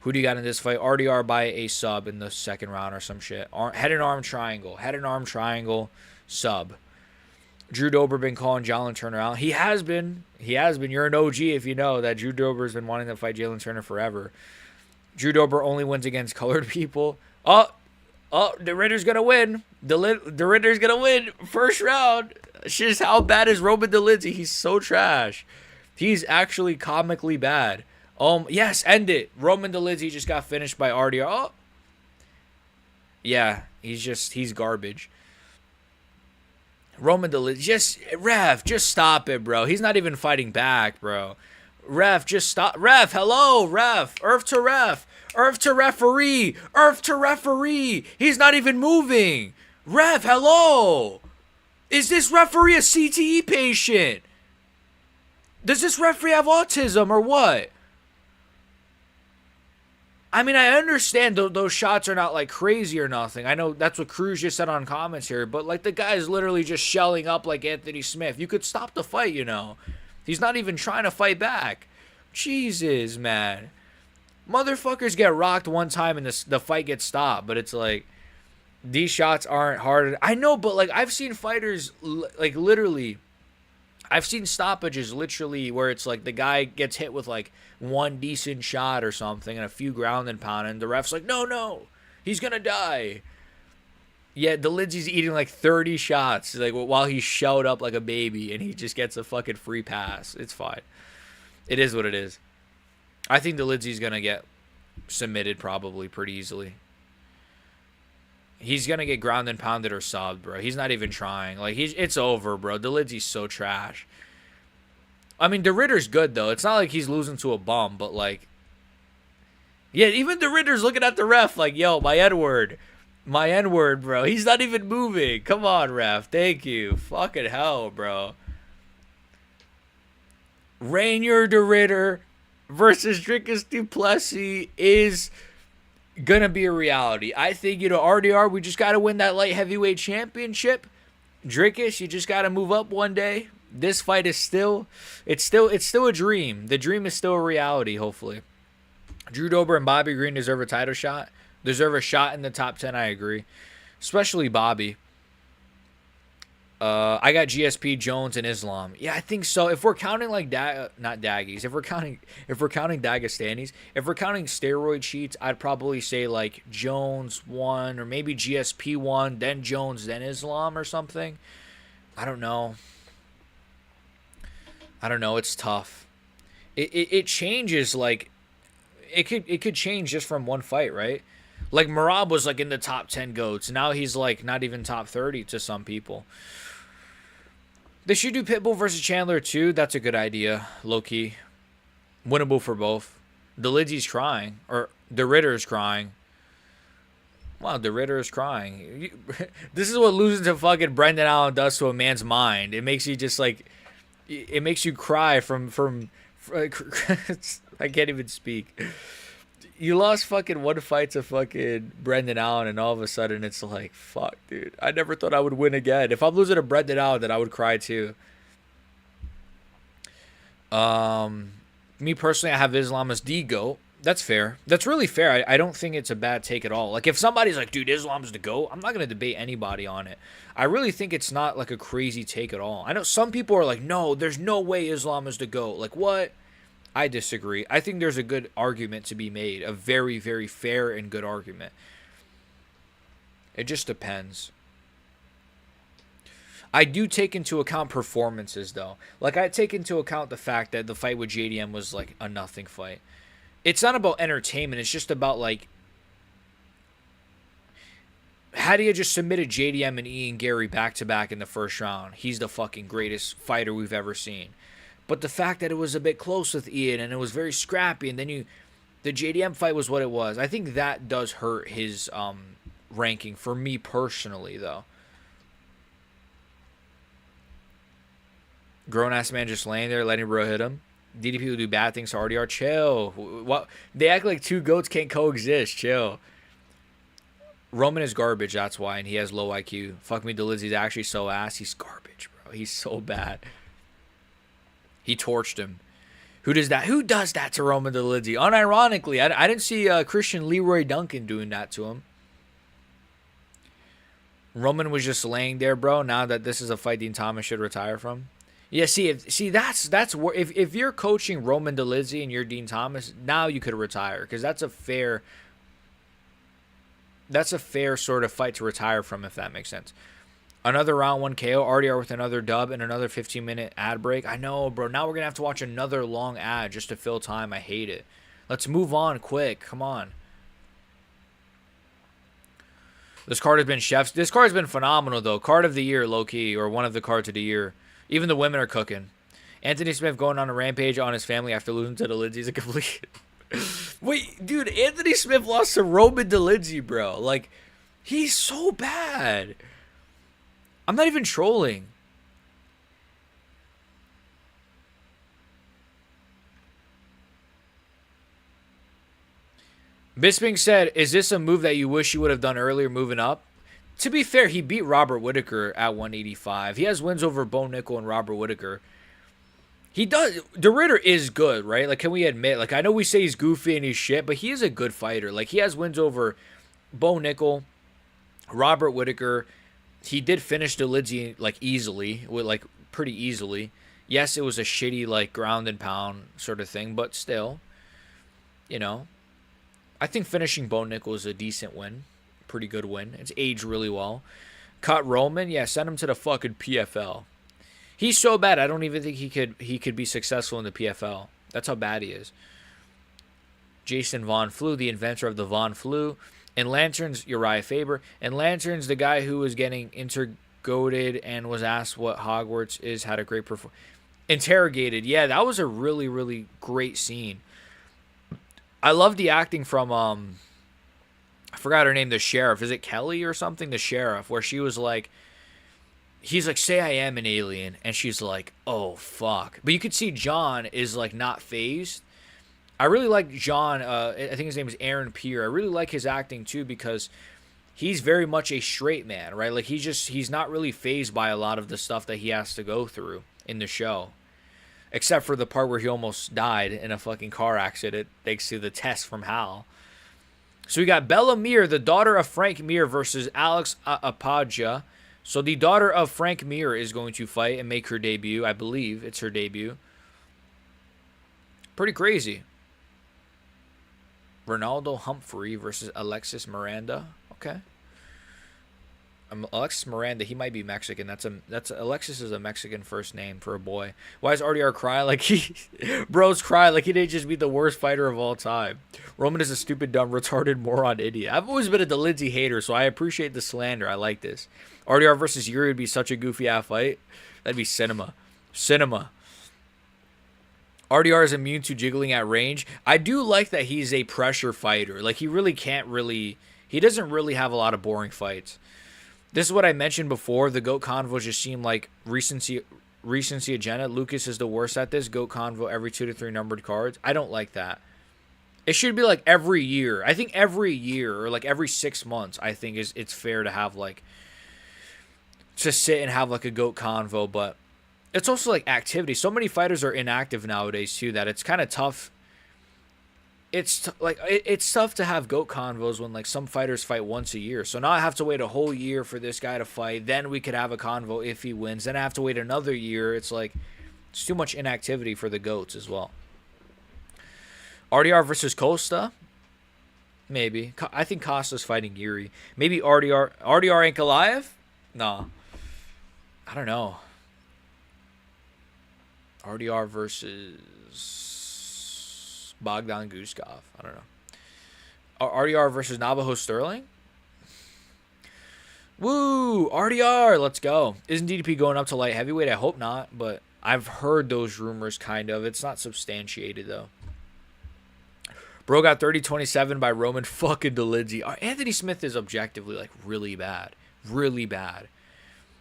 Who do you got in this fight? RDR by a sub in the second round or some shit. Head and arm triangle. Head and arm triangle sub. Drew Dober been calling Jalen Turner out. He has been. You're an OG if you know that Drew Dober's been wanting to fight Jalen Turner forever. Drew Dober only wins against colored people. Oh, the Ritter's going to win. The Ritter's going to win. First round. Just how bad is Roman Dolidze? He's so trash. He's actually comically bad. Yes, end it. Roman Dolidze just got finished by RDR. Oh. Yeah, he's garbage. Roman Dolidze, just stop it, bro. He's not even fighting back, bro. Ref, just stop. Ref, hello, ref. Earth to ref. Earth to referee. Earth to referee. He's not even moving. Ref, hello. Is this referee a CTE patient? Does this referee have autism or what? I mean, I understand those shots are not like crazy or nothing. I know that's what Cruz just said on comments here, but like the guy's literally just shelling up like Anthony Smith. You could stop the fight, you know. He's not even trying to fight back. Jesus, man. Motherfuckers get rocked one time and the fight gets stopped, but it's like these shots aren't hard. I know, but like I've seen fighters like literally, I've seen stoppages literally where it's like the guy gets hit with like one decent shot or something and a few ground and pound, and the ref's like, no, he's gonna die. Yeah, Dolidze's eating like 30 shots like while he's shelled up like a baby, and he just gets a fucking free pass. It's fine. It is what it is. I think Dolidze's gonna get submitted probably pretty easily. He's gonna get ground and pounded or subbed, bro. He's not even trying. Like it's over, bro. Dolidze's so trash. I mean, De Ritter's good though. It's not like he's losing to a bum, but like, yeah, even De Ritter's looking at the ref like, yo, my N-word, bro. He's not even moving. Come on, ref. Thank you. Fucking hell, bro. Rainier De Ritter versus Dricus Du Plessis is gonna be a reality. I think, you know, RDR, we just gotta win that light heavyweight championship. Dricus, you just gotta move up one day. This fight is still a dream. The dream is still a reality, hopefully. Drew Dober and Bobby Green deserve a title shot. Deserve a shot in the top 10, I agree. Especially Bobby. I got GSP, Jones, and Islam. Yeah, I think so. If we're counting like not Daggies, if we're counting Dagestanis, if we're counting steroid cheats, I'd probably say like Jones 1 or maybe GSP 1, then Jones, then Islam or something. I don't know. It's tough. It changes like it could change just from one fight, right? Like Merab was like in the top 10 GOATs. Now he's like not even top 30 to some people. They should do Pitbull versus Chandler too. That's a good idea, low key. Winnable for both. Dolidze's crying, or De Ritter is crying. Wow, De Ritter is crying. This is what losing to fucking Brendan Allen does to a man's mind. It makes you just like, it makes you cry from I can't even speak. You lost fucking one fight to fucking Brendan Allen, and all of a sudden it's like, fuck, dude. I never thought I would win again. If I'm losing to Brendan Allen, then I would cry too. Me personally, I have Islam as the GOAT. That's fair. That's really fair. I don't think it's a bad take at all. Like, if somebody's like, dude, Islam's the GOAT, I'm not going to debate anybody on it. I really think it's not like a crazy take at all. I know some people are like, no, there's no way Islam is the GOAT. Like, what? I disagree. I think there's a good argument to be made. A very, very fair and good argument. It just depends. I do take into account performances, though. Like, I take into account the fact that the fight with JDM was, like, a nothing fight. It's not about entertainment. It's just about like, how do you just submitted JDM and Ian Gary back to back in the first round? He's the fucking greatest fighter we've ever seen. But the fact that it was a bit close with Ian and it was very scrappy, and then the JDM fight was what it was. I think that does hurt his ranking for me personally, though. Grown ass man just laying there, letting bro hit him. DDP will do bad things to RDR. Chill. What? They act like two goats can't coexist. Chill. Roman is garbage. That's why, and he has low IQ. Fuck me, Delizzi's actually so ass. He's garbage, bro. He's so bad. He torched him. Who does that? Who does that to Roman Delizzi? Unironically, I didn't see Christian Leroy Duncan doing that to him. Roman was just laying there, bro. Now that this is a fight Dean Thomas should retire from. Yeah, that's where if you're coaching Roman Delizzi and you're Dean Thomas, now you could retire, because that's a fair sort of fight to retire from, if that makes sense. Another round 1 KO, RDR with another dub and another 15-minute ad break. I know, bro. Now we're going to have to watch another long ad just to fill time. I hate it. Let's move on quick. Come on. This card has been chef's. This card has been phenomenal, though. Card of the year, low-key, or one of the cards of the year. Even the women are cooking. Anthony Smith going on a rampage on his family after losing to Delizzi is a complete... Wait, dude, Anthony Smith lost to Roman Delizzi, bro. Like, he's so bad. I'm not even trolling. Bisping said, is this a move that you wish you would have done earlier moving up? To be fair, he beat Robert Whittaker at 185. He has wins over Bo Nickel and Robert Whittaker. He does. De Ritter is good, right? Like, can we admit? Like, I know we say he's goofy and he's shit, but he is a good fighter. Like, he has wins over Bo Nickel, Robert Whittaker. He did finish Delizzi, like, easily, like, pretty easily. Yes, it was a shitty, like, ground and pound sort of thing, but still, you know. I think finishing Bo Nickel is a decent win. Pretty good win. It's aged really well. Cut Roman, yeah, send him to the fucking PFL. He's so bad, I don't even think he could be successful in the PFL. That's how bad he is. Jason Von Flew, the inventor of the Von Flew. In Lanterns, Uriah Faber. In Lanterns, the guy who was getting interrogated and was asked what Hogwarts is had a great performance. Interrogated, yeah, that was a really, really great scene. I love the acting from I forgot her name, the sheriff. Is it Kelly or something? The sheriff, where she was like, he's like, say I am an alien, and she's like, oh fuck. But you could see John is like not phased. I really like John. I think his name is Aaron Peer. I really like his acting too, because he's very much a straight man, right? Like, he's not really phased by a lot of the stuff that he has to go through in the show. Except for the part where he almost died in a fucking car accident thanks to the test from Hal. So we got Bella Meir, the daughter of Frank Mir, versus Alex Apadja. So the daughter of Frank Mir is going to fight and make her debut. I believe it's her debut. Pretty crazy. Ronaldo Humphrey versus Alexis Miranda. Okay. Alexis Miranda, he might be Mexican. That's Alexis is a Mexican first name for a boy. Why is RDR crying like bro's crying like he didn't just be the worst fighter of all time? Roman is a stupid, dumb, retarded moron idiot. I've always been a Delizzi hater, so I appreciate the slander. I like this. RDR versus Yuri would be such a goofy ass fight. That'd be cinema. RDR is immune to jiggling at range. I do like that he's a pressure fighter. Like, he doesn't really have a lot of boring fights. This is what I mentioned before. The GOAT Convo just seemed like recency agenda. Lucas is the worst at this. GOAT Convo every 2 to 3 numbered cards. I don't like that. It should be like every year. I think every year, or like every 6 months, I think it's fair to have like, to sit and have like a GOAT Convo. But it's also like activity. So many fighters are inactive nowadays too that it's kind of tough. It's tough to have GOAT convos when like some fighters fight once a year. So now I have to wait a whole year for this guy to fight. Then we could have a convo if he wins. Then I have to wait another year. It's like, it's too much inactivity for the GOATs as well. RDR versus Costa? Maybe. I think Costa's fighting Yuri. Maybe RDR. RDR ain't Goliath? No. I don't know. RDR versus Bogdan Guskov. I don't know. RDR versus Navajo Sterling. Woo! RDR, let's go. Isn't DDP going up to light heavyweight? I hope not, but I've heard those rumors kind of. It's not substantiated, though. Bro got 30-27 by Roman fucking Dolidze. Anthony Smith is objectively, like, really bad. Really bad.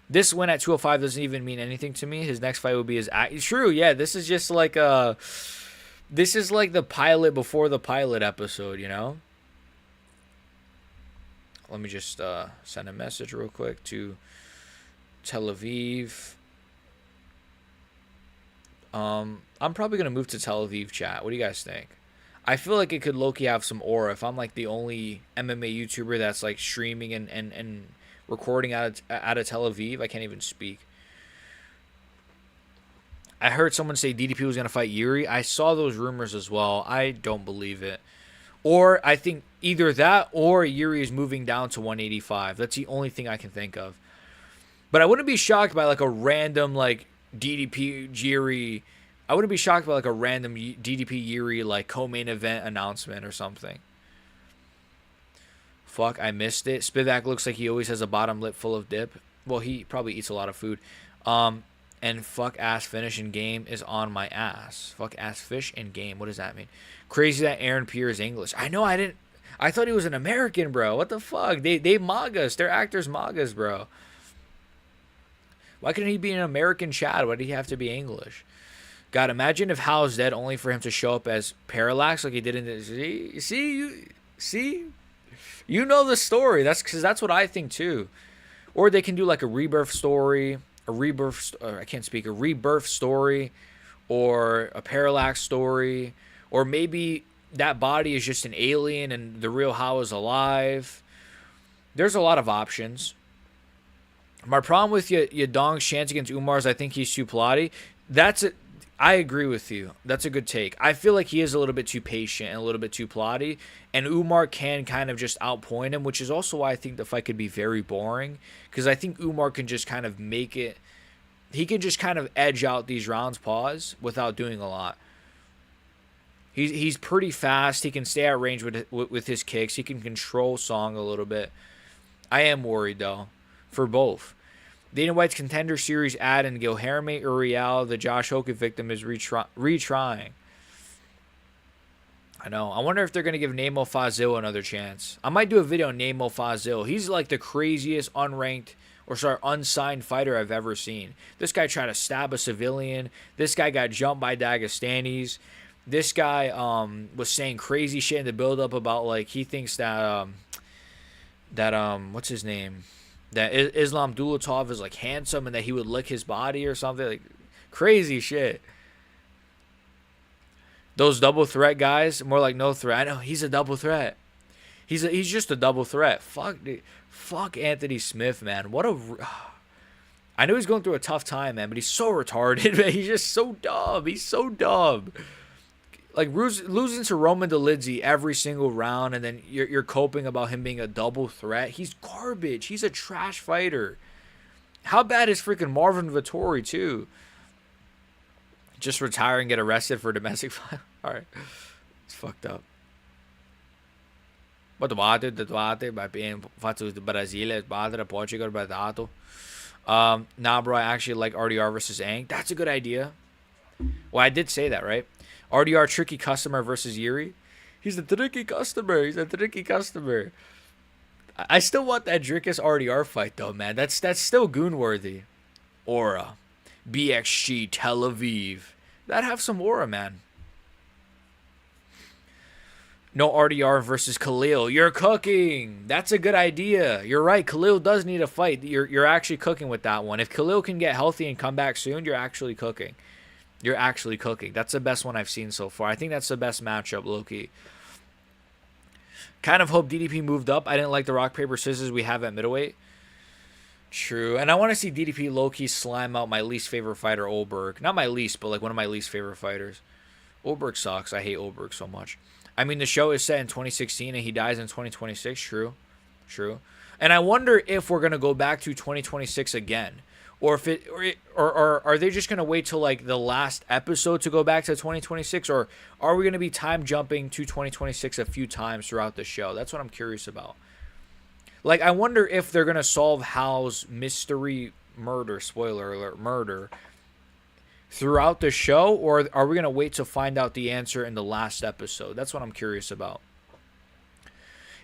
This win at 205 doesn't even mean anything to me. His next fight will be his... True, yeah. This is just like this is like the pilot before the pilot episode, you know? Let me just send a message real quick to Tel Aviv. I'm probably going to move to Tel Aviv chat. What do you guys think? I feel like it could low-key have some aura if I'm like the only MMA YouTuber that's like streaming and recording out of Tel Aviv. I can't even speak. I heard someone say DDP was going to fight Yuri. I saw those rumors as well. I don't believe it. Or I think either that or Yuri is moving down to 185. That's the only thing I can think of. But I wouldn't be shocked by like a random like DDP Yuri. I wouldn't be shocked by like a random DDP Yuri like co-main event announcement or something. Fuck, I missed it. Spivak looks like he always has a bottom lip full of dip. Well, he probably eats a lot of food. And fuck ass finish in game is on my ass. Fuck ass fish in game. What does that mean? Crazy that Aaron Pierre is English. I know, I thought he was an American, bro. What the fuck? They MAGAs. They're actors MAGAs, bro. Why couldn't he be an American Chad? Why did he have to be English? God, imagine if Hal's dead only for him to show up as Parallax like he did in the... See? You know the story. That's because that's what I think too. Or they can do like a rebirth story, a rebirth story, or a Parallax story, or maybe that body is just an alien and the real Hal is alive. There's a lot of options. My problem with Yadong's chance against Umar is I think he's too plotty. I agree with you. That's a good take. I feel like he is a little bit too patient and a little bit too plotty, and Umar can kind of just outpoint him, which is also why I think the fight could be very boring, because I think Umar can just kind of make it... He can just kind of edge out these rounds, pause, without doing a lot. He's pretty fast. He can stay at range with his kicks. He can control Song a little bit. I am worried, though, for both. Dana White's Contender Series ad and Guilherme Uriel, the Josh Hogan victim, is retrying. I know. I wonder if they're going to give Nemo Fazil another chance. I might do a video on Nemo Fazil. He's like the craziest unsigned fighter I've ever seen. This guy tried to stab a civilian. This guy got jumped by Dagestanis. This guy was saying crazy shit in the build-up about, like, he thinks that, what's his name? That Islam Dulatov is like handsome and that he would lick his body or something. Like crazy shit. Those double threat guys, more like no threat. I know he's a double threat. He's just a double threat. Fuck, dude. Fuck Anthony Smith, man. I know he's going through a tough time, man, but he's so retarded, man. He's just so dumb. He's so dumb. Like losing to Roman Dolidze every single round, and then you're coping about him being a double threat. He's garbage. He's a trash fighter. How bad is freaking Marvin Vettori too? Just retire and get arrested for domestic violence. All right, it's fucked up. But debate vai bem fatto do Brasile, padre Portugal badato. Nah, bro, I actually like RDR versus Ang. That's a good idea. Well, I did say that, right? RDR tricky customer versus Yuri. He's a tricky customer. I still want that Drickus RDR fight though, man. That's still goon worthy. Aura. BXG Tel Aviv. That have some aura, man. No RDR versus Khalil. You're cooking. That's a good idea. You're right. Khalil does need a fight. You're actually cooking with that one. If Khalil can get healthy and come back soon, you're actually cooking. That's the best one I've seen so far. I think that's the best matchup, low-key. Kind of hope DDP moved up. I didn't like the rock, paper, scissors we have at middleweight. True. And I want to see DDP low-key slime out my least favorite fighter, Olberg. Not my least, but like one of my least favorite fighters. Olberg sucks. I hate Olberg so much. I mean, the show is set in 2016 and he dies in 2026. True. And I wonder if we're going to go back to 2026 again. Or if it or are they just gonna wait till like the last episode to go back to 2026, or are we gonna be time jumping to 2026 a few times throughout the show? That's what I'm curious about. Like, I wonder if they're gonna solve Hal's mystery murder, spoiler alert, murder throughout the show, or are we gonna wait to find out the answer in the last episode? That's what I'm curious about.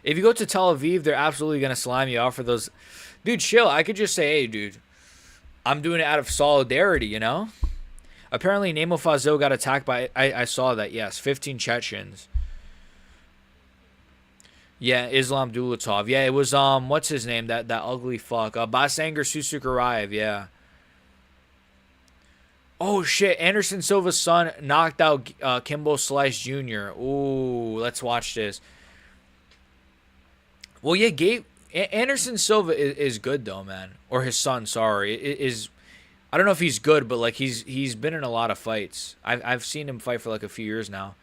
If you go to Tel Aviv, they're absolutely gonna slime you out for those. Dude, chill. I could just say, hey, dude, I'm doing it out of solidarity, you know? Apparently, Nemo Fazil got attacked by... I saw that, yes. 15 Chechens. Yeah, Islam Dulatov. Yeah, it was, what's his name? That ugly fuck. Basanger Susukarayev, yeah. Oh, shit. Anderson Silva's son knocked out Kimbo Slice Jr. Ooh, let's watch this. Well, yeah, Anderson Silva is good though, man. Or his son, sorry, is. I don't know if he's good, but like he's been in a lot of fights. I've seen him fight for like a few years now.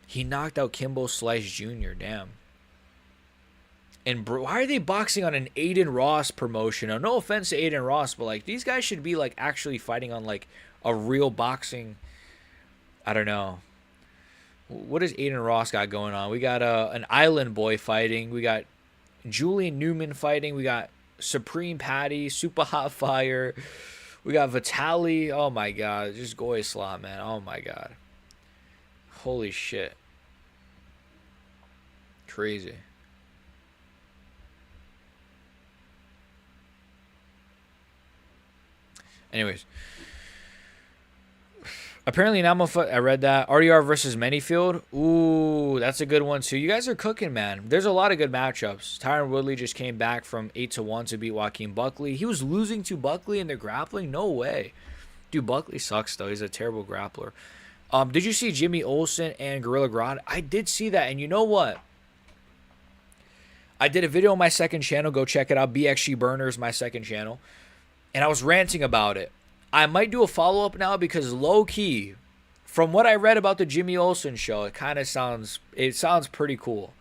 He knocked out Kimbo Slice Jr. Damn. And why are they boxing on an Aiden Ross promotion? Now, no offense to Aiden Ross, but like these guys should be like actually fighting on like a real boxing. I don't know. What does Aiden Ross got going on? We got an Island Boy fighting. We got Julian Newman fighting. We got Supreme Patty, Super Hot Fire. We got Vitali. Oh my god. Just Goy Slot, man. Oh my god. Holy shit. Crazy. Anyways. Apparently, Namofa, I read that. RDR versus Manyfield. Ooh, that's a good one, too. You guys are cooking, man. There's a lot of good matchups. Tyron Woodley just came back from 8-1 to beat Joaquin Buckley. He was losing to Buckley in the grappling? No way. Dude, Buckley sucks, though. He's a terrible grappler. Did you see Jimmy Olsen and Gorilla Grodd? I did see that, and you know what? I did a video on my second channel. Go check it out. BXG Burners, my second channel. And I was ranting about it. I might do a follow-up now because low-key, from what I read about the Jimmy Olsen show, it sounds pretty cool.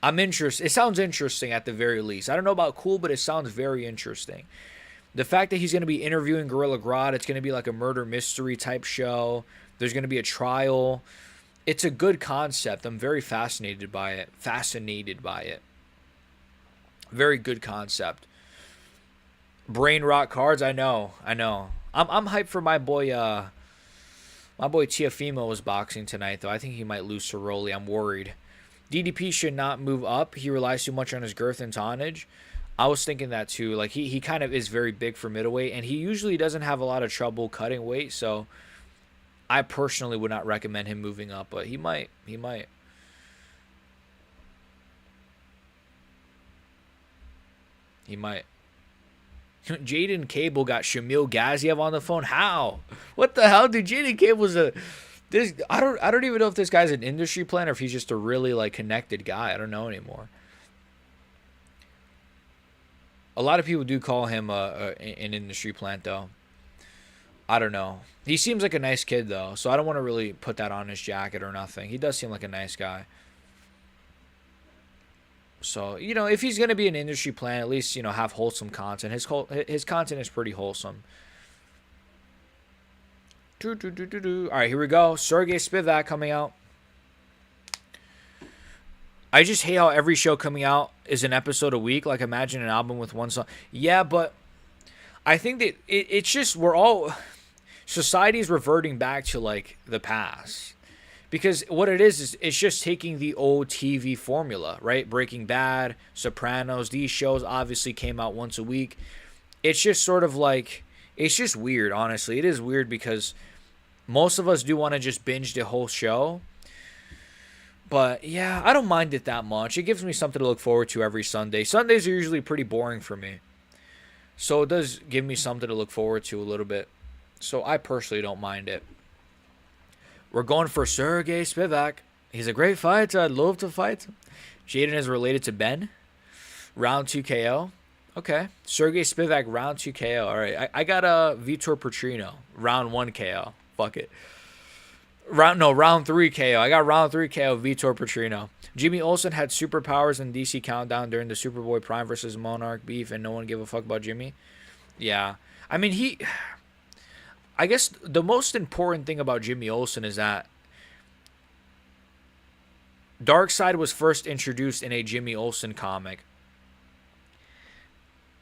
I'm interested. It sounds interesting at the very least. I don't know about cool, but it sounds very interesting. The fact that he's going to be interviewing Gorilla Grodd, it's going to be like a murder mystery type show. There's going to be a trial. It's a good concept. I'm very fascinated by it. Very good concept. Brain rot cards, I know. I'm hyped for my boy Tiafimo was boxing tonight, though. I think he might lose to Rolly. I'm worried. DDP should not move up. He relies too much on his girth and tonnage. I was thinking that too. Like he kind of is very big for middleweight, and he usually doesn't have a lot of trouble cutting weight, so I personally would not recommend him moving up, but he might. Jaden Cable got Shamil Gaziev on the phone. How? What the hell, dude? Jaden Cable's I don't even know if this guy's an industry plan or if he's just a really like connected guy. I don't know anymore. A lot of people do call him an industry plant, though. I don't know. He seems like a nice kid, though, so I don't want to really put that on his jacket or nothing. He does seem like a nice guy. So, you know, if he's going to be an industry plan, at least, you know, have wholesome content. His content is pretty wholesome. All right, here we go. Sergey Spivak coming out. I just hate how every show coming out is an episode a week. Like, imagine an album with one song. Yeah, but I think that it's just society's reverting back to, like, the past. Because what it is it's just taking the old TV formula, right? Breaking Bad, Sopranos, these shows obviously came out once a week. It's just sort of like, it's just weird, honestly. It is weird because most of us do want to just binge the whole show. But, yeah, I don't mind it that much. It gives me something to look forward to every Sunday. Sundays are usually pretty boring for me. So it does give me something to look forward to a little bit. So I personally don't mind it. We're going for Sergey Spivak. He's a great fighter. I'd love to fight him. Jaden is related to Ben. Round 2 KO. Okay. Sergey Spivak, round 2 KO. All right. I got a Vitor Petrino. Round 1 KO. Fuck it. Round 3 KO. I got round 3 KO, Vitor Petrino. Jimmy Olsen had superpowers in DC Countdown during the Superboy Prime versus Monarch beef, and no one gave a fuck about Jimmy. Yeah. I mean, I guess the most important thing about Jimmy Olsen is that Darkseid was first introduced in a Jimmy Olsen comic.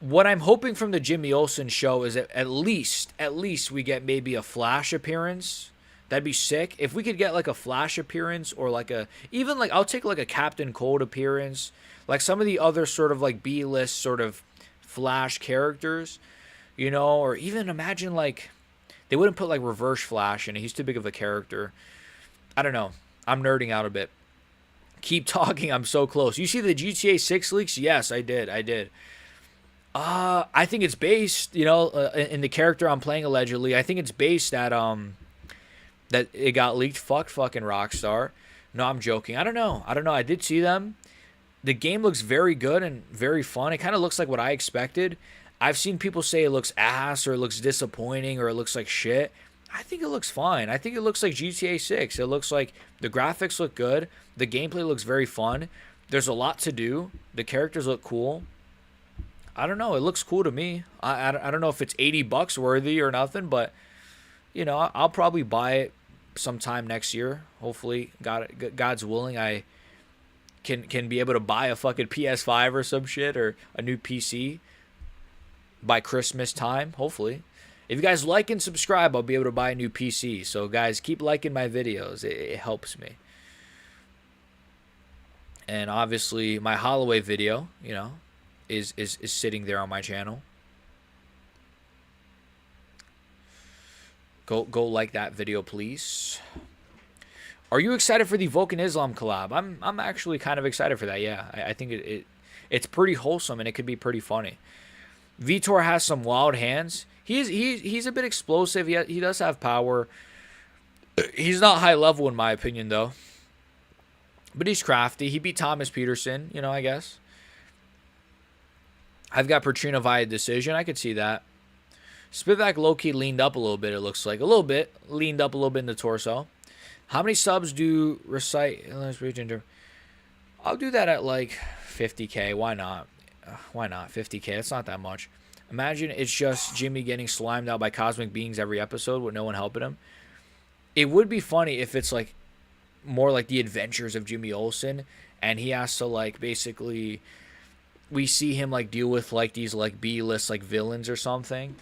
What I'm hoping from the Jimmy Olsen show is that at least we get maybe a Flash appearance. That'd be sick. If we could get like a Flash appearance or like even like I'll take like a Captain Cold appearance, like some of the other sort of like B-list sort of Flash characters, or even imagine like they wouldn't put like Reverse Flash in it. He's too big of a character. I don't know. I'm nerding out a bit. Keep talking. I'm so close. You see the GTA 6 leaks? Yes, I did. I think it's based, in the character I'm playing allegedly. I think it's based at that it got leaked. Fucking Rockstar. No, I'm joking. I don't know. I did see them. The game looks very good and very fun. It kind of looks like what I expected. I've seen people say it looks ass or it looks disappointing or it looks like shit. I think it looks fine. I think it looks like GTA 6. It looks like the graphics look good. The gameplay looks very fun. There's a lot to do. The characters look cool. I don't know. It looks cool to me. I don't know if it's $80 worthy or nothing, but, I'll probably buy it sometime next year. Hopefully, God's willing, I can be able to buy a fucking PS5 or some shit or a new PC by Christmas time, hopefully. If you guys like and subscribe, I'll be able to buy a new PC. So, guys, keep liking my videos. It helps me. And obviously, my Holloway video, is sitting there on my channel. Go like that video, please. Are you excited for the Vulcan Islam collab? I'm actually kind of excited for that. Yeah, I think it's pretty wholesome and it could be pretty funny. Vitor has some wild hands. He's a bit explosive. He does have power. He's not high level in my opinion though. But he's crafty. He beat Thomas Peterson, I guess. I've got Petrino via decision. I could see that. Spivak low-key leaned up a little bit, it looks like. A little bit. Leaned up a little bit in the torso. How many subs do recite? I'll do that at like 50K. Why not? 50K. It's not that much. Imagine it's just Jimmy getting slimed out by cosmic beings every episode with no one helping him. It would be funny if it's like more like the adventures of Jimmy Olsen and he has to like basically we see him like deal with like these like B-list like villains or something.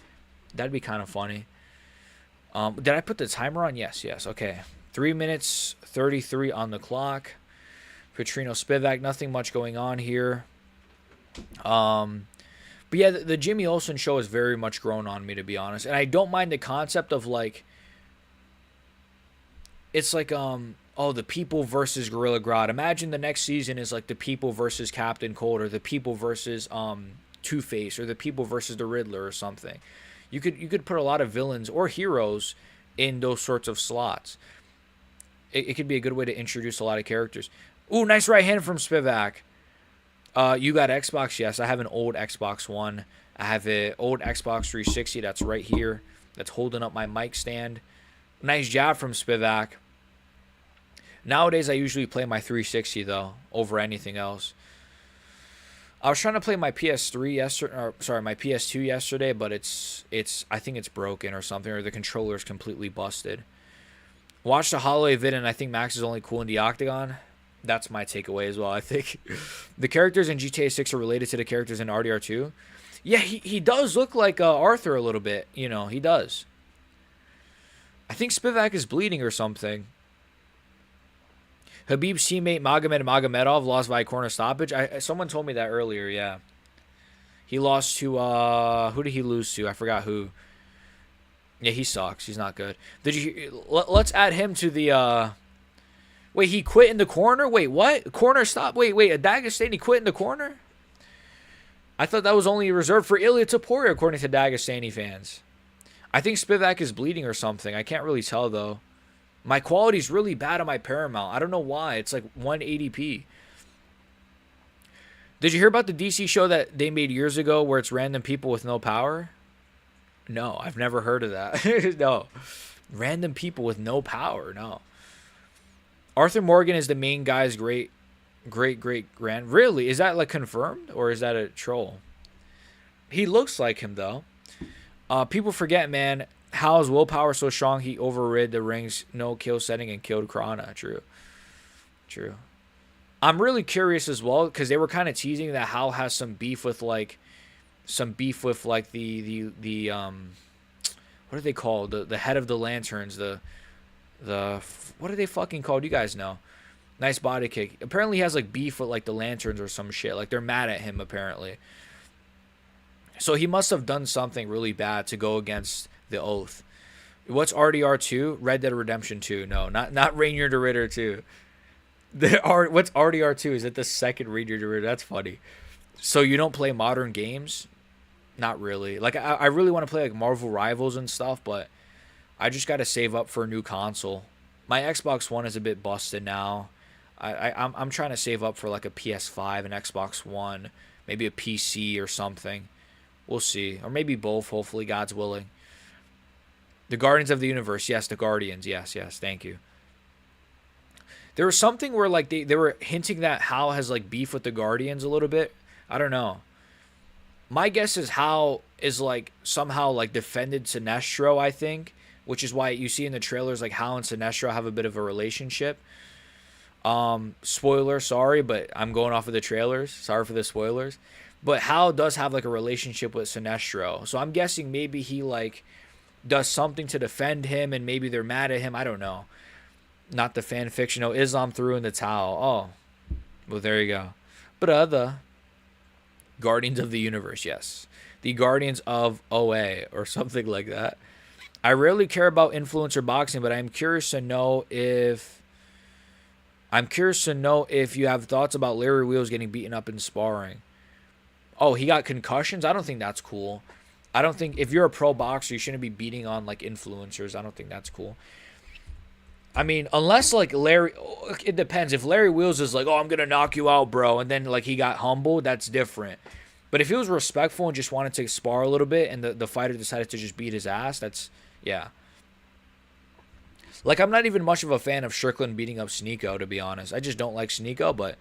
That'd be kind of funny. Did I put the timer on? Yes. Okay. 3 minutes 33 on the clock. Petrino Spivak, nothing much going on here. But yeah, the Jimmy Olsen show has very much grown on me, to be honest. And I don't mind the concept of like it's like the People versus Gorilla Grodd. Imagine the next season is like the People versus Captain Cold or the People versus Two-Face or the People versus the Riddler or something. You could put a lot of villains or heroes in those sorts of slots. It could be a good way to introduce a lot of characters. Ooh, nice right hand from Spivak. You got Xbox? Yes, I have an old Xbox One. I have an old Xbox 360 that's right here. That's holding up my mic stand. Nice job from Spivak. Nowadays, I usually play my 360, though, over anything else. I was trying to play my PS3 yesterday, or sorry, my PS2 yesterday, but I think it's broken or something, or the controller's completely busted. Watch the Holloway vid, and I think Max is only cool in the Octagon. That's my takeaway as well. I think the characters in GTA 6 are related to the characters in RDR2. Yeah, he does look like Arthur a little bit. He does. I think Spivak is bleeding or something. Habib's teammate Magomedov lost by corner stoppage. Someone told me that earlier, yeah. He lost to, who did he lose to? I forgot who. Yeah, he sucks. He's not good. Let's add him to the, wait, he quit in the corner? Wait, what? Corner stop? Wait, a Dagestani quit in the corner? I thought that was only reserved for Ilya Taporia, according to Dagestani fans. I think Spivak is bleeding or something. I can't really tell, though. My quality's really bad on my Paramount. I don't know why. It's like 180p. Did you hear about the DC show that they made years ago where it's random people with no power? No, I've never heard of that. No. Random people with no power. No. Arthur Morgan is the main guy's great grand. Really? Is that like confirmed or is that a troll? He looks like him though. People forget, man. How's willpower so strong he overrid the ring's no kill setting and killed Krana? True, true. I'm really curious as well because they were kind of teasing that Hal has some beef with like the what are they called, the head of the lanterns, the what are they fucking called? You guys know. Nice body kick. Apparently he has like beef with like the lanterns or some shit. Like they're mad at him apparently. So he must have done something really bad to go against the oath. What's RDR2? Red Dead Redemption 2. No, not Rainier the Ritter 2. What's RDR2? Is it the second Rainier the Ritter? That's funny. So you don't play modern games? Not really. Like I really want to play like Marvel Rivals and stuff, but I just got to save up for a new console. My Xbox One is a bit busted now. I'm trying to save up for like a PS5, an Xbox One, maybe a PC or something. We'll see. Or maybe both, hopefully, God's willing. The Guardians of the Universe. Yes, the Guardians. Yes, thank you. There was something where like they were hinting that Hal has like beef with the Guardians a little bit. I don't know. My guess is Hal is like somehow like defended Sinestro, I think. Which is why you see in the trailers like Hal and Sinestro have a bit of a relationship. Spoiler, sorry, but I'm going off of the trailers. Sorry for the spoilers. But Hal does have like a relationship with Sinestro. So I'm guessing maybe he like does something to defend him and maybe they're mad at him. I don't know. Not the fan fiction. Oh, Islam threw in the towel. Oh. Well, there you go. But other Guardians of the Universe, yes. The Guardians of OA or something like that. I rarely care about influencer boxing, but I'm curious to know if you have thoughts about Larry Wheels getting beaten up in sparring. Oh, he got concussions? I don't think that's cool. I don't think if you're a pro boxer, you shouldn't be beating on like influencers. I don't think that's cool. I mean, unless like Larry, it depends. If Larry Wheels is like, "Oh, I'm gonna knock you out, bro," and then like he got humbled, that's different. But if he was respectful and just wanted to spar a little bit, and the fighter decided to just beat his ass, that's yeah. Like I'm not even much of a fan of Strickland beating up Sneeko, to be honest. I just don't like Sneeko, but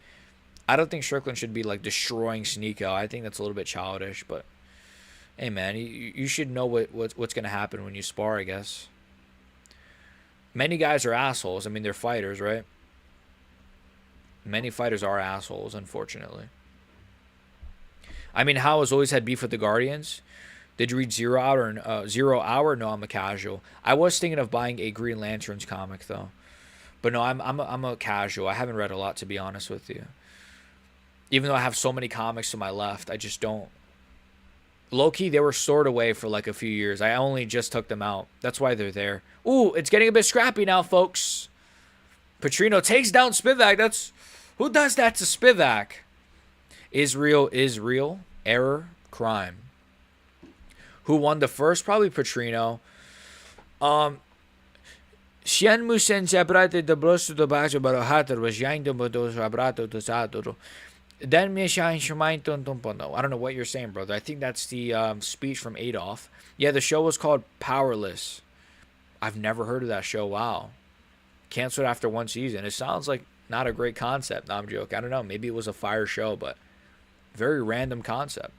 I don't think Strickland should be like destroying Sneeko. I think that's a little bit childish, but hey man, you should know what's gonna happen when you spar, I guess. Many guys are assholes. I mean, they're fighters, right? Many fighters are assholes, unfortunately. I mean, Hal has always had beef with the Guardians. Did you read Zero Hour? Zero Hour? No, I'm a casual. I was thinking of buying a Green Lanterns comic though, but no, I'm a casual. I haven't read a lot, to be honest with you. Even though I have so many comics to my left, I just don't. Low-key, they were stored away for like a few years. I only just took them out. That's why they're there. Ooh, it's getting a bit scrappy now, folks. Petrino takes down Spivak. Who does that to Spivak? Israel is real. Error. Crime. Who won the first? Probably Petrino. Sian musen separate de brostu do bacio barohater was yanked but those abrato to satoro. Then me shine shemain ton no. I don't know what you're saying, brother. I think that's the speech from Adolf. Yeah, the show was called Powerless. I've never heard of that show. Wow. Canceled after one season. It sounds like not a great concept. No, I'm joking. I don't know. Maybe it was a fire show, but very random concept.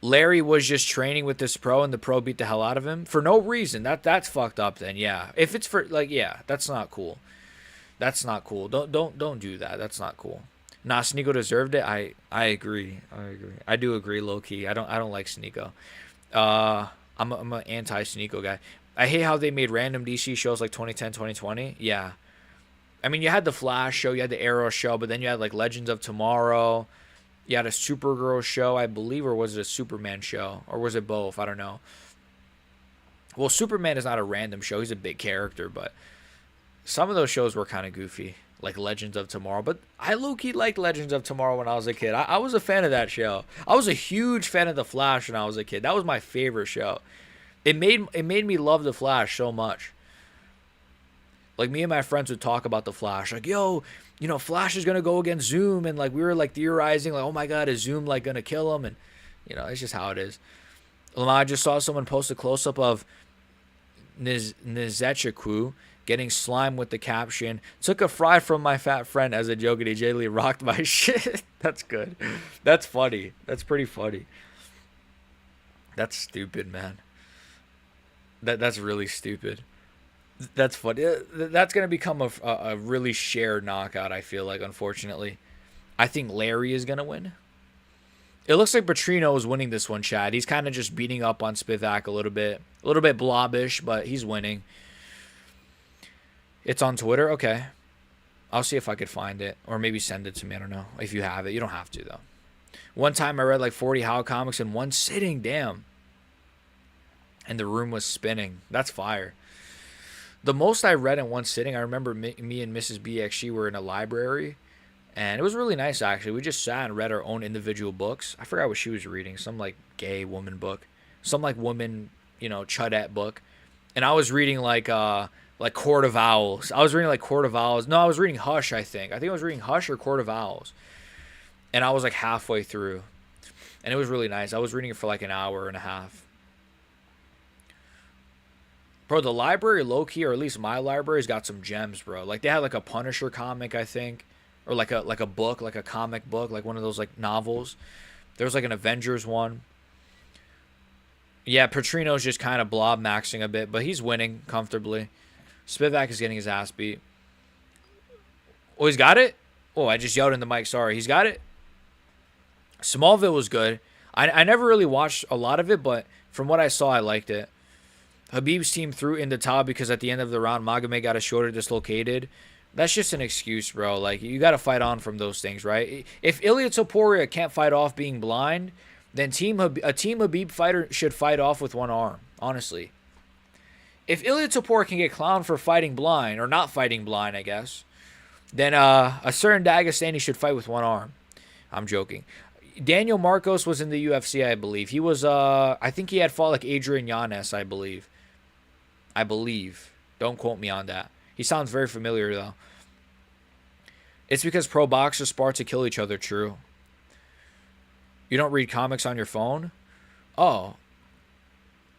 Larry was just training with this pro and the pro beat the hell out of him for no reason. That's fucked up then, yeah. If it's for like, yeah, that's not cool. That's not cool. Don't do that. That's not cool. Nah, Sneeko deserved it. I agree. I do agree, low key. I don't like Sneeko. I'm an anti Sneeko guy. I hate how they made random DC shows like 2010, 2020. Yeah. I mean, you had the Flash show, you had the Arrow show, but then you had like Legends of Tomorrow. You had a Supergirl show, I believe, or was it a Superman show? Or was it both? I don't know. Well, Superman is not a random show. He's a big character, but some of those shows were kind of goofy, like Legends of Tomorrow. But I low-key liked Legends of Tomorrow when I was a kid. I was a fan of that show. I was a huge fan of The Flash when I was a kid. That was my favorite show. It made me love The Flash so much. Like, me and my friends would talk about The Flash. Like, yo, you know, Flash is going to go against Zoom. And, like, we were, like, theorizing, like, oh, my God, is Zoom, like, going to kill him? And, you know, it's just how it is. I just saw someone post a close-up of Nizechiku getting slime with the caption, "Took a fry from my fat friend," as a joke, and he gently rocked my shit. That's good. That's funny. That's pretty funny. That's stupid, man. That's really stupid. That's funny. That's gonna become a really shared knockout. I feel like, unfortunately, I think Larry is gonna win. It looks like Petrino is winning this one, Chad. He's kind of just beating up on Spivak a little bit blobbish, but he's winning. It's on Twitter. Okay, I'll see if I could find it, or maybe send it to me. I don't know if you have it. You don't have to though. One time I read like 40 How comics in one sitting. Damn. And the room was spinning. That's fire. The most I read in one sitting, I remember me and Mrs. BXG were in a library, and it was really nice actually. We just sat and read our own individual books. I forgot what she was reading. Some like gay woman book, some like woman, chudette book, and I was reading like Court of Owls. I was reading like Court of Owls. No, I was reading Hush. I think I was reading Hush or Court of Owls, and I was like halfway through, and it was really nice. I was reading it for like an hour and a half. Bro, the library, low-key, or at least my library's got some gems, bro. Like, they had, like, a Punisher comic, I think. Or, like a book, like a comic book. Like, one of those, like, novels. There was, like, an Avengers one. Yeah, Petrino's just kind of blob-maxing a bit. But he's winning comfortably. Spivak is getting his ass beat. Oh, he's got it? Oh, I just yelled in the mic. Sorry. He's got it? Smallville was good. I never really watched a lot of it, but from what I saw, I liked it. Habib's team threw in the towel because at the end of the round, Magomed got a shoulder dislocated. That's just an excuse, bro. Like, you got to fight on from those things, right? If Ilia Topuria can't fight off being blind, then a team Habib fighter should fight off with one arm, honestly. If Ilia Topuria can get clowned for fighting blind, or not fighting blind, I guess, then a certain Dagestani should fight with one arm. I'm joking. Daniel Marcos was in the UFC, I believe. He was, I think he had fought like Adrian Yanez, I believe. Don't quote me on that. He sounds very familiar, though. It's because pro boxers spar to kill each other, true. You don't read comics on your phone? Oh.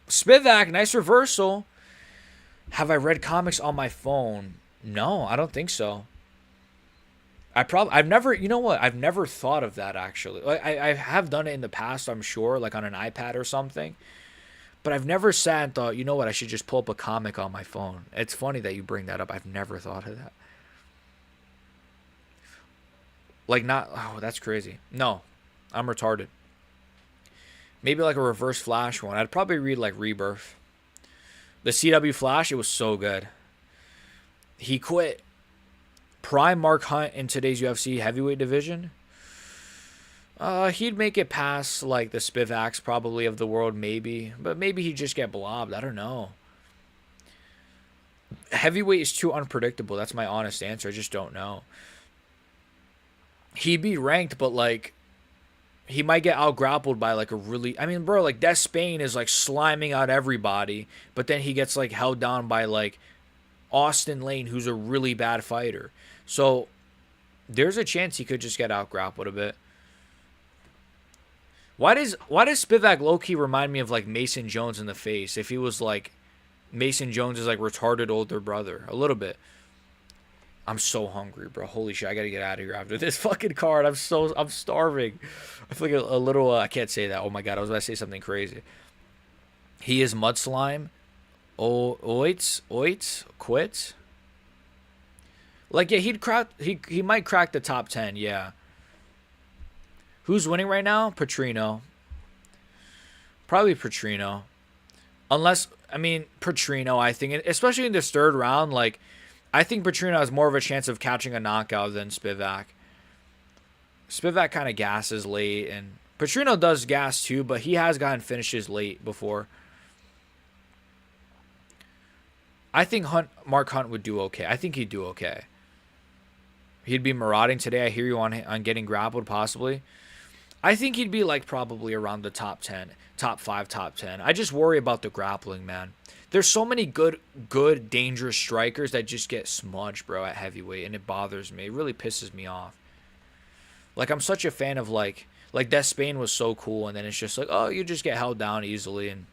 Spivak, nice reversal. Have I read comics on my phone? No, I don't think so. I've never, you know what? I've never thought of that, actually. Like, I have done it in the past, I'm sure, like on an iPad or something. But I've never sat and thought, you know what, I should just pull up a comic on my phone. It's funny that you bring that up. I've never thought of that. Like, that's crazy. No, I'm retarded. Maybe like a Reverse Flash one. I'd probably read like Rebirth. The CW Flash, it was so good. He quit. Prime Mark Hunt in today's UFC heavyweight division. He'd make it past like the Spivaks probably of the world, maybe. But maybe he'd just get blobbed. I don't know. Heavyweight is too unpredictable. That's my honest answer. I just don't know. He'd be ranked, but like he might get out grappled by like a really, I mean, bro, like Despain is like sliming out everybody, but then he gets like held down by like Austin Lane, who's a really bad fighter. So there's a chance he could just get out grappled a bit. Why does Spivak low-key remind me of like Mason Jones in the face? If he was like Mason Jones' like retarded older brother. A little bit. I'm so hungry, bro. Holy shit, I gotta get out of here after this fucking card. I'm starving. I feel like a little I can't say that. Oh my god, I was about to say something crazy. He is Mud Slime. Oits quits. Like, yeah, he might crack the top 10, yeah. Who's winning right now? Petrino. Probably Petrino. Unless, I mean, Petrino, I think, especially in this third round, like, I think Petrino has more of a chance of catching a knockout than Spivak. Spivak kind of gasses late, and Petrino does gas too, but he has gotten finishes late before. I think Mark Hunt would do okay. I think he'd do okay. He'd be marauding today. I hear you on getting grappled, possibly. I think he'd be like probably around the top 10, top 5, top 10. I just worry about the grappling, man. There's so many good, dangerous strikers that just get smudged, bro, at heavyweight, and it bothers me. It really pisses me off. Like, I'm such a fan of, like Despain was so cool, and then it's just like, oh, you just get held down easily. And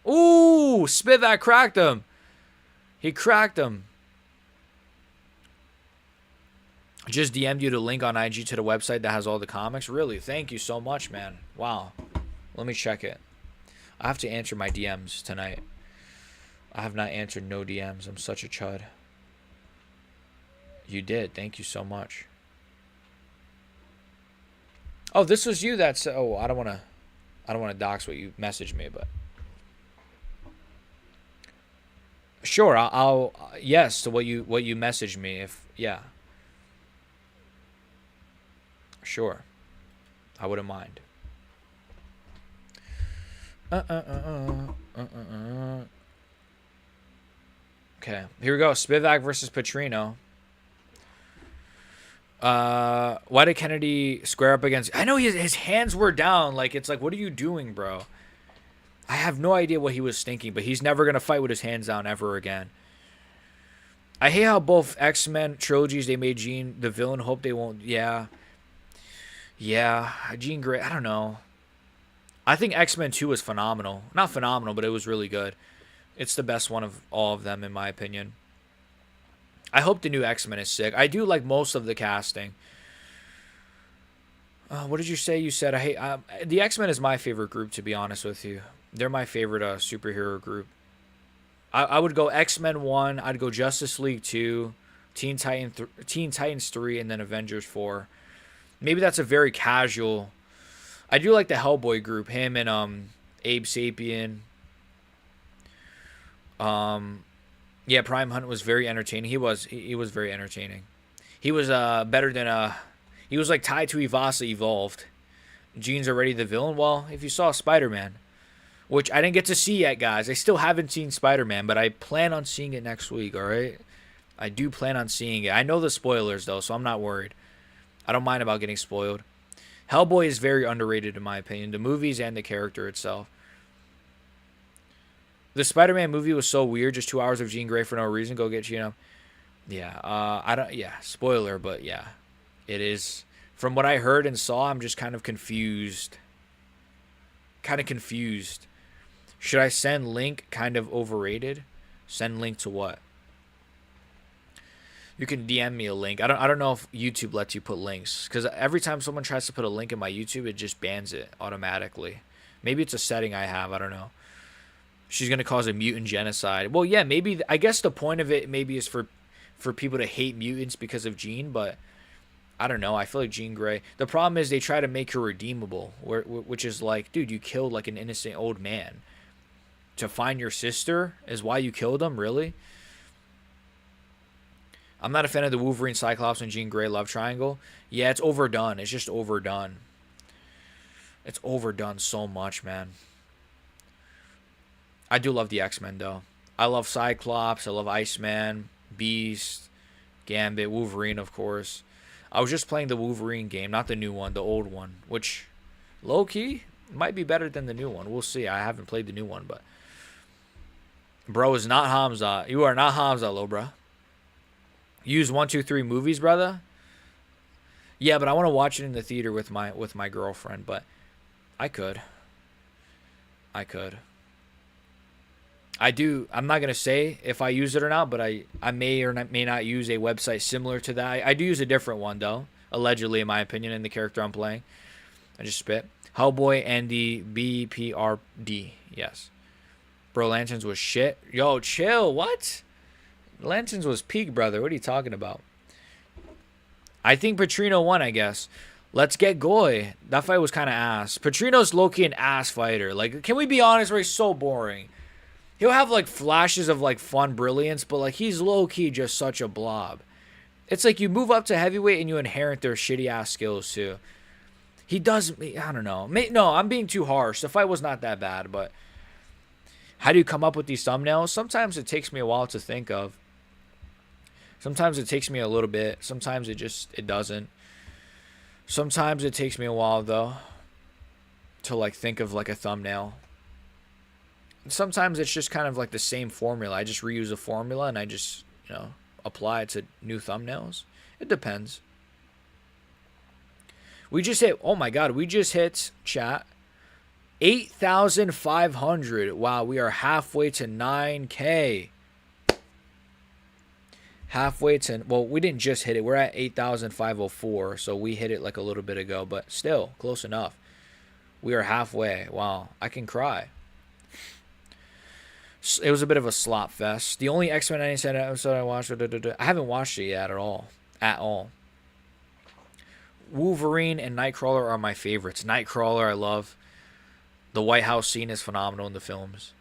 ooh, Spivak cracked him. He cracked him. Just DM'd you the link on IG to the website that has all the comics. Really? Thank you so much, man. Wow. Let me check it. I have to answer my DMs tonight. I have not answered no DMs. I'm such a chud. You did. Thank you so much. Oh, this was you that said, oh, I don't want to dox what you messaged me, but sure, I'll yes to what you messaged me. If yeah, sure, I wouldn't mind. Okay, here we go. Spivak versus Petrino. Why did Kennedy square up against? I know his hands were down. Like, it's like, what are you doing, bro? I have no idea what he was thinking, but he's never gonna fight with his hands down ever again. I hate how both X-Men trilogies they made Jean the villain. Hope they won't. Yeah, Jean Grey. I don't know. I think X-Men 2 was phenomenal. Not phenomenal, but it was really good. It's the best one of all of them, in my opinion. I hope the new X-Men is sick. I do like most of the casting. What did you say? You said I hate the X-Men is my favorite group, to be honest with you. They're my favorite superhero group. I would go X-Men 1. I'd go Justice League 2, Teen Titans 3, and then Avengers 4. Maybe that's a very casual. I do like the Hellboy group. Him and Abe Sapien. Yeah, Prime Hunt was very entertaining. He was very entertaining. He was better than he was like tied to Ivasa Evolved. Jean's already the villain. Well, if you saw Spider-Man, which I didn't get to see yet, guys. I still haven't seen Spider-Man, but I plan on seeing it next week, all right? I do plan on seeing it. I know the spoilers, though, so I'm not worried. I don't mind about getting spoiled. Hellboy is very underrated, in my opinion. The movies and the character itself. The Spider-Man movie was so weird. Just 2 hours of Jean Grey for no reason. Go get, Yeah, I don't. Yeah, spoiler, but yeah, it is. From what I heard and saw, I'm just kind of confused. Should I send link? Kind of overrated. Send link to what? You can DM me a link. I don't know if YouTube lets you put links, because every time someone tries to put a link in my YouTube, it just bans it automatically. Maybe it's a setting I have. I don't know. She's gonna cause a mutant genocide. Well, yeah, maybe. I guess the point of it maybe is for people to hate mutants because of Jean, but I don't know. I feel like Jean Grey. The problem is they try to make her redeemable, which is like, dude, you killed like an innocent old man. To find your sister is why you killed him, really? I'm not a fan of the Wolverine, Cyclops, and Jean Grey love triangle. Yeah, it's overdone. It's just overdone. It's overdone so much, man. I do love the X-Men, though. I love Cyclops. I love Iceman, Beast, Gambit, Wolverine, of course. I was just playing the Wolverine game, not the new one, the old one, which, low-key, might be better than the new one. We'll see. I haven't played the new one, but... Bro is not Hamza. You are not Hamza, lo, bro. Use 1, 2, 3 movies, brother. Yeah, but I want to watch it in the theater with my girlfriend. But I could. I do. I'm not gonna say if I use it or not, but I may or may not use a website similar to that. I do use a different one though, allegedly, in my opinion, in the character I'm playing. I just spit. Hellboy and the BPRD. Yes. Bro, Lanterns was shit. Yo, chill. What? Lanterns was peak, brother. What are you talking about? I think Petrino won, I guess. Let's get Goy. That fight was kind of ass. Petrino's low-key an ass fighter. Like, can we be honest? Where he's so boring. He'll have, like, flashes of, like, fun brilliance, but, like, he's low-key just such a blob. It's like you move up to heavyweight and you inherit their shitty-ass skills, too. He does... I don't know. No, I'm being too harsh. The fight was not that bad, but... How do you come up with these thumbnails? Sometimes it takes me a while to think of. Sometimes it takes me a little bit. Sometimes it doesn't. Sometimes it takes me a while, though, to, like, think of, like, a thumbnail. Sometimes it's just kind of like the same formula. I just reuse a formula and I just, apply it to new thumbnails. It depends. We just hit, oh my God, we just hit, chat, 8,500. Wow, we are halfway to 9K. Halfway to, well, we didn't just hit it. We're at 8,504, so we hit it like a little bit ago, but still, close enough. We are halfway. Wow, I can cry. It was a bit of a slop fest. The only X-Men 97 episode I watched, I haven't watched it yet at all. At all. Wolverine and Nightcrawler are my favorites. Nightcrawler I love. The White House scene is phenomenal in the films.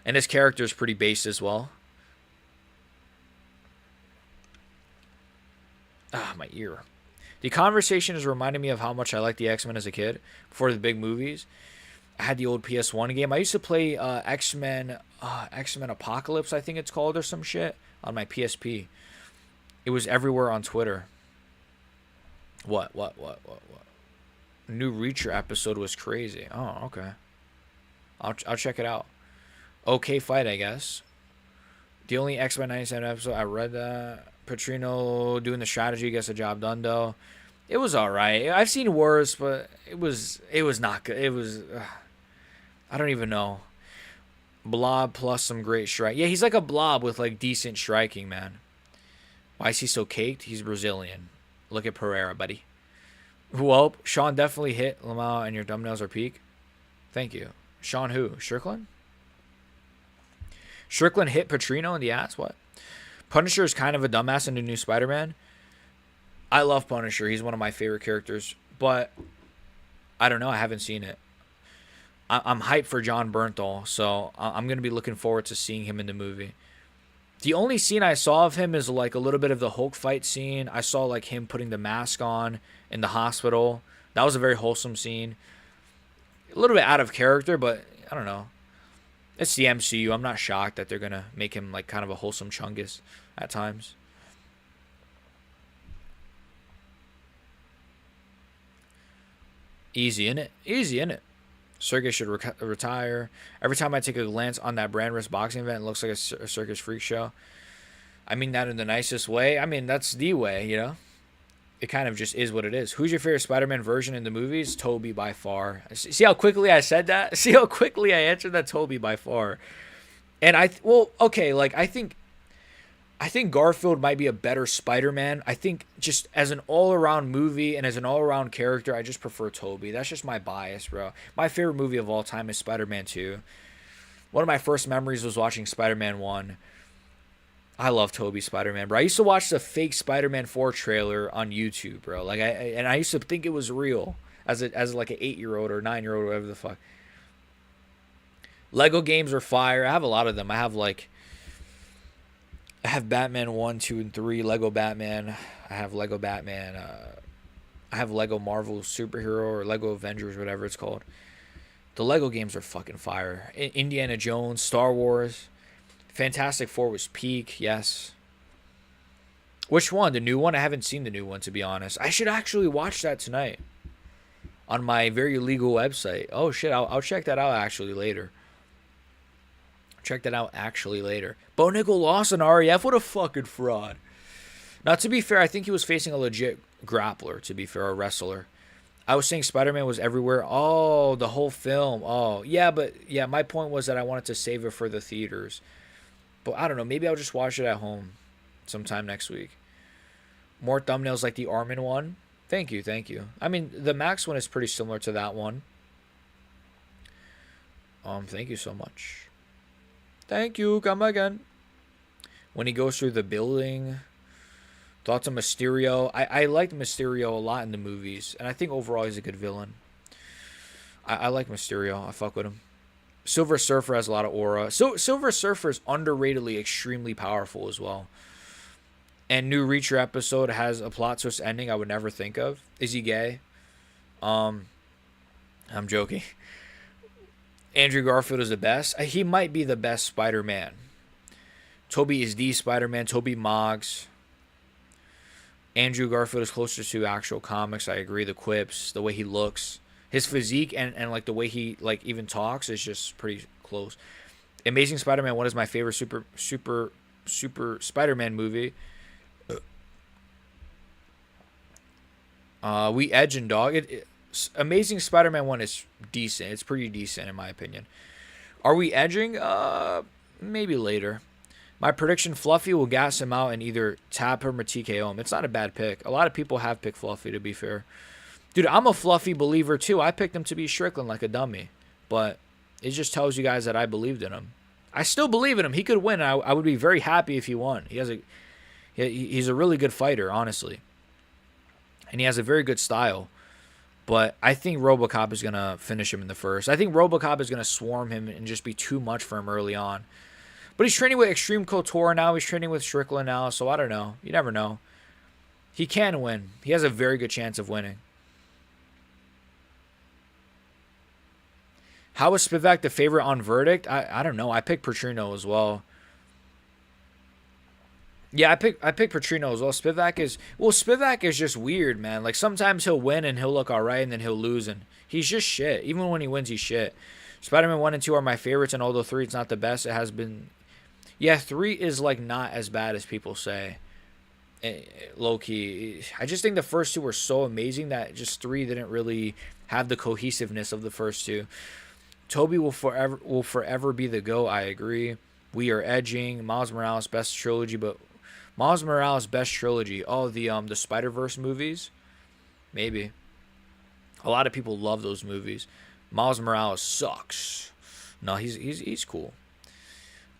And his character is pretty based as well. Ah, my ear. The conversation is reminding me of how much I liked the X-Men as a kid before the big movies. I had the old PS1 game. I used to play X-Men Apocalypse, I think it's called, or some shit, on my PSP. It was everywhere on Twitter. What? New Reacher episode was crazy. Oh, okay. I'll check it out. Okay fight, I guess. The only X-Men 97 episode, I read that. Petrino doing the strategy gets the job done, though. It was alright. I've seen worse, but it was not good. It was... I don't even know. Blob plus some great strike. Yeah, he's like a blob with like decent striking, man. Why is he so caked? He's Brazilian. Look at Pereira, buddy. Well, Sean definitely hit Lamau and your thumbnails are peak. Thank you. Sean who? Strickland? Strickland hit Petrino in the ass? What? Punisher is kind of a dumbass in the new Spider-Man. I love Punisher. He's one of my favorite characters. But I don't know. I haven't seen it. I'm hyped for John Bernthal, so I'm going to be looking forward to seeing him in the movie. The only scene I saw of him is like a little bit of the Hulk fight scene. I saw like him putting the mask on in the hospital. That was a very wholesome scene. A little bit out of character, but I don't know. It's the MCU. I'm not shocked that they're going to make him like kind of a wholesome chungus at times. Easy in it. Easy in it. Sergey should retire. Every time I take a glance on that brand risk boxing event, it looks like a circus freak show. I mean that in the nicest way. I mean, that's the way, you know? It kind of just is what it is. Who's your favorite Spider-Man version in the movies? Tobey by far. See how quickly I said that? See how quickly I answered that? Tobey by far. And I think Garfield might be a better Spider-Man. I think just as an all-around movie and as an all-around character, I just prefer Tobey. That's just my bias, bro. My favorite movie of all time is Spider-Man 2. One of my first memories was watching Spider-Man 1. I love Tobey Spider-Man, bro. I used to watch the fake Spider-Man 4 trailer on YouTube, bro. Like I used to think it was real as like an 8-year-old or 9-year-old or whatever the fuck. Lego games are fire. I have a lot of them. I have Batman 1, 2, and 3, Lego Batman. I have Lego Batman. I have Lego Marvel Superhero or Lego Avengers, whatever it's called. The Lego games are fucking fire. Indiana Jones, Star Wars. Fantastic Four was peak, yes. Which one? The new one? I haven't seen the new one, to be honest. I should actually watch that tonight on my very legal website. Oh, shit. I'll check that out actually later. Check that out actually later. Bo Nickel lost an REF. What a fucking fraud. Now, to be fair, I think he was facing a legit grappler, to be fair, a wrestler. I was saying Spider-Man was everywhere. Oh, the whole film. Oh, yeah, but yeah, my point was that I wanted to save it for the theaters. But I don't know. Maybe I'll just watch it at home sometime next week. More thumbnails like the Armin one. Thank you, thank you. I mean, the Max one is pretty similar to that one. Thank you so much. Thank you. Come again. When he goes through the building. Thoughts on Mysterio. I liked Mysterio a lot in the movies. And I think overall he's a good villain. I like Mysterio. I fuck with him. Silver Surfer has a lot of aura. So Silver Surfer is underratedly extremely powerful as well. And new Reacher episode has a plot twist ending I would never think of. Is he gay? I'm joking. Andrew Garfield is the best. He might be the best Spider-Man. Tobey is the Spider-Man. Tobey Moggs. Andrew Garfield is closer to actual comics. I agree. The quips, the way he looks, his physique, and like the way he like even talks is just pretty close. Amazing Spider-Man 1 is my favorite super Spider-Man movie. We edging dog. Amazing Spider-Man 1 is decent. It's pretty decent in my opinion. Are we edging? Maybe later. My prediction, Fluffy will gas him out and either tap him or TKO him. It's not a bad pick. A lot of people have picked Fluffy, to be fair. Dude, I'm a Fluffy believer too. I picked him to be Strickland like a dummy. But It just tells you guys that I believed in him. I still believe in him. He could win. I would be very happy if he won. He's a really good fighter, honestly, and he has a very good style. But I think Robocop is gonna finish him in the first. I think Robocop is gonna swarm him and just be too much for him early on. But he's training with Extreme Couture now. He's training with Strickland now. So I don't know. You never know. He can win. He has a very good chance of winning. How is Spivak the favorite on verdict? I don't know. I picked Petrino as well. Yeah, I picked Petrino as well. Spivak is just weird, man. Like sometimes he'll win and he'll look alright, and then he'll lose, and he's just shit. Even when he wins, he's shit. Spider-Man 1 and 2 are my favorites, and although 3 it's not the best, it has been. Yeah, 3 is like not as bad as people say. Low key, I just think the first 2 were so amazing that just 3 didn't really have the cohesiveness of the first 2. Toby will forever be the GOAT. I agree. We are edging. Miles Morales best trilogy, but Miles Morales best trilogy. Oh, the Spider-Verse movies, maybe. A lot of people love those movies. Miles Morales sucks. No, he's cool.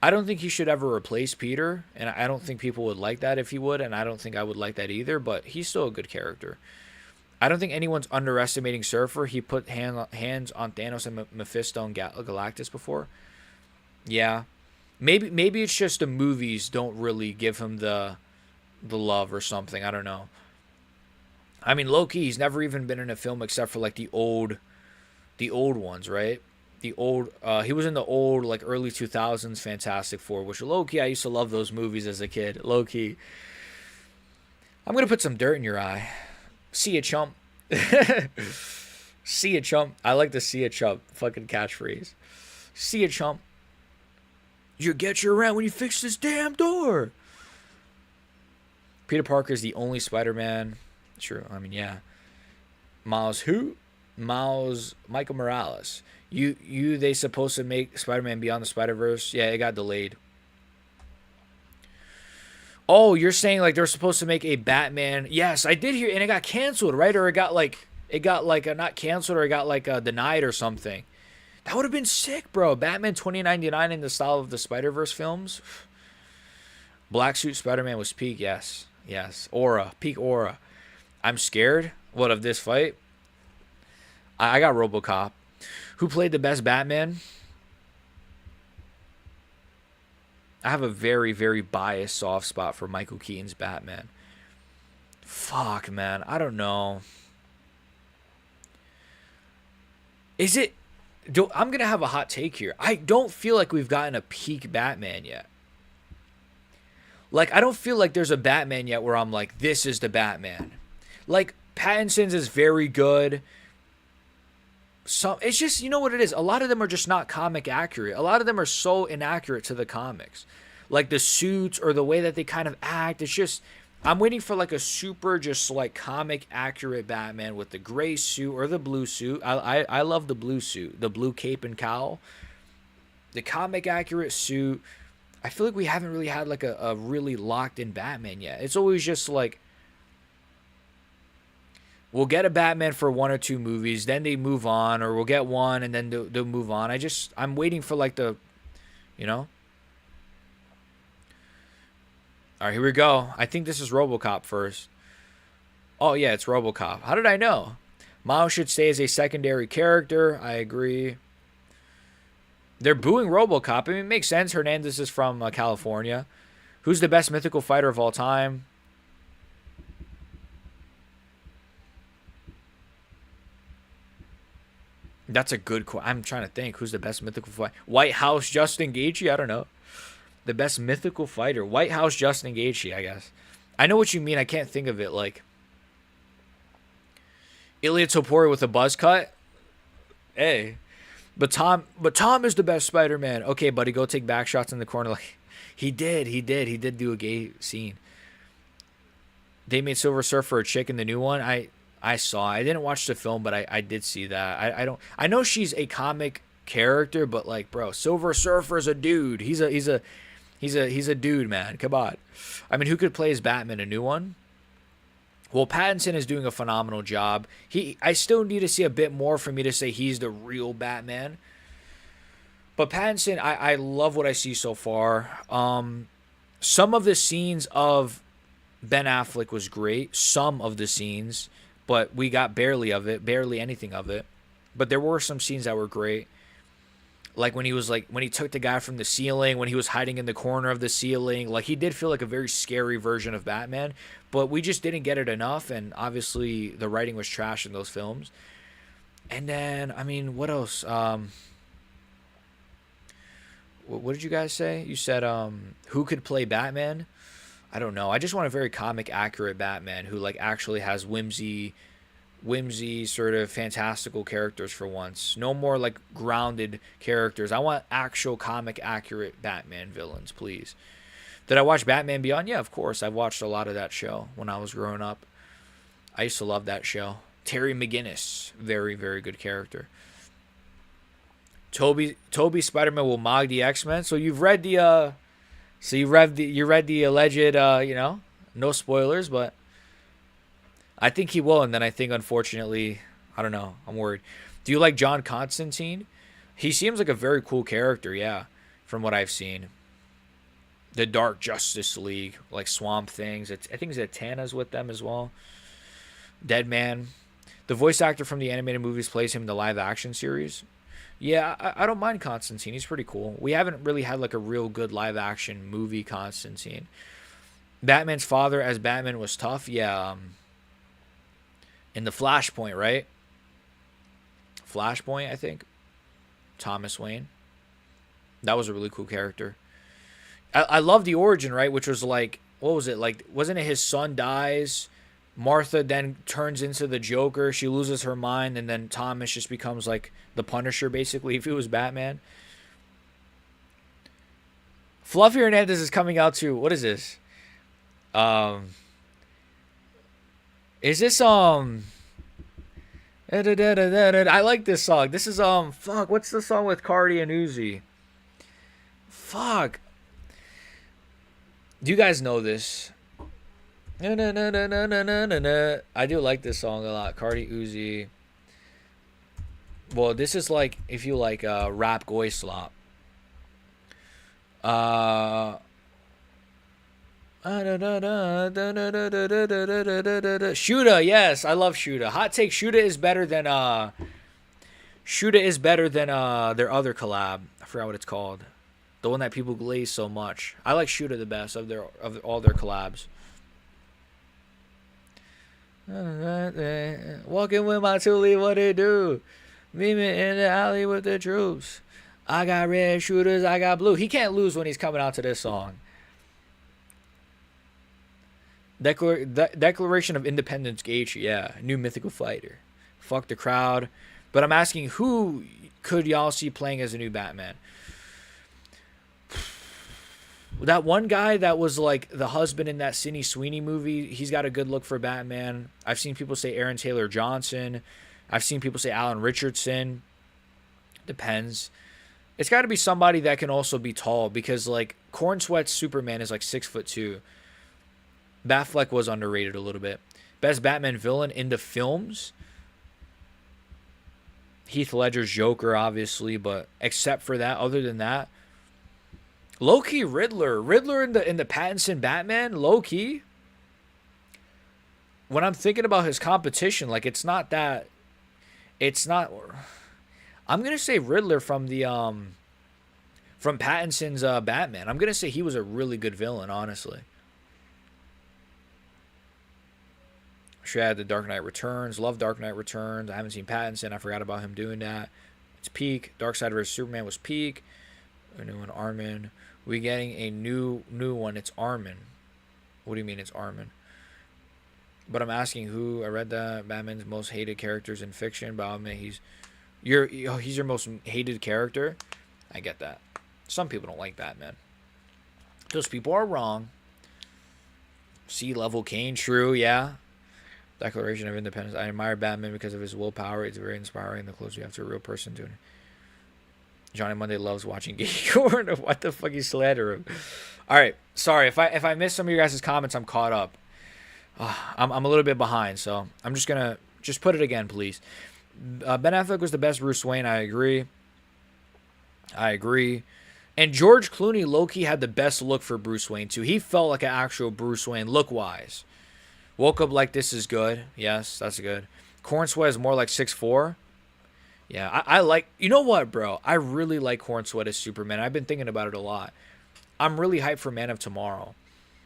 I don't think he should ever replace Peter, and I don't think people would like that if he would, and I don't think I would like that either, but he's still a good character. I don't think anyone's underestimating Surfer. He put hands on Thanos and Mephisto and Galactus before. Yeah. Maybe it's just the movies don't really give him the love or something. I don't know. I mean, low-key, he's never even been in a film except for, like, the old ones, right? He was in the old, like, early 2000s Fantastic Four, which low-key, I used to love those movies as a kid. Low-key. I'm going to put some dirt in your eye. See ya, chump. See ya, chump. I like the see ya, chump fucking catchphrase. See ya, chump. You get your rent when you fix this damn door. Peter Parker is the only Spider-Man. Sure, I mean, yeah. Miles who? Michael Morales. They supposed to make Spider-Man Beyond the Spider-Verse? Yeah, it got delayed. Oh, you're saying like they're supposed to make a Batman? Yes, I did hear, and it got canceled, right? Or it got not canceled, or it got denied or something. That would have been sick, bro. Batman 2099 in the style of the Spider-Verse films. Black suit Spider-Man was peak, yes. Aura, peak aura. I'm scared. What, of this fight? I got Robocop. Who played the best Batman? I have a very, very biased soft spot for Michael Keaton's Batman. Fuck, man. I don't know. Is it... I'm going to have a hot take here. I don't feel like we've gotten a peak Batman yet. Like, I don't feel like there's a Batman yet where I'm like, this is the Batman. Like, Pattinson's is very good. It's just, you know what it is? A lot of them are just not comic accurate. A lot of them are so inaccurate to the comics. Like, the suits or the way that they kind of act. It's just... I'm waiting for like a super just like comic accurate Batman with the gray suit or the blue suit. I love the blue suit, the blue cape and cowl. The comic accurate suit. I feel like we haven't really had like a really locked in Batman yet. It's always just like we'll get a Batman for 1 or 2 movies, then they move on, or we'll get one and then they'll move on. I'm waiting for like the, you know. All right, here we go. I think this is Robocop first. Oh, yeah, it's Robocop. How did I know? Miles should stay as a secondary character. I agree. They're booing Robocop. I mean, it makes sense. Hernandez is from California. Who's the best mythical fighter of all time? That's a good question. I'm trying to think. Who's the best mythical fighter? White House Justin Gaethje? I don't know. The best mythical fighter. White House Justin Gaethje, I guess. I know what you mean. I can't think of it. Like Ilya Topori with a buzz cut. Hey. But Tom is the best Spider-Man. Okay, buddy, go take back shots in the corner. Like he did do a gay scene. They made Silver Surfer a chick in the new one. I saw. I didn't watch the film, but I did see that. I know she's a comic character, but like, bro, Silver Surfer's a dude. He's a dude, man. Come on. I mean, who could play as Batman? A new one? Well, Pattinson is doing a phenomenal job. I still need to see a bit more for me to say he's the real Batman. But Pattinson, I love what I see so far. Some of the scenes of Ben Affleck was great. Some of the scenes, but we got barely of it, barely anything of it. But there were some scenes that were great. Like when he took the guy from the ceiling, when he was hiding in the corner of the ceiling, like he did feel like a very scary version of Batman, but we just didn't get it enough, and obviously the writing was trash in those films. And then, I mean, what else? What did you guys say? You said who could play Batman? I don't know. I just want a very comic accurate Batman who like actually has whimsy sort of fantastical characters for once. No more like grounded characters. I want actual comic accurate Batman villains, please. Did I watch Batman Beyond? Yeah, of course. I watched a lot of that show when I was growing up. I used to love that show. Terry McGinnis, very, very good character. Toby Spider-Man will mog the X-Men. So you've read the you read the alleged no spoilers, but I think he will, and then I think unfortunately, I don't know. I'm worried. Do you like John Constantine? He seems like a very cool character, yeah, from what I've seen. The Dark Justice League, like Swamp Things. I think Zatanna's with them as well. Deadman. The voice actor from the animated movies plays him in the live action series. Yeah, I don't mind Constantine. He's pretty cool. We haven't really had like a real good live action movie Constantine. Batman's father as Batman was tough. Yeah. In the Flashpoint, right? Flashpoint, I think. Thomas Wayne. That was a really cool character. I love the origin, right? Which was like, what was it? Like, wasn't it his son dies? Martha then turns into the Joker. She loses her mind, and then Thomas just becomes like the Punisher, basically, if he was Batman. Fluffy Hernandez is coming out too. What is this? Is this I like this song. This is fuck, what's the song with Cardi and Uzi? Fuck. Do you guys know this? I do like this song a lot. Cardi, Uzi. Well, this is like if you like rap goy slop. Shuda, yes, I love Shuda. Hot take: Shuda is better than their other collab. I forgot what it's called. The one that people glaze so much. I like Shuda the best of all their collabs. Walking with my Thule, what it do? Meet me in the alley with the troops. I got red shooters, I got blue. He can't lose when he's coming out to this song. Declaration of Independence Gate, yeah. New mythical fighter. Fuck the crowd. But I'm asking, who could y'all see playing as a new Batman? That one guy that was like the husband in that Sydney Sweeney movie, he's got a good look for Batman. I've seen people say Aaron Taylor Johnson. I've seen people say Alan Richardson. Depends. It's got to be somebody that can also be tall, because like Corn Sweat's Superman is like 6'2". Batfleck was underrated a little bit. Best Batman villain in the films? Heath Ledger's Joker, obviously, but except for that, other than that, low-key Riddler in the Pattinson Batman, low-key. When I'm thinking about his competition, like it's not. I'm gonna say Riddler from Pattinson's Batman. I'm gonna say he was a really good villain, honestly. Should add The Dark Knight Returns. Love Dark Knight Returns. I haven't seen Pattinson. I forgot about him doing that. It's peak. Dark Side vs Superman was peak. A new one, Armin. We getting a new one. It's Armin. What do you mean it's Armin? But I'm asking who. I read that Batman's most hated characters in fiction. But I'll admit he's your most hated character. I get that. Some people don't like Batman. Those people are wrong. Sea Level Kane, true, yeah. Declaration of Independence. I admire Batman because of his willpower. It's very inspiring. The closer you have to a real person doing it. Johnny Monday loves watching gay corn. What the fuck, you slander him? All right, sorry if I missed some of your guys' comments. I'm caught up. I'm a little bit behind, so I'm just gonna put it again, please. Ben Affleck was the best Bruce Wayne. I agree. I agree. And George Clooney, low-key, had the best look for Bruce Wayne, too. He felt like an actual Bruce Wayne, look-wise. Woke Up Like This is good. Yes, that's good. Corn Sweat is more like 6'4". Yeah, I like... You know what, bro? I really like Corn Sweat as Superman. I've been thinking about it a lot. I'm really hyped for Man of Tomorrow.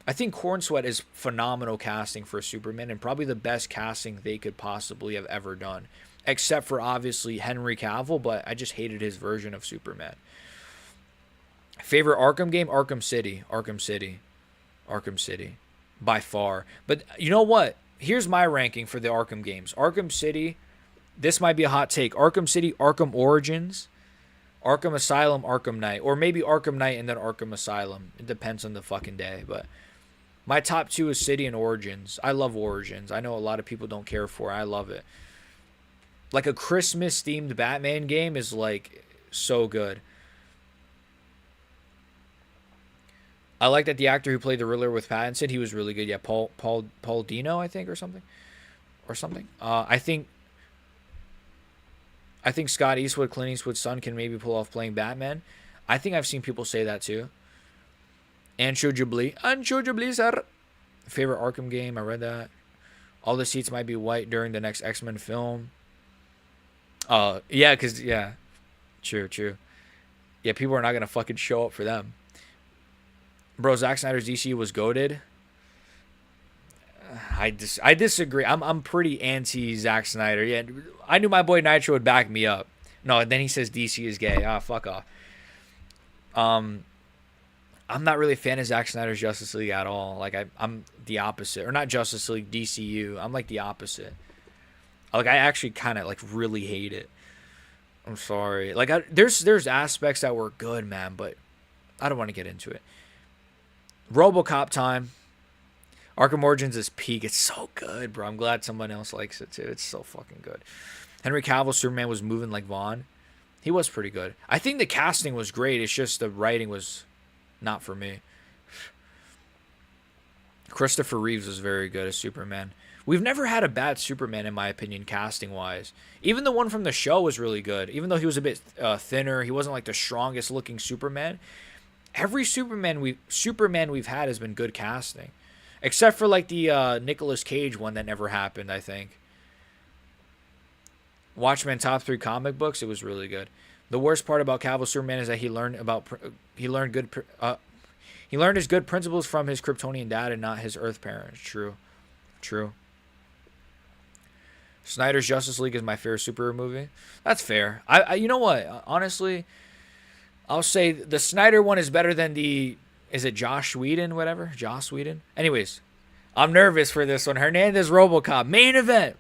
I think Corn Sweat is phenomenal casting for Superman and probably the best casting they could possibly have ever done. Except for, obviously, Henry Cavill, but I just hated his version of Superman. Favorite Arkham game? Arkham City. Arkham City. Arkham City. By far. But you know what? Here's my ranking for the Arkham games. Arkham City, this might be a hot take. Arkham City, Arkham Origins, Arkham Asylum, Arkham Knight. Or maybe Arkham Knight and then Arkham Asylum. It depends on the fucking day. But my top two is City and Origins. I love Origins. I know a lot of people don't care for it. I love it. Like a Christmas-themed Batman game is like so good. I like that the actor who played the Riddler with Pattinson, he was really good. Yeah, Paul Dino, I think, or something. I think Scott Eastwood, Clint Eastwood's son, can maybe pull off playing Batman. I think I've seen people say that too. Ancho Jubilee, sir. Favorite Arkham game? I read that. All the seats might be white during the next X-Men film. Yeah, cause yeah, true. Yeah, people are not gonna fucking show up for them. Bro, Zack Snyder's DC was goated. I disagree. I'm pretty anti Zack Snyder. Yeah, I knew my boy Nitro would back me up. No, then he says DC is gay. Fuck off. I'm not really a fan of Zack Snyder's Justice League at all. Like I'm the opposite, or not Justice League, DCU. I'm like the opposite. Like I actually kind of like really hate it. I'm sorry. Like there's aspects that were good, man, but I don't want to get into it. Robocop time. Arkham Origins is peak. It's so good, bro. I'm glad someone else likes it too. It's so fucking good. Henry Cavill Superman was moving like Vaughn. He was pretty good. I think the casting was great. It's just the writing was not for me. Christopher Reeves was very good as Superman. We've never had a bad Superman, in my opinion, casting-wise. Even the one from the show was really good. Even though he was a bit thinner, he wasn't like the strongest-looking Superman. Every Superman we've had has been good casting. Except for like the Nicolas Cage one that never happened, I think. Watchmen top 3 comic books, it was really good. The worst part about Cavill Superman is that he learned his good principles from his Kryptonian dad and not his Earth parents. True. Snyder's Justice League is my favorite superhero movie. That's fair. I you know what? Honestly, I'll say the Snyder one is better than the... Is it Joss Whedon? Whatever. Joss Whedon? Anyways, I'm nervous for this one. Hernandez Robocop. Main event.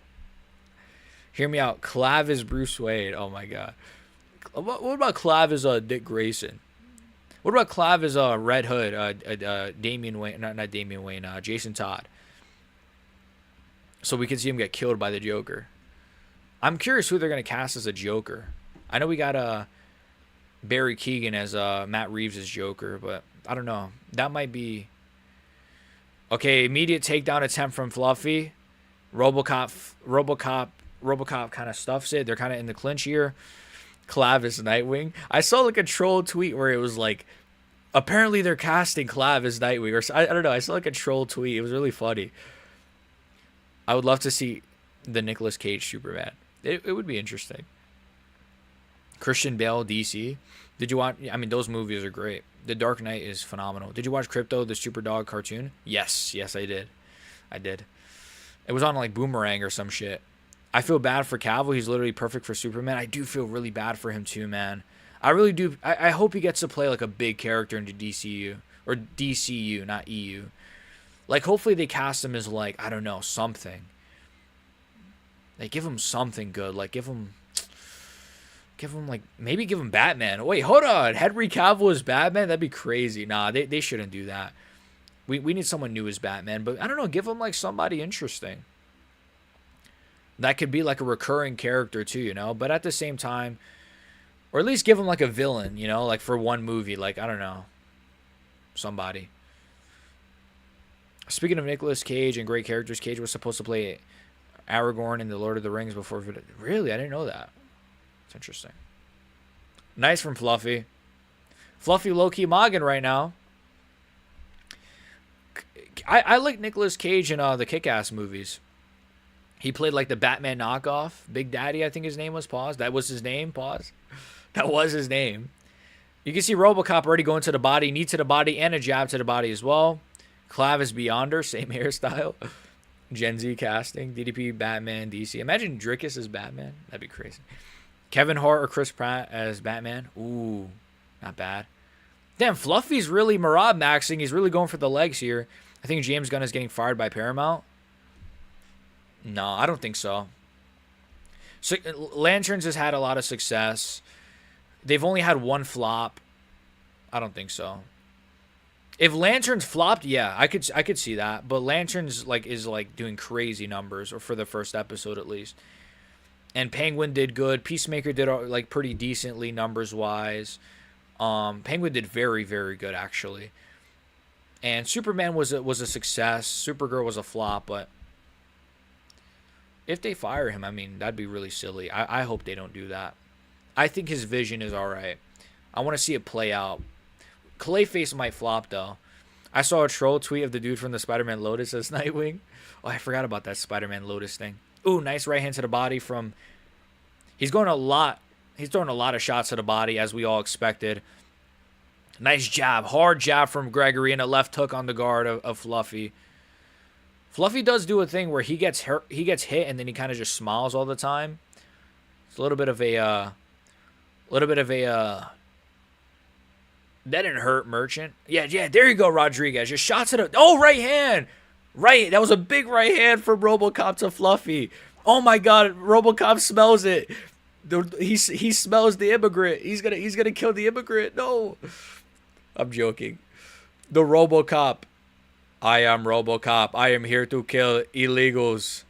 Hear me out. Clav is Bruce Wayne. Oh, my God. What about Clav as Dick Grayson? What about Clav as Red Hood? Damian Wayne. Not Damian Wayne. Jason Todd. So we can see him get killed by the Joker. I'm curious who they're going to cast as a Joker. I know we got Barry Keoghan as Matt Reeves as Joker, but I don't know. That might be... Okay, immediate takedown attempt from Fluffy. Robocop kind of stuffs it. They're kind of in the clinch here. Clav is Nightwing. I saw like a troll tweet where it was like, apparently they're casting Clav as Nightwing. Or I don't know. I saw like a troll tweet. It was really funny. I would love to see the Nicolas Cage Superman. It would be interesting. Christian Bale, DC. Did you watch? I mean, those movies are great. The Dark Knight is phenomenal. Did you watch Crypto, the Superdog cartoon? Yes, I did. It was on like Boomerang or some shit. I feel bad for Cavill. He's literally perfect for Superman. I do feel really bad for him too, man. I really do. I hope he gets to play like a big character into DCU. Or DCU, not EU. Like, hopefully they cast him as like, I don't know, something. Like, give him something good. Like, give him like, maybe give him Batman. Wait, hold on. Henry Cavill as Batman? That'd be crazy. Nah, they shouldn't do that. We need someone new as Batman. But, I don't know, give him like somebody interesting. That could be like a recurring character too, you know? But at the same time, or at least give him like a villain, you know? Like for one movie. Like, I don't know. Somebody. Speaking of Nicolas Cage and great characters, Cage was supposed to play Aragorn in The Lord of the Rings before. Really? I didn't know that. It's interesting. Nice from Fluffy. Fluffy low-key mogging right now. I like Nicolas Cage in the Kick-Ass movies. He played like the Batman knockoff. Big Daddy, I think his name was. Pause. That was his name. Pause. That was his name. You can see Robocop already going to the body, knee to the body, and a jab to the body as well. Clavis Beyonder, same hairstyle. Gen Z casting. DDP, Batman, DC. Imagine Drickus as Batman. That'd be crazy. Kevin Hart or Chris Pratt as Batman. Ooh, not bad. Damn, Fluffy's really Marab maxing. He's really going for the legs here. I think James Gunn is getting fired by Paramount. No, I don't think so. So Lanterns has had a lot of success. They've only had one flop. I don't think so. If Lanterns flopped, yeah, I could see that. But Lanterns is doing crazy numbers, or for the first episode at least. And Penguin did good. Peacemaker did pretty decently numbers wise. Penguin did very, very good actually. And Superman was a success. Supergirl was a flop, but if they fire him, I mean, that'd be really silly. I hope they don't do that. I think his vision is all right. I want to see it play out. Clayface might flop, though. I saw a troll tweet of the dude from the Spider-Man Lotus as Nightwing. Oh, I forgot about that Spider-Man Lotus thing. Ooh, nice right hand to the body from... He's throwing a lot of shots to the body, as we all expected. Nice jab. Hard jab from Gregory and a left hook on the guard of Fluffy. Fluffy does do a thing where he gets hit and then he kind of just smiles all the time. It's a little bit of a that didn't hurt, Merchant. Yeah, there you go, Rodriguez. Just shots at right hand. Right, that was a big right hand from Robocop to Fluffy. Oh my God, Robocop smells it. He smells the immigrant. He's gonna kill the immigrant. No, I'm joking. The Robocop. I am Robocop. I am here to kill illegals.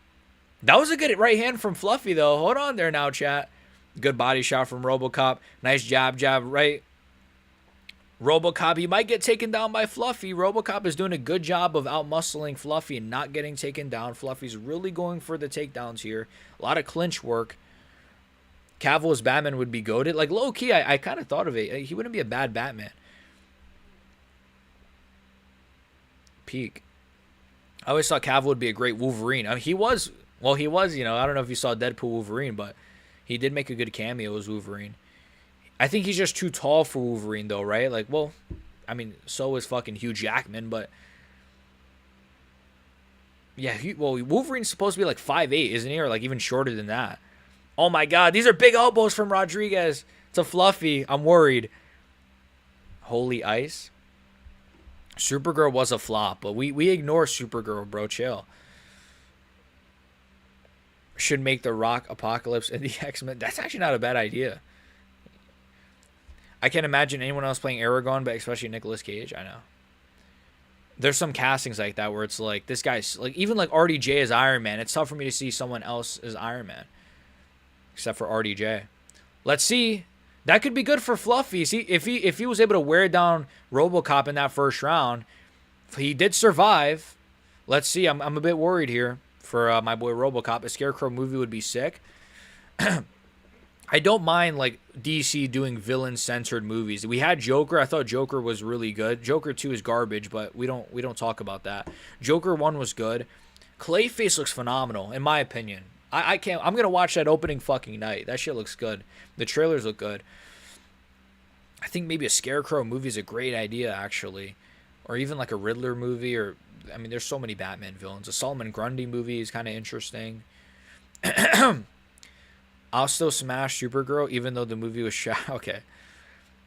That was a good right hand from Fluffy, though. Hold on there now, chat. Good body shot from Robocop. Nice jab, right. Robocop, he might get taken down by Fluffy. Robocop is doing a good job of out-muscling Fluffy and not getting taken down. Fluffy's really going for the takedowns here. A lot of clinch work. Cavill as Batman would be goated. Like, low-key, I kind of thought of it. He wouldn't be a bad Batman. Peak. I always thought Cavill would be a great Wolverine. I mean, he was, I don't know if you saw Deadpool Wolverine, but he did make a good cameo as Wolverine. I think he's just too tall for Wolverine, though, right? Like, well, I mean, so is fucking Hugh Jackman, but yeah, Wolverine's supposed to be like 5'8", isn't he? Or like even shorter than that. Oh my God, these are big elbows from Rodriguez to Fluffy. I'm worried. Holy ice. Supergirl was a flop, but we ignore Supergirl, bro. Chill. Should make the Rock Apocalypse and the X-Men. That's actually not a bad idea. I can't imagine anyone else playing Aragon, but especially Nicolas Cage. I know. There's some castings like that where it's like, this guy's like, even like RDJ as Iron Man. It's tough for me to see someone else as Iron Man, except for RDJ. Let's see. That could be good for Fluffy. See, if he was able to wear down Robocop in that first round, he did survive. Let's see. I'm a bit worried here for my boy Robocop. A Scarecrow movie would be sick. I don't mind like DC doing villain-centered movies. We had Joker. I thought Joker was really good. Joker 2 is garbage, but we don't talk about that. Joker 1 was good. Clayface looks phenomenal, in my opinion. I can't. I'm gonna watch that opening fucking night. That shit looks good. The trailers look good. I think maybe a Scarecrow movie is a great idea, actually, or even like a Riddler movie. Or I mean, there's so many Batman villains. A Solomon Grundy movie is kind of interesting. I'll still smash Supergirl, even though the movie was shot. Okay.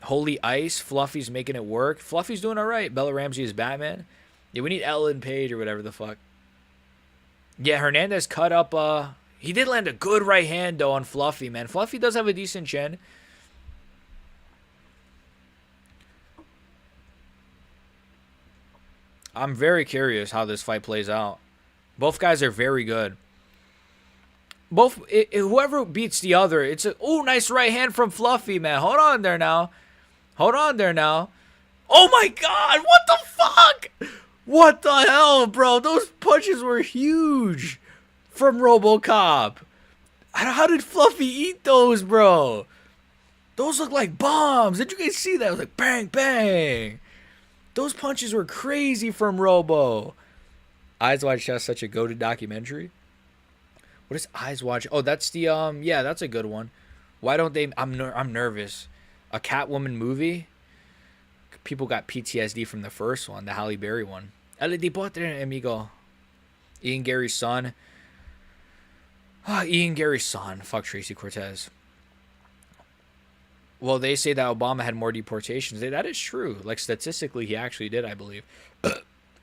Holy ice. Fluffy's making it work. Fluffy's doing all right. Bella Ramsey is Batman. Yeah, we need Ellen Page or whatever the fuck. Yeah, Hernandez cut up. He did land a good right hand, though, on Fluffy, man. Fluffy does have a decent chin. I'm very curious how this fight plays out. Both guys are very good. Whoever beats the other, it's a nice right hand from Fluffy, man. Hold on there now. Oh my God, what the fuck? What the hell, bro? Those punches were huge from Robocop. How did Fluffy eat those, bro? Those look like bombs. Did you guys see that? It was like bang, bang. Those punches were crazy from Robo. Eyes Wide Shut, such a goated documentary. What is Eyes Wide Shut? Oh, that's the yeah, that's a good one. Why don't they? I'm nervous. A Catwoman movie. People got PTSD from the first one, the Halle Berry one. El Deporte, amigo. Ian Gary's son. Ian Gary's son. Fuck Tracy Cortez. Well, they say that Obama had more deportations. That is true. Like, statistically, he actually did, I believe.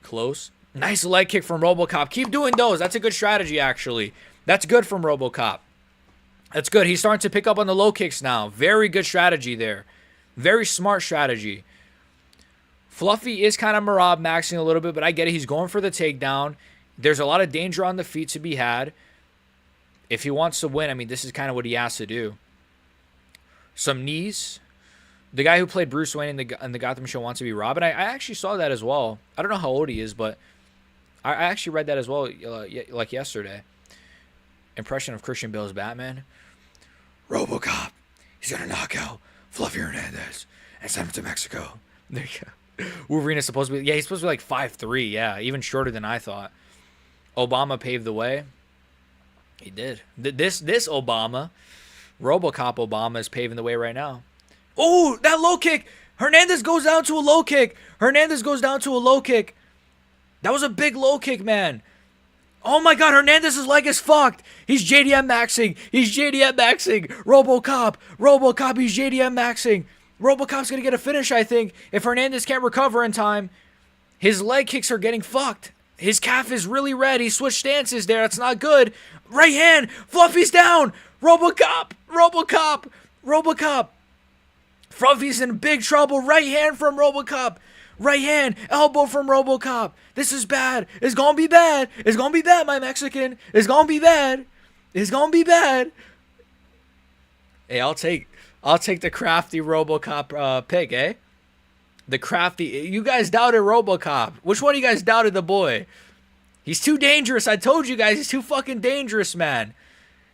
Close. Nice leg kick from Robocop. Keep doing those. That's a good strategy, actually. That's good from Robocop. That's good. He's starting to pick up on the low kicks now. Very good strategy there. Very smart strategy. Fluffy is kind of Marab maxing a little bit, but I get it. He's going for the takedown. There's a lot of danger on the feet to be had. If he wants to win, I mean, this is kind of what he has to do. Some knees. The guy who played Bruce Wayne in the Gotham show wants to be Robin. I actually saw that as well. I don't know how old he is, but I actually read that as well, like yesterday. Impression of Christian Bale's Batman. Robocop. He's going to knock out Fluffy Hernandez and send him to Mexico. There you go. Wolverine is supposed to be... Yeah, he's supposed to be like 5'3". Yeah, even shorter than I thought. Obama paved the way. He did. This Obama, Robocop Obama, is paving the way right now. Oh, that low kick. Hernandez goes down to a low kick. Hernandez goes down to a low kick. That was a big low kick, man. Oh my God, Hernandez's leg is fucked. He's JDM maxing. He's JDM maxing. Robocop. Robocop, he's JDM maxing. Robocop's going to get a finish, I think. If Hernandez can't recover in time, his leg kicks are getting fucked. His calf is really red. He switched stances there. That's not good. Right hand. Fluffy's down. Robocop. Robocop. Robocop. Fluffy's in big trouble. Right hand from Robocop. Right hand. Elbow from Robocop. This is bad. It's going to be bad. It's going to be bad, my Mexican. It's going to be bad. It's going to be bad. Hey, I'll take the crafty Robocop pick, eh? The crafty. You guys doubted Robocop. Which one of you guys doubted the boy? He's too dangerous. I told you guys, he's too fucking dangerous, man.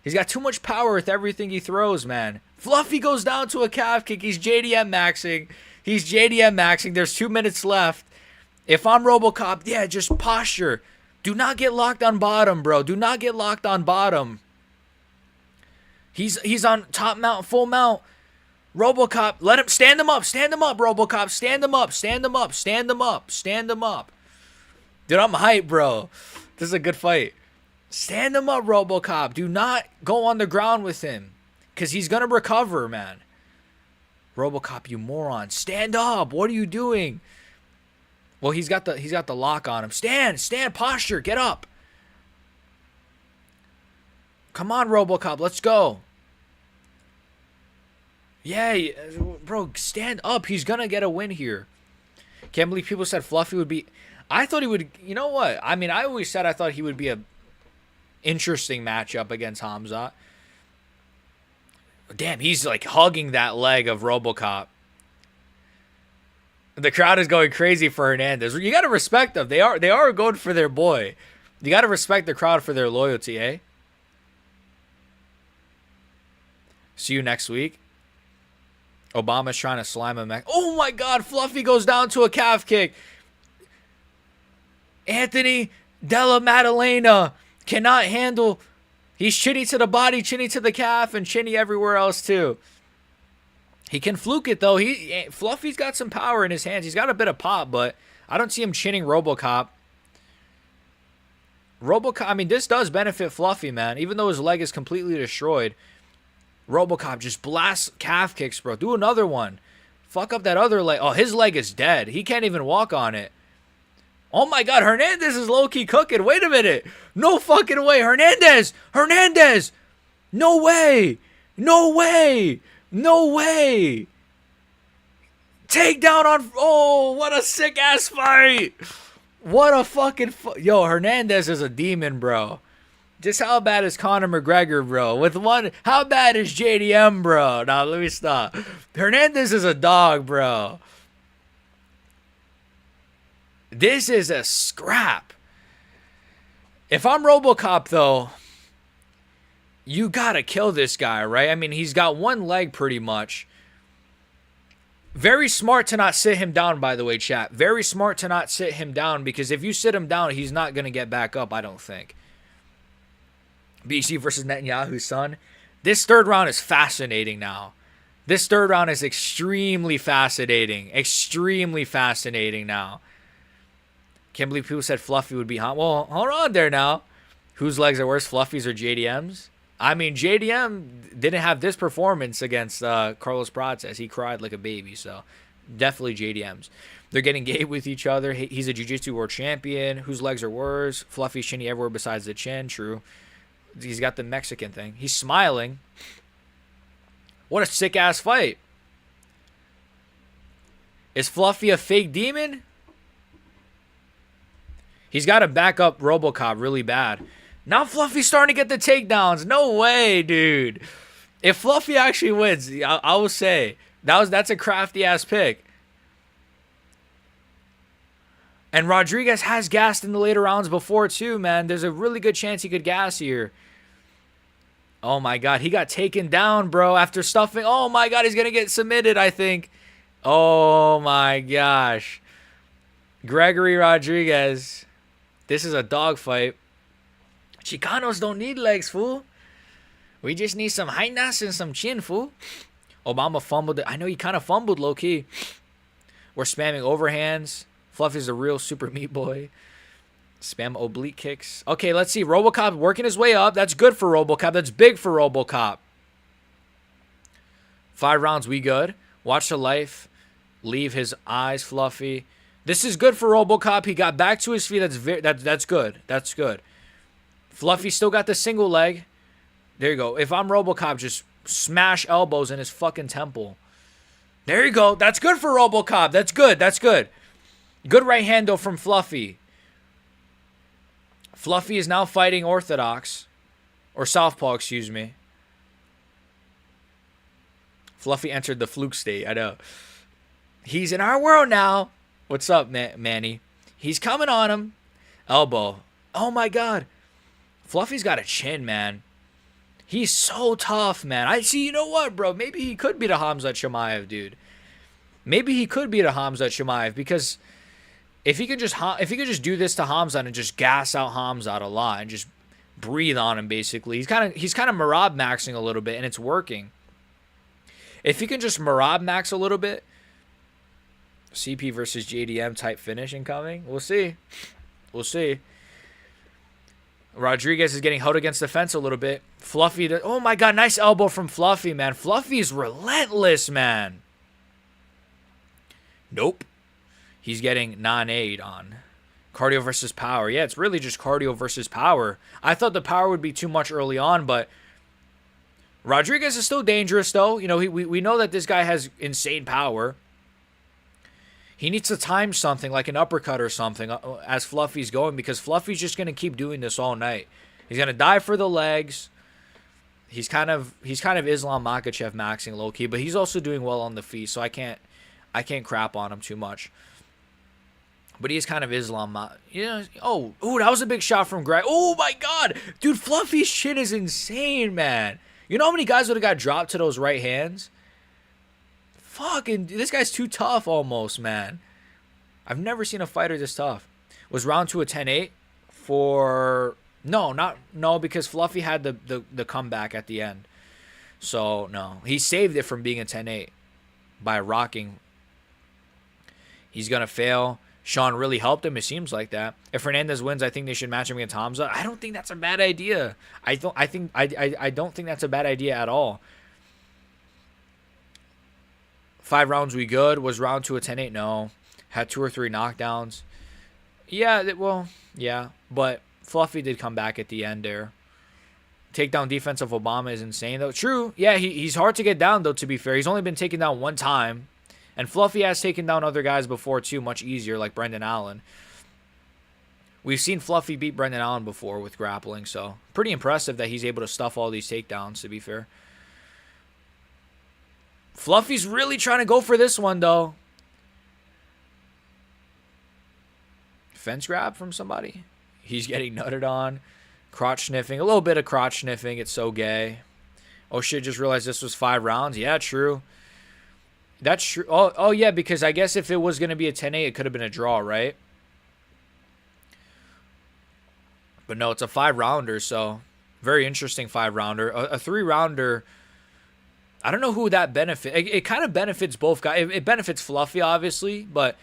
He's got too much power with everything he throws, man. Fluffy goes down to a calf kick. He's JDM maxing. He's JDM maxing. There's 2 minutes left. If I'm Robocop, yeah, just posture. Do not get locked on bottom, bro. Do not get locked on bottom. He's on top mount, full mount. Robocop, let him stand him up, Robocop, stand him up, stand him up, stand him up, stand him up. Dude, I'm hyped, bro. This is a good fight. Stand him up, Robocop. Do not go on the ground with him, cause he's gonna recover, man. Robocop, you moron, stand up. What are you doing? Well, he's got the lock on him. Stand, posture, get up. Come on, Robocop, let's go. Yeah, bro, stand up. He's going to get a win here. Can't believe people said Fluffy would be... I thought he would... You know what? I mean, I always said I thought he would be a interesting matchup against Hamzat. Damn, he's like hugging that leg of Robocop. The crowd is going crazy for Hernandez. You got to respect them. They are going for their boy. You got to respect the crowd for their loyalty, eh? See you next week. Obama's trying to slime him back. Oh my God, Fluffy goes down to a calf kick. Anthony Della Maddalena cannot handle. He's chinny to the body, chinny to the calf, and chinny everywhere else too. He can fluke it though. Fluffy's got some power in his hands. He's got a bit of pop, but I don't see him chinning Robocop. I mean, this does benefit Fluffy, man. Even though his leg is completely destroyed. Robocop just blasts calf kicks, bro. Do another one. Fuck up that other leg. Oh, his leg is dead. He can't even walk on it. Oh my God, Hernandez is low-key cooking. Wait a minute. No fucking way. Hernandez. No way. Takedown on... Oh, what a sick-ass fight. What a fucking... Yo, Hernandez is a demon, bro. Just how bad is Conor McGregor, bro? How bad is JDM, bro? Now, let me stop. Hernandez is a dog, bro. This is a scrap. If I'm Robocop, though, you gotta kill this guy, right? I mean, he's got one leg pretty much. Very smart to not sit him down, by the way, chat. Very smart to not sit him down, because if you sit him down, he's not going to get back up, I don't think. BC versus Netanyahu's son. This third round is fascinating now. This third round is extremely fascinating. Extremely fascinating now. Can't believe people said Fluffy would be hot. Well, hold on there now. Whose legs are worse, Fluffy's or JDM's? I mean, JDM didn't have this performance against Carlos Prates. He cried like a baby, so definitely JDM's. They're getting gay with each other. He's a jiu-jitsu world champion. Whose legs are worse? Fluffy's chinny everywhere besides the chin. True. He's got the Mexican thing. He's smiling. What a sick-ass fight. Is Fluffy a fake demon? He's got to back up Robocop really bad. Now Fluffy's starting to get the takedowns. No way, dude. If Fluffy actually wins, I will say that's a crafty ass pick. And Rodriguez has gassed in the later rounds before too, man. There's a really good chance he could gas here. Oh my God, he got taken down, bro, after stuffing. Oh my God, he's gonna get submitted, I think. Oh my gosh. Gregory Rodriguez. This is a dogfight. Chicanos don't need legs, fool. We just need some highness and some chin, fool. Obama fumbled it. I know he kind of fumbled low-key. We're spamming overhands. Fluffy's a real super meat boy. Spam oblique kicks. Okay, let's see. Robocop working his way up. That's good for Robocop. That's big for Robocop. 5 rounds, we good. Watch the life. Leave his eyes, Fluffy. This is good for Robocop. He got back to his feet. That's good. That's good. Fluffy still got the single leg. There you go. If I'm Robocop, just smash elbows in his fucking temple. There you go. That's good for Robocop. That's good. That's good. Good right hand, though, from Fluffy. Fluffy is now fighting Orthodox. Or Southpaw, excuse me. Fluffy entered the fluke state. I know. He's in our world now. What's up, Manny? He's coming on him. Elbow. Oh, my God. Fluffy's got a chin, man. He's so tough, man. I see. You know what, bro? Maybe he could beat a Khamzat Chimaev, dude. Maybe he could beat a Khamzat Chimaev, because if he could just do this to Khamzat and just gas out Khamzat a lot and just breathe on him, basically, he's kind of Marab maxing a little bit, and it's working. If he can just Marab max a little bit, CP versus JDM type finish incoming. We'll see. We'll see. Rodriguez is getting held against the fence a little bit. Fluffy, oh my God, nice elbow from Fluffy, man. Fluffy's relentless, man. Nope. He's getting non-aid on. Cardio versus power. Yeah, it's really just cardio versus power. I thought the power would be too much early on, but Rodriguez is still dangerous, though. You know, we know that this guy has insane power. He needs to time something like an uppercut or something as Fluffy's going, because Fluffy's just going to keep doing this all night. He's going to die for the legs. He's kind of Islam Makhachev maxing low key, but he's also doing well on the feet, so I can't crap on him too much. But he's kind of Islam. Oh, that was a big shot from Greg. Oh my God, dude, Fluffy's shit is insane, man. You know how many guys would have got dropped to those right hands? Fucking, this guy's too tough almost, man. I've never seen a fighter this tough. Was round 2 a 10-8 for... No, because Fluffy had the comeback at the end. So, no. He saved it from being a 10-8 by rocking. He's going to fail. Sean really helped him. It seems like that. If Fernandez wins, I think they should match him against Hamza. I don't think that's a bad idea. I don't think that's a bad idea at all. 5 rounds we good. Was round 2 a 10-8? No. Had 2 or 3 knockdowns. Yeah, yeah. But Fluffy did come back at the end there. Takedown defense of Obama is insane, though. True. Yeah, he's hard to get down, though, to be fair. He's only been taken down 1 time. And Fluffy has taken down other guys before, too, much easier, like Brendan Allen. We've seen Fluffy beat Brendan Allen before with grappling, so pretty impressive that he's able to stuff all these takedowns, to be fair. Fluffy's really trying to go for this one, though. Fence grab from somebody. He's getting nutted on. Crotch sniffing. A little bit of crotch sniffing. It's so gay. Oh, shit, just realized this was 5 rounds. Yeah, true. That's true. Oh yeah, because I guess if it was going to be a 10-8, it could have been a draw, right? But no, it's a 5-rounder, so very interesting 5-rounder. A 3-rounder, I don't know who that benefit. It kind of benefits both guys. It benefits Fluffy, obviously, but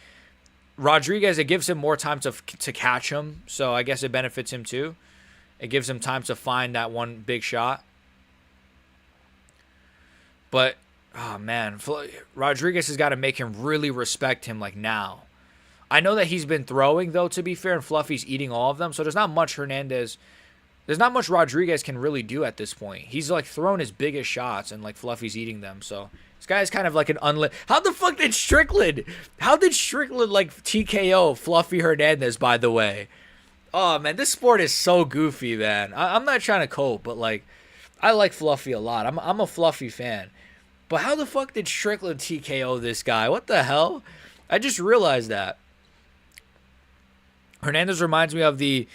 Rodriguez, it gives him more time to catch him, so I guess it benefits him too. It gives him time to find that one big shot. But, oh man, Rodriguez has got to make him really respect him like now. I know that he's been throwing, though, to be fair, and Fluffy's eating all of them, so there's not much Rodriguez can really do at this point. He's, like, throwing his biggest shots, and, like, Fluffy's eating them, so this guy is kind of like an How the fuck did Strickland, like, TKO Fluffy Hernandez, by the way? Oh, man, this sport is so goofy, man. I'm not trying to cope, but, like, I like Fluffy a lot. I'm a Fluffy fan. But how the fuck did Strickland TKO this guy? What the hell? I just realized that. Hernandez reminds me of the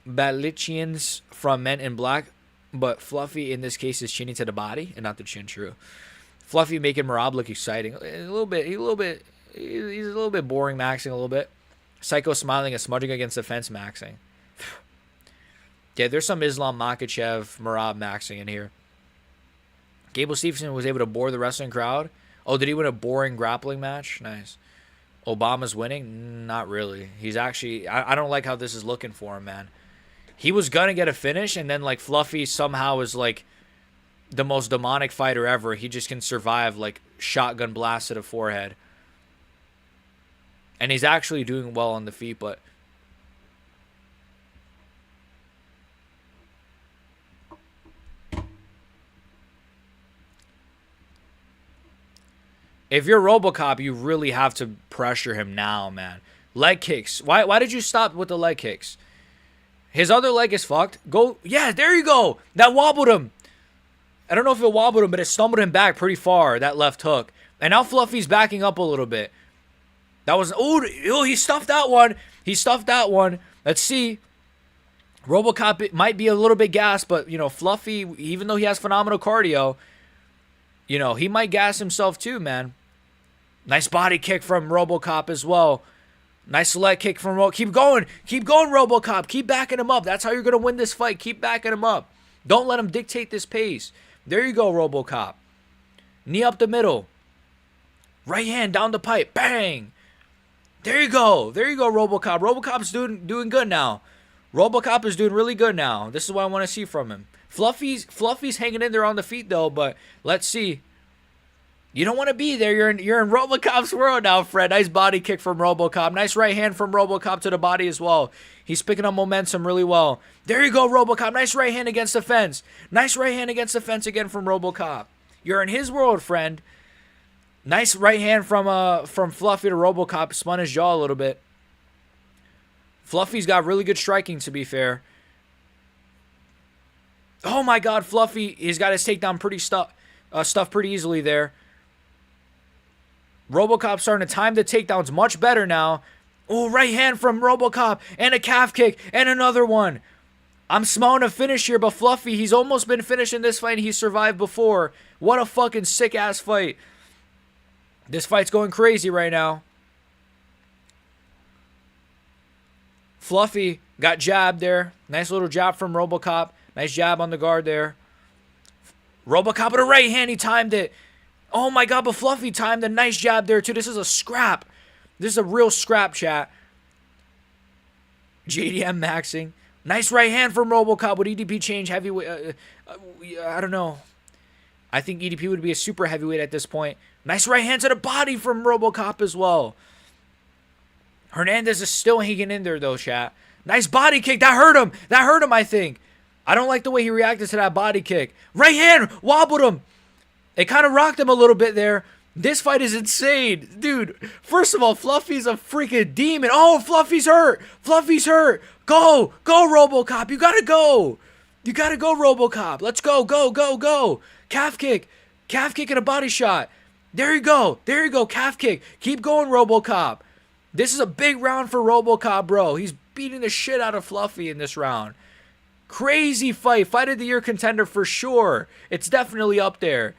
Balichians from Men in Black, but Fluffy in this case is chinning to the body and not the chin. True. Fluffy making Marab look exciting. He's a little bit boring, maxing a little bit. Psycho smiling and smudging against the fence, maxing. Yeah, there's some Islam Makhachev Marab maxing in here. Gable Stevenson was able to bore the wrestling crowd. Oh, did he win a boring grappling match? Nice. Obama's winning? Not really. He's actually... I don't like how this is looking for him, man. He was going to get a finish, and then, like, Fluffy somehow is, like, the most demonic fighter ever. He just can survive, like, shotgun blast to the forehead. And he's actually doing well on the feet, but... If you're Robocop, you really have to pressure him now, man. Leg kicks. Why did you stop with the leg kicks? His other leg is fucked. Go. Yeah, there you go. That wobbled him. I don't know if it wobbled him, but it stumbled him back pretty far, that left hook. And now Fluffy's backing up a little bit. That was... Oh, he stuffed that one. He stuffed that one. Let's see. Robocop it might be a little bit gassed, but, you know, Fluffy, even though he has phenomenal cardio, you know, he might gas himself too, man. Nice body kick from Robocop as well. Nice leg kick from Robocop. Keep going. Keep going, Robocop. Keep backing him up. That's how you're going to win this fight. Keep backing him up. Don't let him dictate this pace. There you go, Robocop. Knee up the middle. Right hand down the pipe. Bang. There you go. There you go, Robocop. Robocop's doing good now. Robocop is doing really good now. This is what I want to see from him. Fluffy's hanging in there on the feet, though, but let's see. You don't want to be there. You're in Robocop's world now, Fred. Nice body kick from Robocop. Nice right hand from Robocop to the body as well. He's picking up momentum really well. There you go, Robocop. Nice right hand against the fence. Nice right hand against the fence again from Robocop. You're in his world, friend. Nice right hand from Fluffy to Robocop. Spun his jaw a little bit. Fluffy's got really good striking, to be fair. Oh my God, Fluffy. He's got his takedown stuffed pretty easily there. Robocop starting to time the takedowns much better now. Oh, right hand from Robocop. And a calf kick. And another one. I'm smelling a finish here, but Fluffy, he's almost been finished in this fight and he survived before. What a fucking sick-ass fight. This fight's going crazy right now. Fluffy got jabbed there. Nice little jab from Robocop. Nice jab on the guard there. Robocop with a right hand. He timed it. Oh my God, but Fluffy timed a nice jab there too. This is a scrap. This is a real scrap, chat. JDM maxing. Nice right hand from Robocop. Would EDP change heavyweight? I don't know. I think EDP would be a super heavyweight at this point. Nice right hand to the body from Robocop as well. Hernandez is still hanging in there though, chat. Nice body kick. That hurt him. That hurt him, I think. I don't like the way he reacted to that body kick. Right hand wobbled him. It kind of rocked him a little bit there. This fight is insane. Dude, first of all, Fluffy's a freaking demon. Oh, Fluffy's hurt. Fluffy's hurt. Go. Go, Robocop. You got to go. You got to go, Robocop. Let's go. Go, go, go. Calf kick. Calf kick and a body shot. There you go. There you go. Calf kick. Keep going, Robocop. This is a big round for Robocop, bro. He's beating the shit out of Fluffy in this round. Crazy fight. Fight of the year contender for sure. It's definitely up there.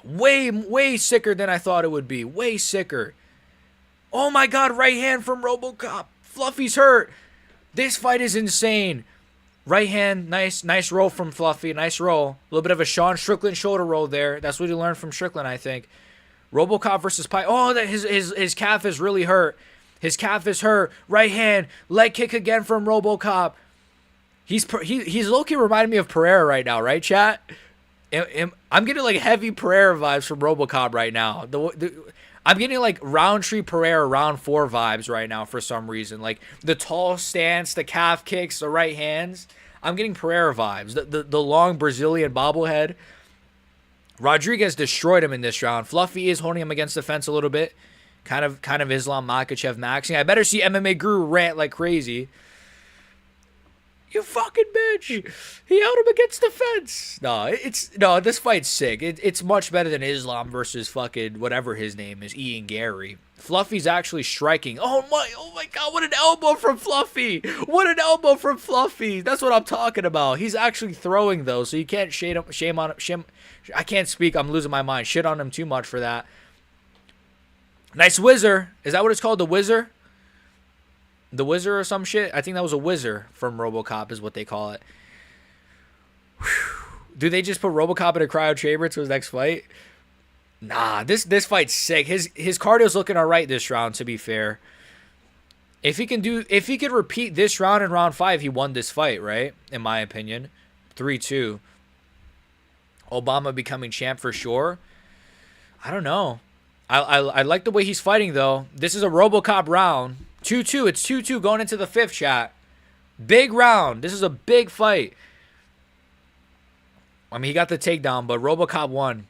Way sicker than I thought it would be. Way sicker. Oh my god, right hand from Robocop. Fluffy's hurt. This fight is insane. Right hand, nice roll from Fluffy. Nice roll. A little bit of a Sean Strickland shoulder roll there. That's what he learned from Strickland, I think. Robocop versus Pike. Oh, that his calf is really hurt. His calf is hurt. Right hand, leg kick again from Robocop. He's low-key reminding me of Pereira right now, right, chat? I'm getting like heavy Pereira vibes from Robocop right now. I'm getting like Roundtree Pereira round 4 vibes right now for some reason. Like the tall stance, the calf kicks, the right hands. I'm getting Pereira vibes. The long Brazilian bobblehead. Rodriguez destroyed him in this round. Fluffy is holding him against the fence a little bit. Kind of Islam Makhachev maxing. I better see MMA Guru rant like crazy. You fucking bitch. He held him against the fence. No, this fight's sick. It's much better than Islam versus fucking whatever his name is, Ian Gary. Fluffy's actually striking. Oh my god, what an elbow from Fluffy. What an elbow from Fluffy. That's what I'm talking about. He's actually throwing though, so you can't shame on him. I can't speak. I'm losing my mind. Shit on him too much for that. Nice whizzer. Is that what it's called? The whizzer? The Whizzer or some shit? I think that was a Whizzer from Robocop is what they call it. Whew. Do they just put Robocop in a cryo chamber to his next fight? Nah, this fight's sick. His cardio's looking alright this round, to be fair. If he could repeat this round in round 5, he won this fight, right? In my opinion. 3-2. Obama becoming champ for sure. I don't know. I like the way he's fighting though. This is a Robocop round. 2-2. It's 2-2 going into the 5th, chat. Big round. This is a big fight. I mean, he got the takedown, but Robocop won.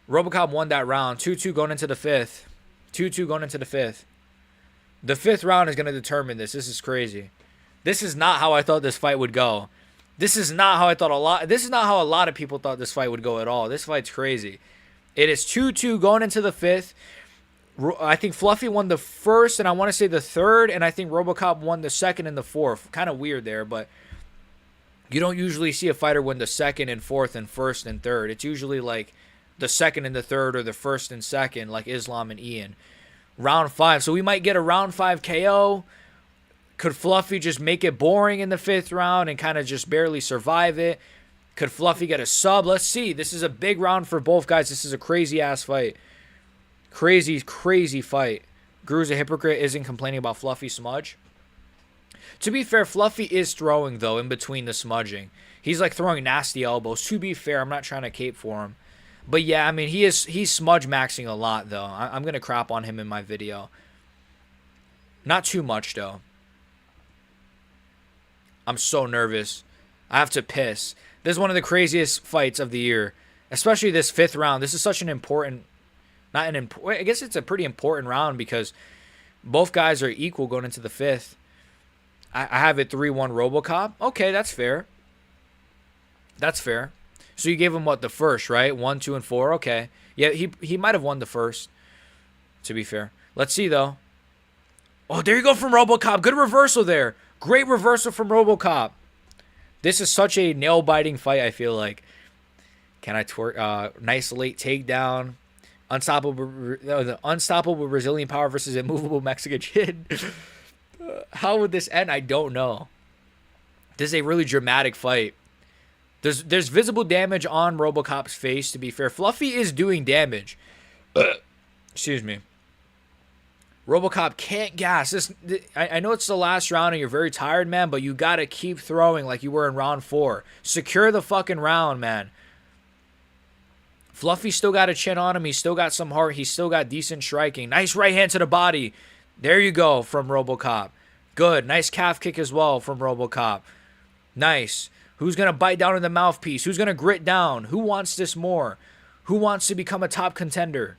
Robocop won that round. 2-2 going into the 5th. 2-2 going into the 5th. The 5th round is going to determine this. This is crazy. This is not how I thought this fight would go. This is not how a lot of people thought this fight would go at all. This fight's crazy. It is 2-2 going into the 5th. I think Fluffy won the 1st, and I want to say the 3rd, and I think Robocop won the 2nd and the 4th. Kind of weird there, but you don't usually see a fighter win the 2nd and 4th and 1st and 3rd. It's usually like the 2nd and the 3rd or the 1st and 2nd, like Islam and Ian. Round 5. So we might get a round 5 KO. Could Fluffy just make it boring in the 5th round and kind of just barely survive it? Could Fluffy get a sub? Let's see. This is a big round for both guys. This is a crazy-ass fight. Crazy fight. Guru's a hypocrite, isn't complaining about Fluffy smudge. To be fair, Fluffy is throwing, though, in between the smudging. He's, like, throwing nasty elbows. To be fair, I'm not trying to cape for him. But, yeah, I mean, he's smudge maxing a lot, though. I'm going to crap on him in my video. Not too much, though. I'm so nervous. I have to piss. This is one of the craziest fights of the year. Especially this 5th round. This is such an important... I guess it's a pretty important round because both guys are equal going into the 5th. I have it 3-1 Robocop. Okay, that's fair. That's fair. So you gave him what, the 1st, right? 1, 2, and 4. Okay. Yeah, he might have won the 1st, to be fair. Let's see though. Oh, there you go from Robocop. Good reversal there. Great reversal from Robocop. This is such a nail-biting fight, I feel like. Can I twerk? Nice late takedown. The unstoppable Brazilian power versus immovable Mexican chin. How would this end? I don't know. This is a really dramatic fight. There's visible damage on Robocop's face, to be fair. Fluffy is doing damage. Excuse me. Robocop can't gas. I know it's the last round and you're very tired, man, but you got to keep throwing like you were in round 4. Secure the fucking round, man. Fluffy still got a chin on him. He's still got some heart. He's still got decent striking. Nice right hand to the body. There you go from Robocop. Good. Nice calf kick as well from Robocop. Nice. Who's going to bite down in the mouthpiece? Who's going to grit down? Who wants this more? Who wants to become a top contender?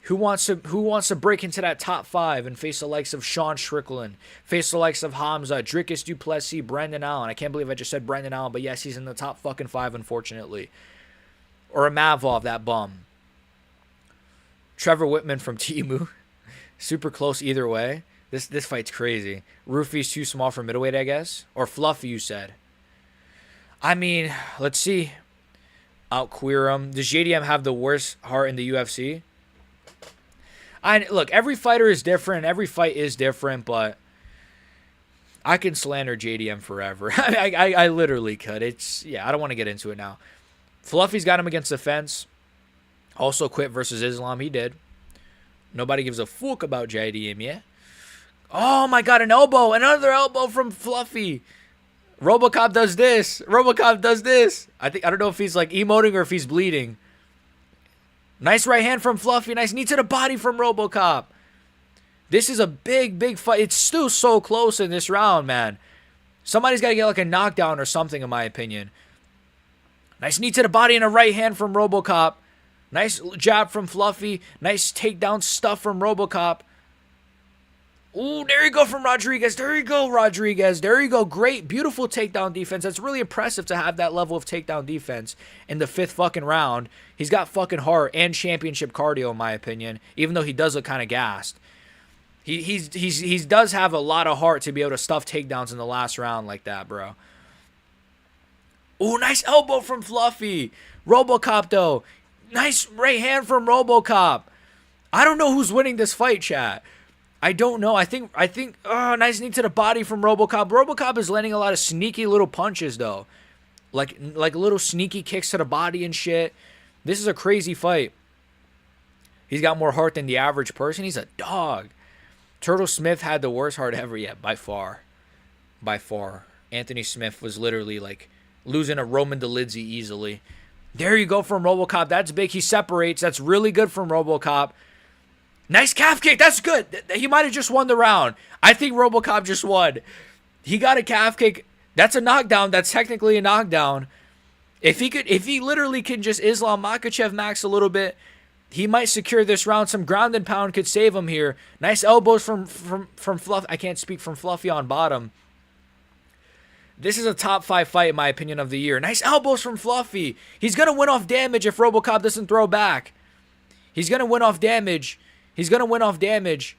Who wants to break into that top 5 and face the likes of Sean Strickland, face the likes of Hamza, Dricus du Plessis, Brendan Allen. I can't believe I just said Brendan Allen, but yes, he's in the top fucking 5, unfortunately. Or a Mavov, that bum. Trevor Whitman from Timu. Super close either way. This fight's crazy. Roofy's too small for middleweight, I guess. Or Fluffy, you said. I mean, let's see. out queer him. Does JDM have the worst heart in the UFC? Look, every fighter is different. Every fight is different, but I can slander JDM forever. I literally could. I don't want to get into it now. Fluffy's got him against the fence. Also quit versus Islam. He did. Nobody gives a fuck about JDM, yeah? Oh my god, an elbow. Another elbow from Fluffy. Robocop does this. Robocop does this. I don't know if he's like emoting or if he's bleeding. Nice right hand from Fluffy. Nice knee to the body from Robocop. This is a big, big fight. It's still so close in this round, man. Somebody's got to get like a knockdown or something, in my opinion. Nice knee to the body and a right hand from Robocop. Nice jab from Fluffy. Nice takedown stuff from Robocop. Ooh, there you go from Rodriguez. There you go, Rodriguez. There you go. Great, beautiful takedown defense. That's really impressive to have that level of takedown defense in the 5th fucking round. He's got fucking heart and championship cardio, in my opinion, even though he does look kind of gassed. He does have a lot of heart to be able to stuff takedowns in the last round like that, bro. Ooh, nice elbow from Fluffy. Robocop, though. Nice right hand from Robocop. I don't know who's winning this fight, chat. I don't know. I think nice knee to the body from Robocop. Robocop is landing a lot of sneaky little punches, though. Like little sneaky kicks to the body and shit. This is a crazy fight. He's got more heart than the average person. He's a dog. Turtle Smith had the worst heart ever yet, by far. By far. Anthony Smith was literally like losing a Roman Dolidze easily. There you go from Robocop. That's big. He separates. That's really good from Robocop. Nice calf kick. That's good. He might have just won the round. I think Robocop just won. He got a calf kick. That's a knockdown. That's technically a knockdown. If he literally can just Islam Makhachev max a little bit, he might secure this round. Some ground and pound could save him here. Nice elbows from Fluff. I can't speak from Fluffy on bottom. This is a top 5 fight, in my opinion, of the year. Nice elbows from Fluffy. He's going to win off damage if Robocop doesn't throw back. He's going to win off damage. He's going to win off damage.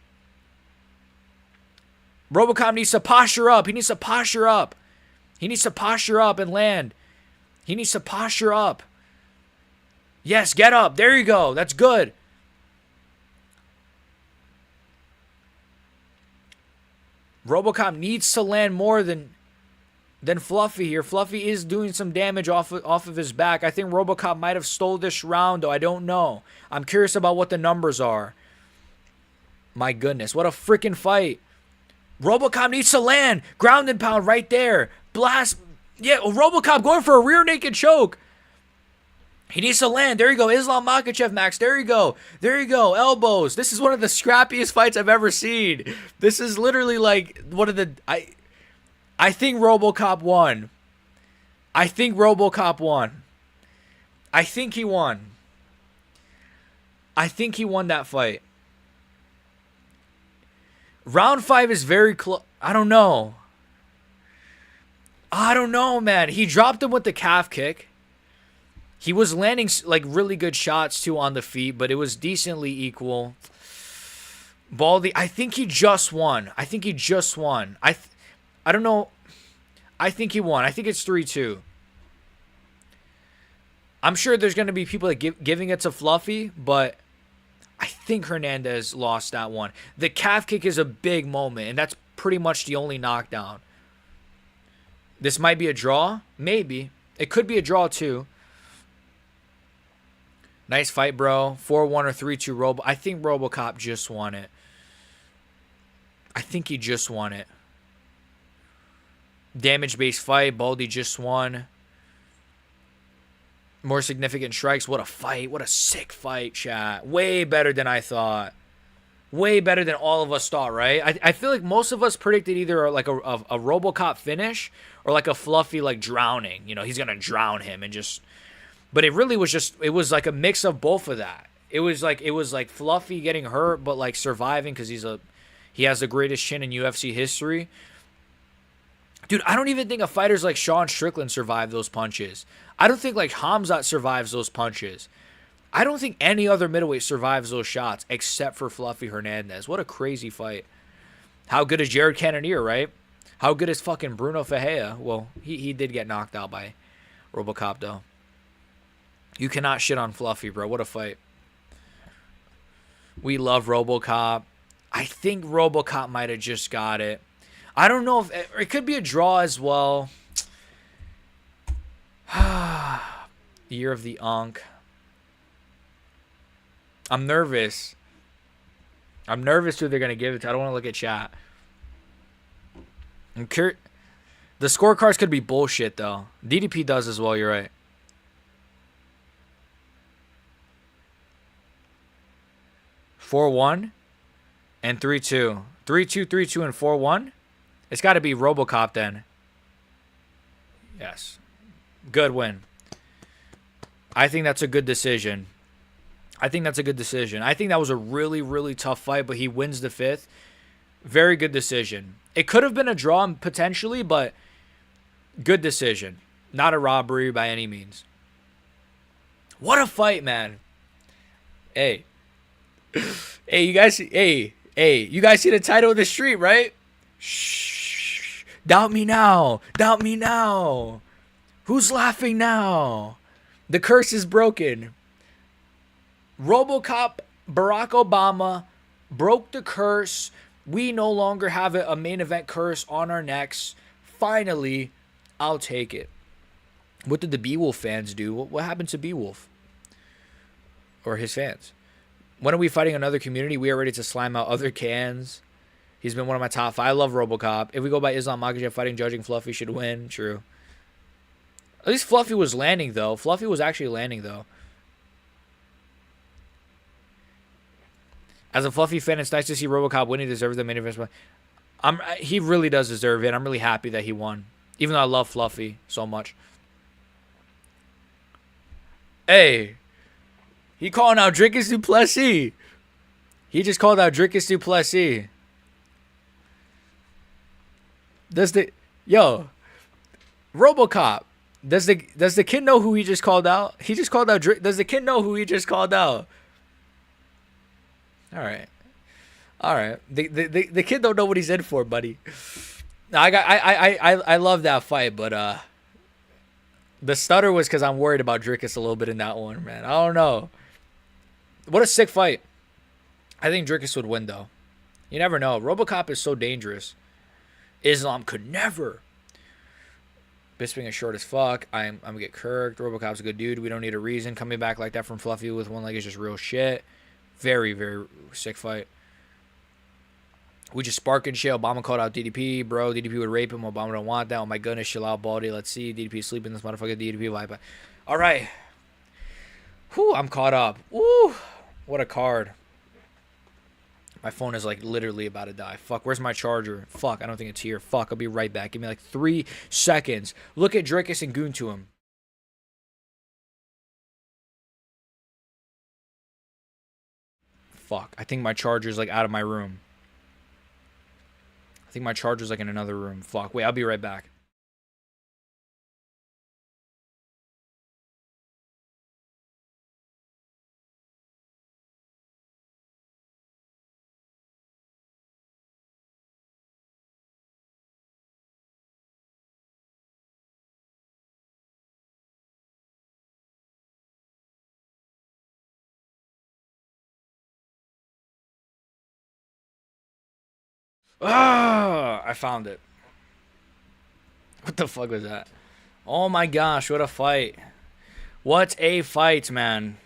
Robocop needs to posture up. He needs to posture up. He needs to posture up and land. He needs to posture up. Yes, get up. There you go. That's good. Robocop needs to land more than Fluffy here. Fluffy is doing some damage off of his back. I think Robocop might have stole this round, though. I don't know. I'm curious about what the numbers are. My goodness, what a freaking fight. Robocop needs to land. Ground and pound right there. Blast. Yeah, Robocop going for a rear naked choke. He needs to land. There you go. Islam Makhachev max. There you go. There you go. Elbows. This is one of the scrappiest fights I've ever seen. This is literally like one of the... I think Robocop won. I think Robocop won. I think he won. I think he won that fight. Round 5 is very close. I don't know. I don't know, man. He dropped him with the calf kick. He was landing like really good shots too on the feet, but it was decently equal. Baldy, I think he just won. I think he just won. I don't know. I think he won. I think it's 3-2. I'm sure there's going to be people that giving it to Fluffy, but I think Hernandez lost that one. The calf kick is a big moment, and that's pretty much the only knockdown. This might be a draw. Maybe. It could be a draw, too. Nice fight, bro. 4-1 or 3-2 I think Robocop just won it. I think he just won it. Damage-based fight. Baldy just won. More significant strikes. What a fight. What a sick fight, chat. Way better than I thought. Way better than all of us thought, right? I feel like most of us predicted either like a Robocop finish or like a Fluffy like drowning. You know, he's going to drown him and just... But it really was just... It was like a mix of both of that. It was like Fluffy getting hurt but like surviving because he has the greatest chin in UFC history. Dude, I don't even think a fighter's like Sean Strickland survived those punches. I don't think like Hamzat survives those punches. I don't think any other middleweight survives those shots except for Fluffy Hernandez. What a crazy fight. How good is Jared Cannonier, right? How good is fucking Bruno Ferreira? Well, he did get knocked out by Robocop, though. You cannot shit on Fluffy, bro. What a fight. We love Robocop. I think Robocop might have just got it. I don't know if it could be a draw as well. Year of the Ankh. I'm nervous. I'm nervous who they're going to give it to. I don't want to look at chat. The scorecards could be bullshit, though. DDP does as well, you're right. (4-1) and 3-2. 3-2, 3-2, and 4-1? It's got to be Robocop then. Yes. Good win. I think that's a good decision. I think that was a really, really tough fight, but he wins the 5th. Very good decision. It could have been a draw potentially, but good decision. Not a robbery by any means. What a fight, man. Hey. Hey, you guys see the title of the street, right? Shh. Doubt me now. Who's laughing now? The curse is broken. Robocop, Barack Obama broke the curse. We no longer have a main event curse on our necks. Finally, I'll take it. What did the Beowulf fans do? What happened to Beowulf? Or his fans? When are we fighting another community? We are ready to slime out other cans. He's been one of my top 5. I love Robocop. If we go by Islam Makhachev fighting, judging, Fluffy should win. True. At least Fluffy was landing, though. Fluffy was actually landing, though. As a Fluffy fan, it's nice to see Robocop win. He deserves the main event. He really does deserve it. I'm really happy that he won. Even though I love Fluffy so much. Hey. He calling out Drickus Duplessis. He just called out Drickus Duplessis. Robocop. Does the kid know who he just called out? He just called out Does the kid know who he just called out? All right. The kid don't know what he's in for, buddy. I love that fight, but the stutter was because I'm worried about Drickus a little bit in that one, man. I don't know. What a sick fight. I think Drickus would win, though. You never know. Robocop is so dangerous. Islam could never. Bisping is short as fuck. I'm gonna get kirked. Robocop's a good dude. We don't need a reason. Coming back like that from Fluffy with one leg is just real shit. Very, very sick fight. We just spark and shit. Obama called out DDP, bro. DDP would rape him. Obama don't want that. Oh my goodness, chill out, Baldy. Let's see. DDP sleeping. This motherfucker DDP vibe. All right. Whew, I'm caught up. Woo. What a card. My phone is like literally about to die. Fuck, where's my charger? Fuck, I don't think it's here. Fuck, I'll be right back. Give me like 3 seconds. Look at Drickus and goon to him. Fuck, I think my charger's like out of my room. I think my charger's like in another room. Fuck, wait, I'll be right back. Ah, I found it. What the fuck was that? Oh my gosh, what a fight. What a fight, man.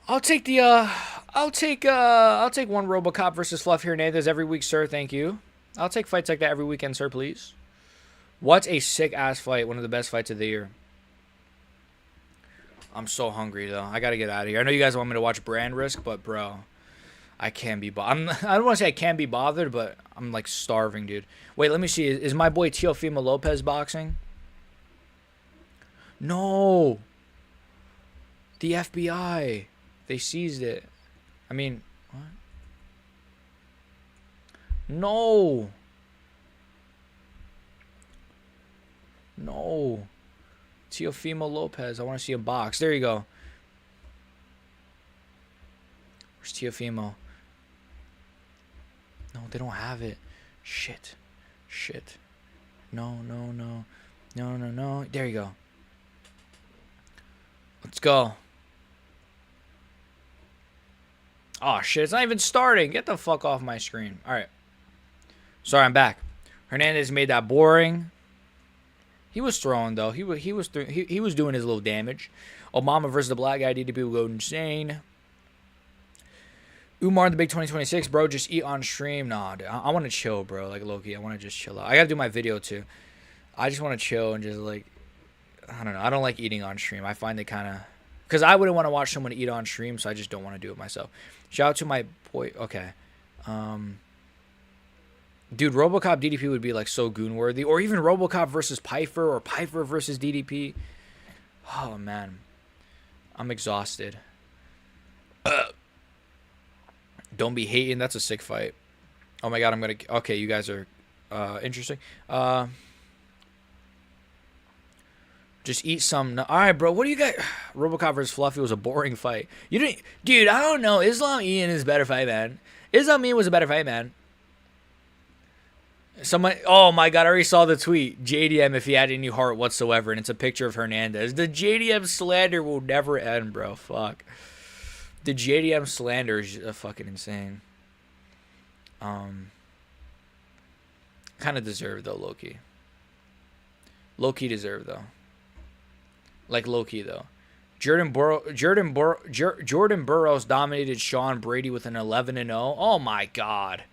I'll take one Robocop versus Fluff Hernandez every week, sir. Thank you. I'll take fights like that every weekend, sir, please. What a sick ass fight. One of the best fights of the year. I'm so hungry though. I gotta get out of here. I know you guys want me to watch Brand Risk, but bro, I can't be bothered. I don't want to say I can't be bothered, but I'm like starving, dude. Wait, let me see. Is my boy Teofimo Lopez boxing? No. The FBI. They seized it. I mean, what? No. No. Teofimo Lopez. I want to see a box. There you go. Where's Teofimo? No, they don't have it. Shit. Shit. No. There you go. Let's go. Oh, shit. It's not even starting. Get the fuck off my screen. All right. Sorry, I'm back. Hernandez made that boring. He was throwing, though. He was doing his little damage. Obama versus the black guy. DDP will go insane. Umar in the big 2026, bro. Just eat on stream. Nah, dude. I want to chill, bro. Like, low-key, I want to just chill out. I got to do my video, too. I just want to chill and just, like, I don't know. I don't like eating on stream. I find it kind of... Because I wouldn't want to watch someone eat on stream, so I just don't want to do it myself. Shout out to my boy... Okay. Dude, Robocop DDP would be, like, so goon-worthy. Or even Robocop versus Piper or Piper versus DDP. Oh, man. I'm exhausted. Don't be hating. That's a sick fight. Oh, my God. I'm going to... Okay, you guys are interesting. Just eat some... All right, bro. What do you got? Robocop versus Fluffy was a boring fight. You didn't... Dude, I don't know. Islam Ian is a better fight, man. Islam Ian was a better fight, man. Someone... Oh, my God. I already saw the tweet. JDM if he had any heart whatsoever, and it's a picture of Hernandez. The JDM slander will never end, bro. Fuck. The JDM slander is fucking insane. Kind of deserved, though, low-key. Low-key deserved, though. Like low-key, though. Jordan Burroughs dominated Sean Brady with an 11-0. Oh, my God.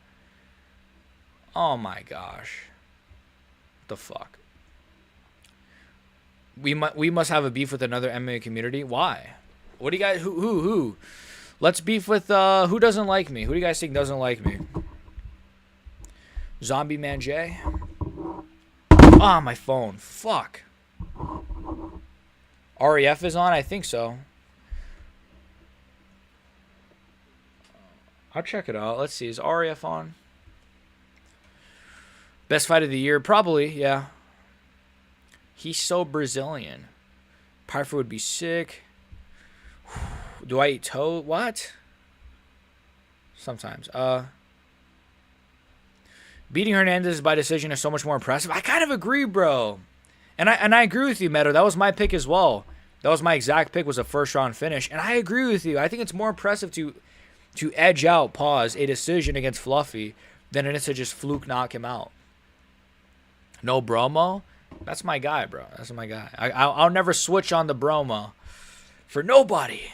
Oh, my gosh. What the fuck? We must have a beef with another MMA community. Why? What do you guys... Who? Let's beef with... who doesn't like me? Who do you guys think doesn't like me? Zombie Man J? Ah, my phone. Fuck. REF is on? I think so. I'll check it out. Let's see. Is REF on? Best fight of the year? Probably, yeah. He's so Brazilian. Piper would be sick. Do I eat toe? What? Sometimes. Beating Hernandez by decision is so much more impressive. I kind of agree, bro. And I agree with you, Meadow. That was my pick as well. That was my exact pick, was a first-round finish. And I agree with you. I think it's more impressive to edge out, pause, a decision against Fluffy than it is to just fluke knock him out. No Bromo? That's my guy, bro. That's my guy. I'll never switch on the Bromo. For nobody.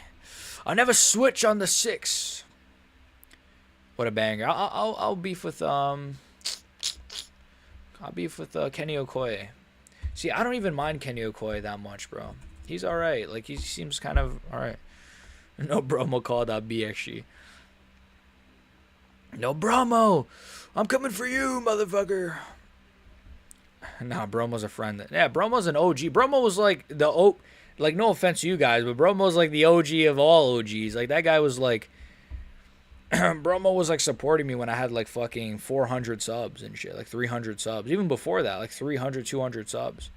I'll never switch on the 6. What a banger. I'll beef with Kenny Okoye. See, I don't even mind Kenny Okoye that much, bro. He's all right. Like, he seems kind of all right. No Bromo called out BXG. No Bromo. I'm coming for you, motherfucker. Nah, Bromo's a friend. Yeah, Bromo's an OG. Bromo was like like, no offense to you guys, but Bromo's like the OG of all OGs. Like, that guy was like... Bromo was like supporting me when I had like fucking 400 subs and shit, like 300 subs. Even before that, like 300, 200 subs.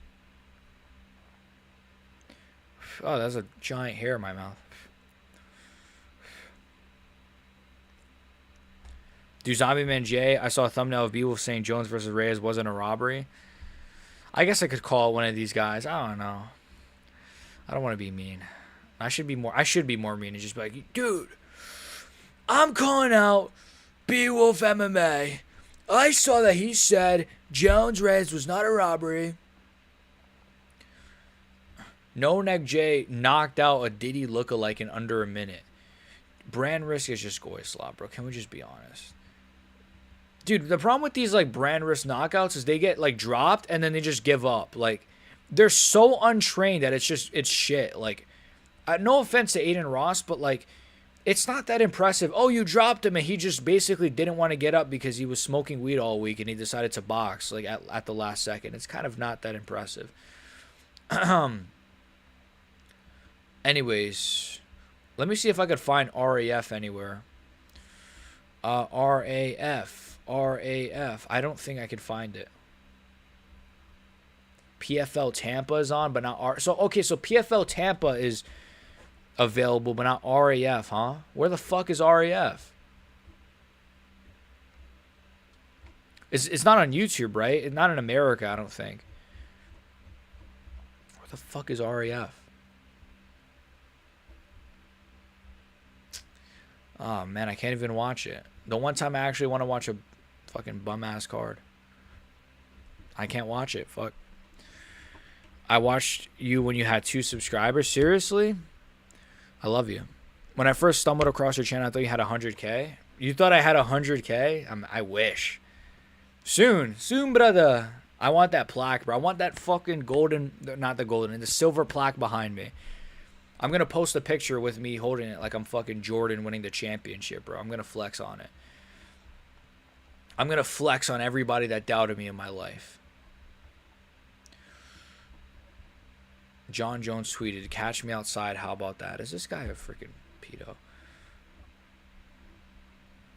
Oh, that's a giant hair in my mouth. Dude, Zombie Man J, I saw a thumbnail of Beowulf saying Jones versus Reyes wasn't a robbery. I guess I could call one of these guys. I don't know. I don't want to be mean. I should be more mean and just be like, dude, I'm calling out Beowulf MMA. I saw that he said Jones Reyes was not a robbery. No Neck J knocked out a Diddy lookalike in under a minute. Brand risk is just Goy slot, bro. Can we just be honest? Dude, the problem with these like brand risk knockouts is they get like dropped and then they just give up. Like, they're so untrained that it's shit. Like, no offense to Aiden Ross, but like, it's not that impressive. Oh, you dropped him and he just basically didn't want to get up because he was smoking weed all week and he decided to box like at the last second. It's kind of not that impressive. Anyways, let me see if I could find RAF anywhere. RAF. I don't think I could find it. PFL Tampa is on, but not R. So, okay, so PFL Tampa is available, but not RAF, huh? Where the fuck is RAF? It's not on YouTube, right? It's not in America, I don't think. Where the fuck is RAF? Oh man, I can't even watch it. The one time I actually want to watch a fucking bum ass card, I can't watch it. Fuck. I watched you when you had 2 subscribers. Seriously? I love you. When I first stumbled across your channel, I thought you had 100K. You thought I had 100K? I wish. Soon, brother. I want that plaque, bro. I want that fucking golden, not the golden, the silver plaque behind me. I'm going to post a picture with me holding it like I'm fucking Jordan winning the championship, bro. I'm going to flex on it. I'm going to flex on everybody that doubted me in my life. John Jones tweeted, "Catch me outside. How about that?" Is this guy a freaking pedo?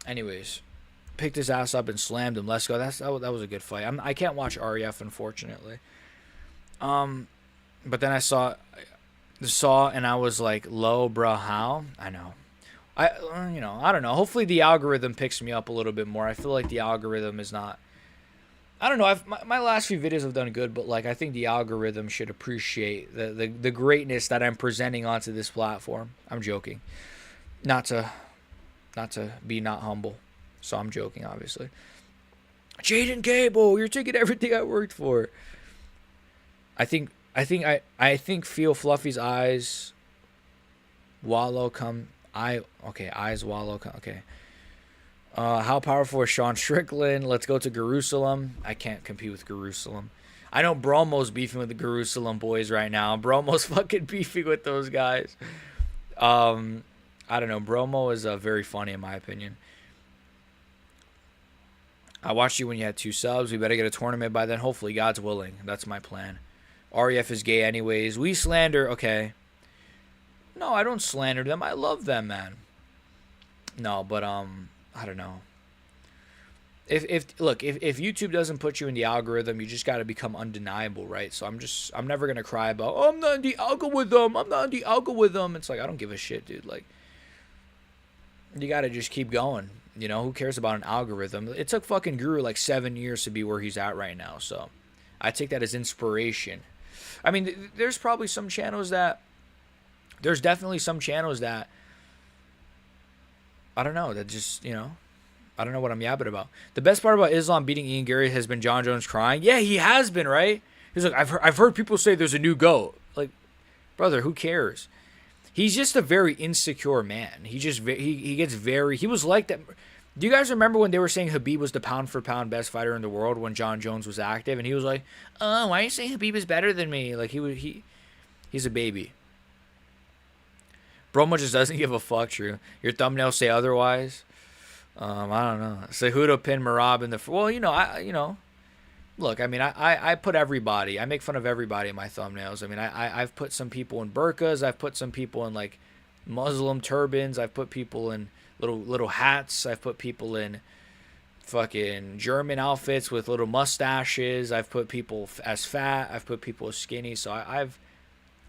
Anyways, picked his ass up and slammed him. Let's go. That was a good fight. I can't watch REF, unfortunately. But then I saw and I was like, "Low, bruh, how?" I know. I don't know. Hopefully the algorithm picks me up a little bit more. I feel like the algorithm is not. I don't know. My last few videos have done good, but like I think the algorithm should appreciate the greatness that I'm presenting onto this platform. I'm joking, not to be not humble. So I'm joking, obviously. Jaden Cable, you're taking everything I worked for. I think feel Fluffy's eyes. Wallow come. Eyes wallow come. Okay. How powerful is Sean Strickland? Let's go to Jerusalem. I can't compete with Jerusalem. I know Bromo's beefing with the Jerusalem boys right now. Bromo's fucking beefing with those guys. I don't know. Bromo is very funny in my opinion. I watched you when you had 2 subs. We better get a tournament by then. Hopefully, God's willing. That's my plan. REF is gay anyways. We slander. Okay. No, I don't slander them. I love them, man. No, but I don't know. If YouTube doesn't put you in the algorithm, you just got to become undeniable, right? So I'm never gonna cry about, oh, I'm not in the algorithm. It's like I don't give a shit, dude. Like, you got to just keep going. You know, who cares about an algorithm? It took fucking Guru like 7 years to be where he's at right now. So I take that as inspiration. I mean, there's definitely some channels that I don't know, that just, I don't know what I'm yapping about. The best part about Islam beating Ian Gary has been John Jones crying. Yeah, he has been, right? He's like, I've heard people say there's a new GOAT. Like, brother, who cares? He's just a very insecure man. He was like that. Do you guys remember when they were saying Khabib was the pound for pound best fighter in the world when John Jones was active? And he was like, oh, why are you saying Khabib is better than me? Like, he's a baby. Bromo just doesn't give a fuck, true. Your thumbnails say otherwise. I don't know. Cejudo pinned Marab in the... Well, look, I mean, I put everybody. I make fun of everybody in my thumbnails. I mean, I've put some people in burqas. I've put some people in, like, Muslim turbans. I've put people in little hats. I've put people in fucking German outfits with little mustaches. I've put people as fat. I've put people as skinny. So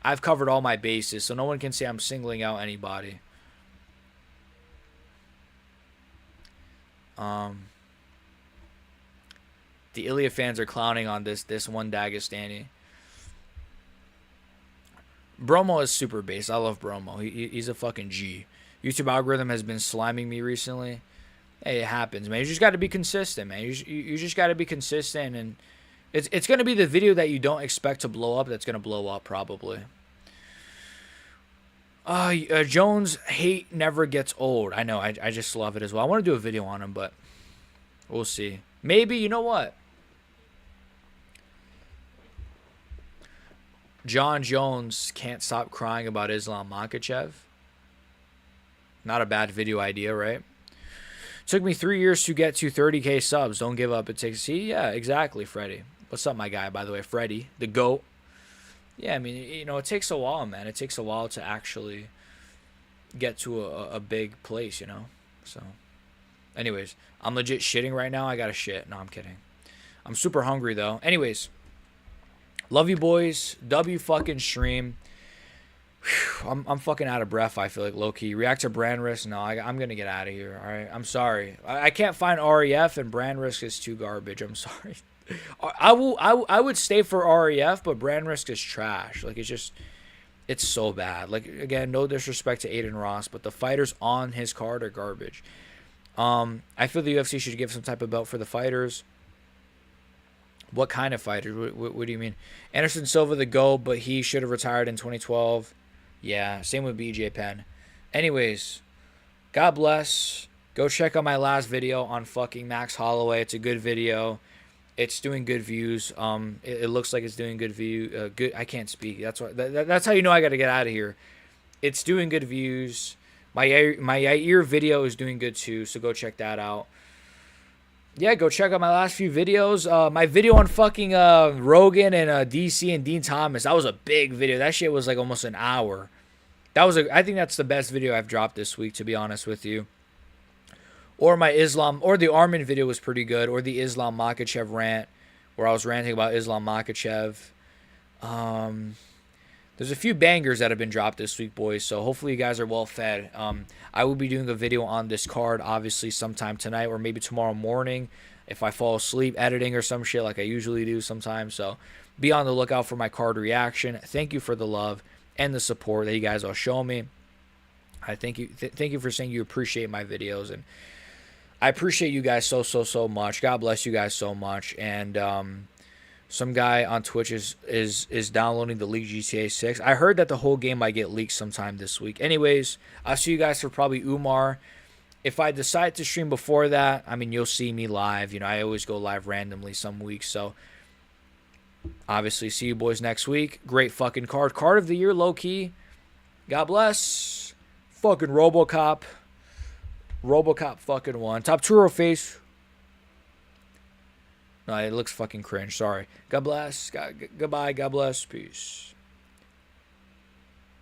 I've covered all my bases, so no one can say I'm singling out anybody. The Ilya fans are clowning on this one Dagestani. Bromo is super base. I love Bromo. He's a fucking G. YouTube algorithm has been sliming me recently. Hey, it happens, man. You just got to be consistent, man. You just got to be consistent, and it's going to be the video that you don't expect to blow up that's going to blow up, probably. Jones hate never gets old. I know. I just love it as well. I want to do a video on him, but we'll see. Maybe, you know what? John Jones can't stop crying about Islam Makhachev. Not a bad video idea, right? Took me 3 years to get to 30K subs. Don't give up. It takes... See? Yeah, exactly, Freddie. What's up, my guy, by the way? Freddie, the GOAT. Yeah, I mean, it takes a while, man. It takes a while to actually get to a big place, So, anyways, I'm legit shitting right now. I gotta shit. No, I'm kidding. I'm super hungry, though. Anyways, love you, boys. W fucking stream. Whew, I'm fucking out of breath, I feel like, low-key. React to brand risk? No, I'm gonna get out of here, all right? I'm sorry. I can't find REF, and brand risk is too garbage. I'm sorry. I would stay for REF, but brand risk is trash. Like, it's It's so bad. Like, again, no disrespect to Aiden Ross, but the fighters on his card are garbage. I feel the UFC should give some type of belt for the fighters. What kind of fighters? What do you mean? Anderson Silva, the GOAT, but he should have retired in 2012. Yeah, same with BJ Penn. Anyways, God bless. Go check out my last video on fucking Max Holloway. It's a good video. It's doing good views. It looks like it's doing good view. Good. I can't speak. That's why. That's how you know I got to get out of here. It's doing good views. My ear video is doing good too. So go check that out. Yeah, go check out my last few videos. My video on fucking Rogan and DC and Dean Thomas. That was a big video. That shit was like almost an hour. I think that's the best video I've dropped this week, to be honest with you. Or my Islam, or the Armin video was pretty good, or the Islam Makhachev rant, where I was ranting about Islam Makhachev. There's a few bangers that have been dropped this week, boys, so hopefully you guys are well fed. I will be doing a video on this card, obviously, sometime tonight, or maybe tomorrow morning, if I fall asleep editing or some shit like I usually do sometimes. So be on the lookout for my card reaction. Thank you for the love and the support that you guys all show me. I thank you. Thank you for saying you appreciate my videos, and I appreciate you guys so much. God bless you guys so much. And some guy on Twitch is downloading the League GTA 6. I heard that the whole game might get leaked sometime this week. Anyways, I'll see you guys for probably Umar. If I decide to stream before that, I mean, you'll see me live. You know, I always go live randomly some weeks. So obviously, see you boys next week. Great fucking card. Card of the year, low key. God bless. Fucking Robocop. Robocop fucking won. Top Turo face. No, it looks fucking cringe. Sorry. God bless. Goodbye. God bless. Peace.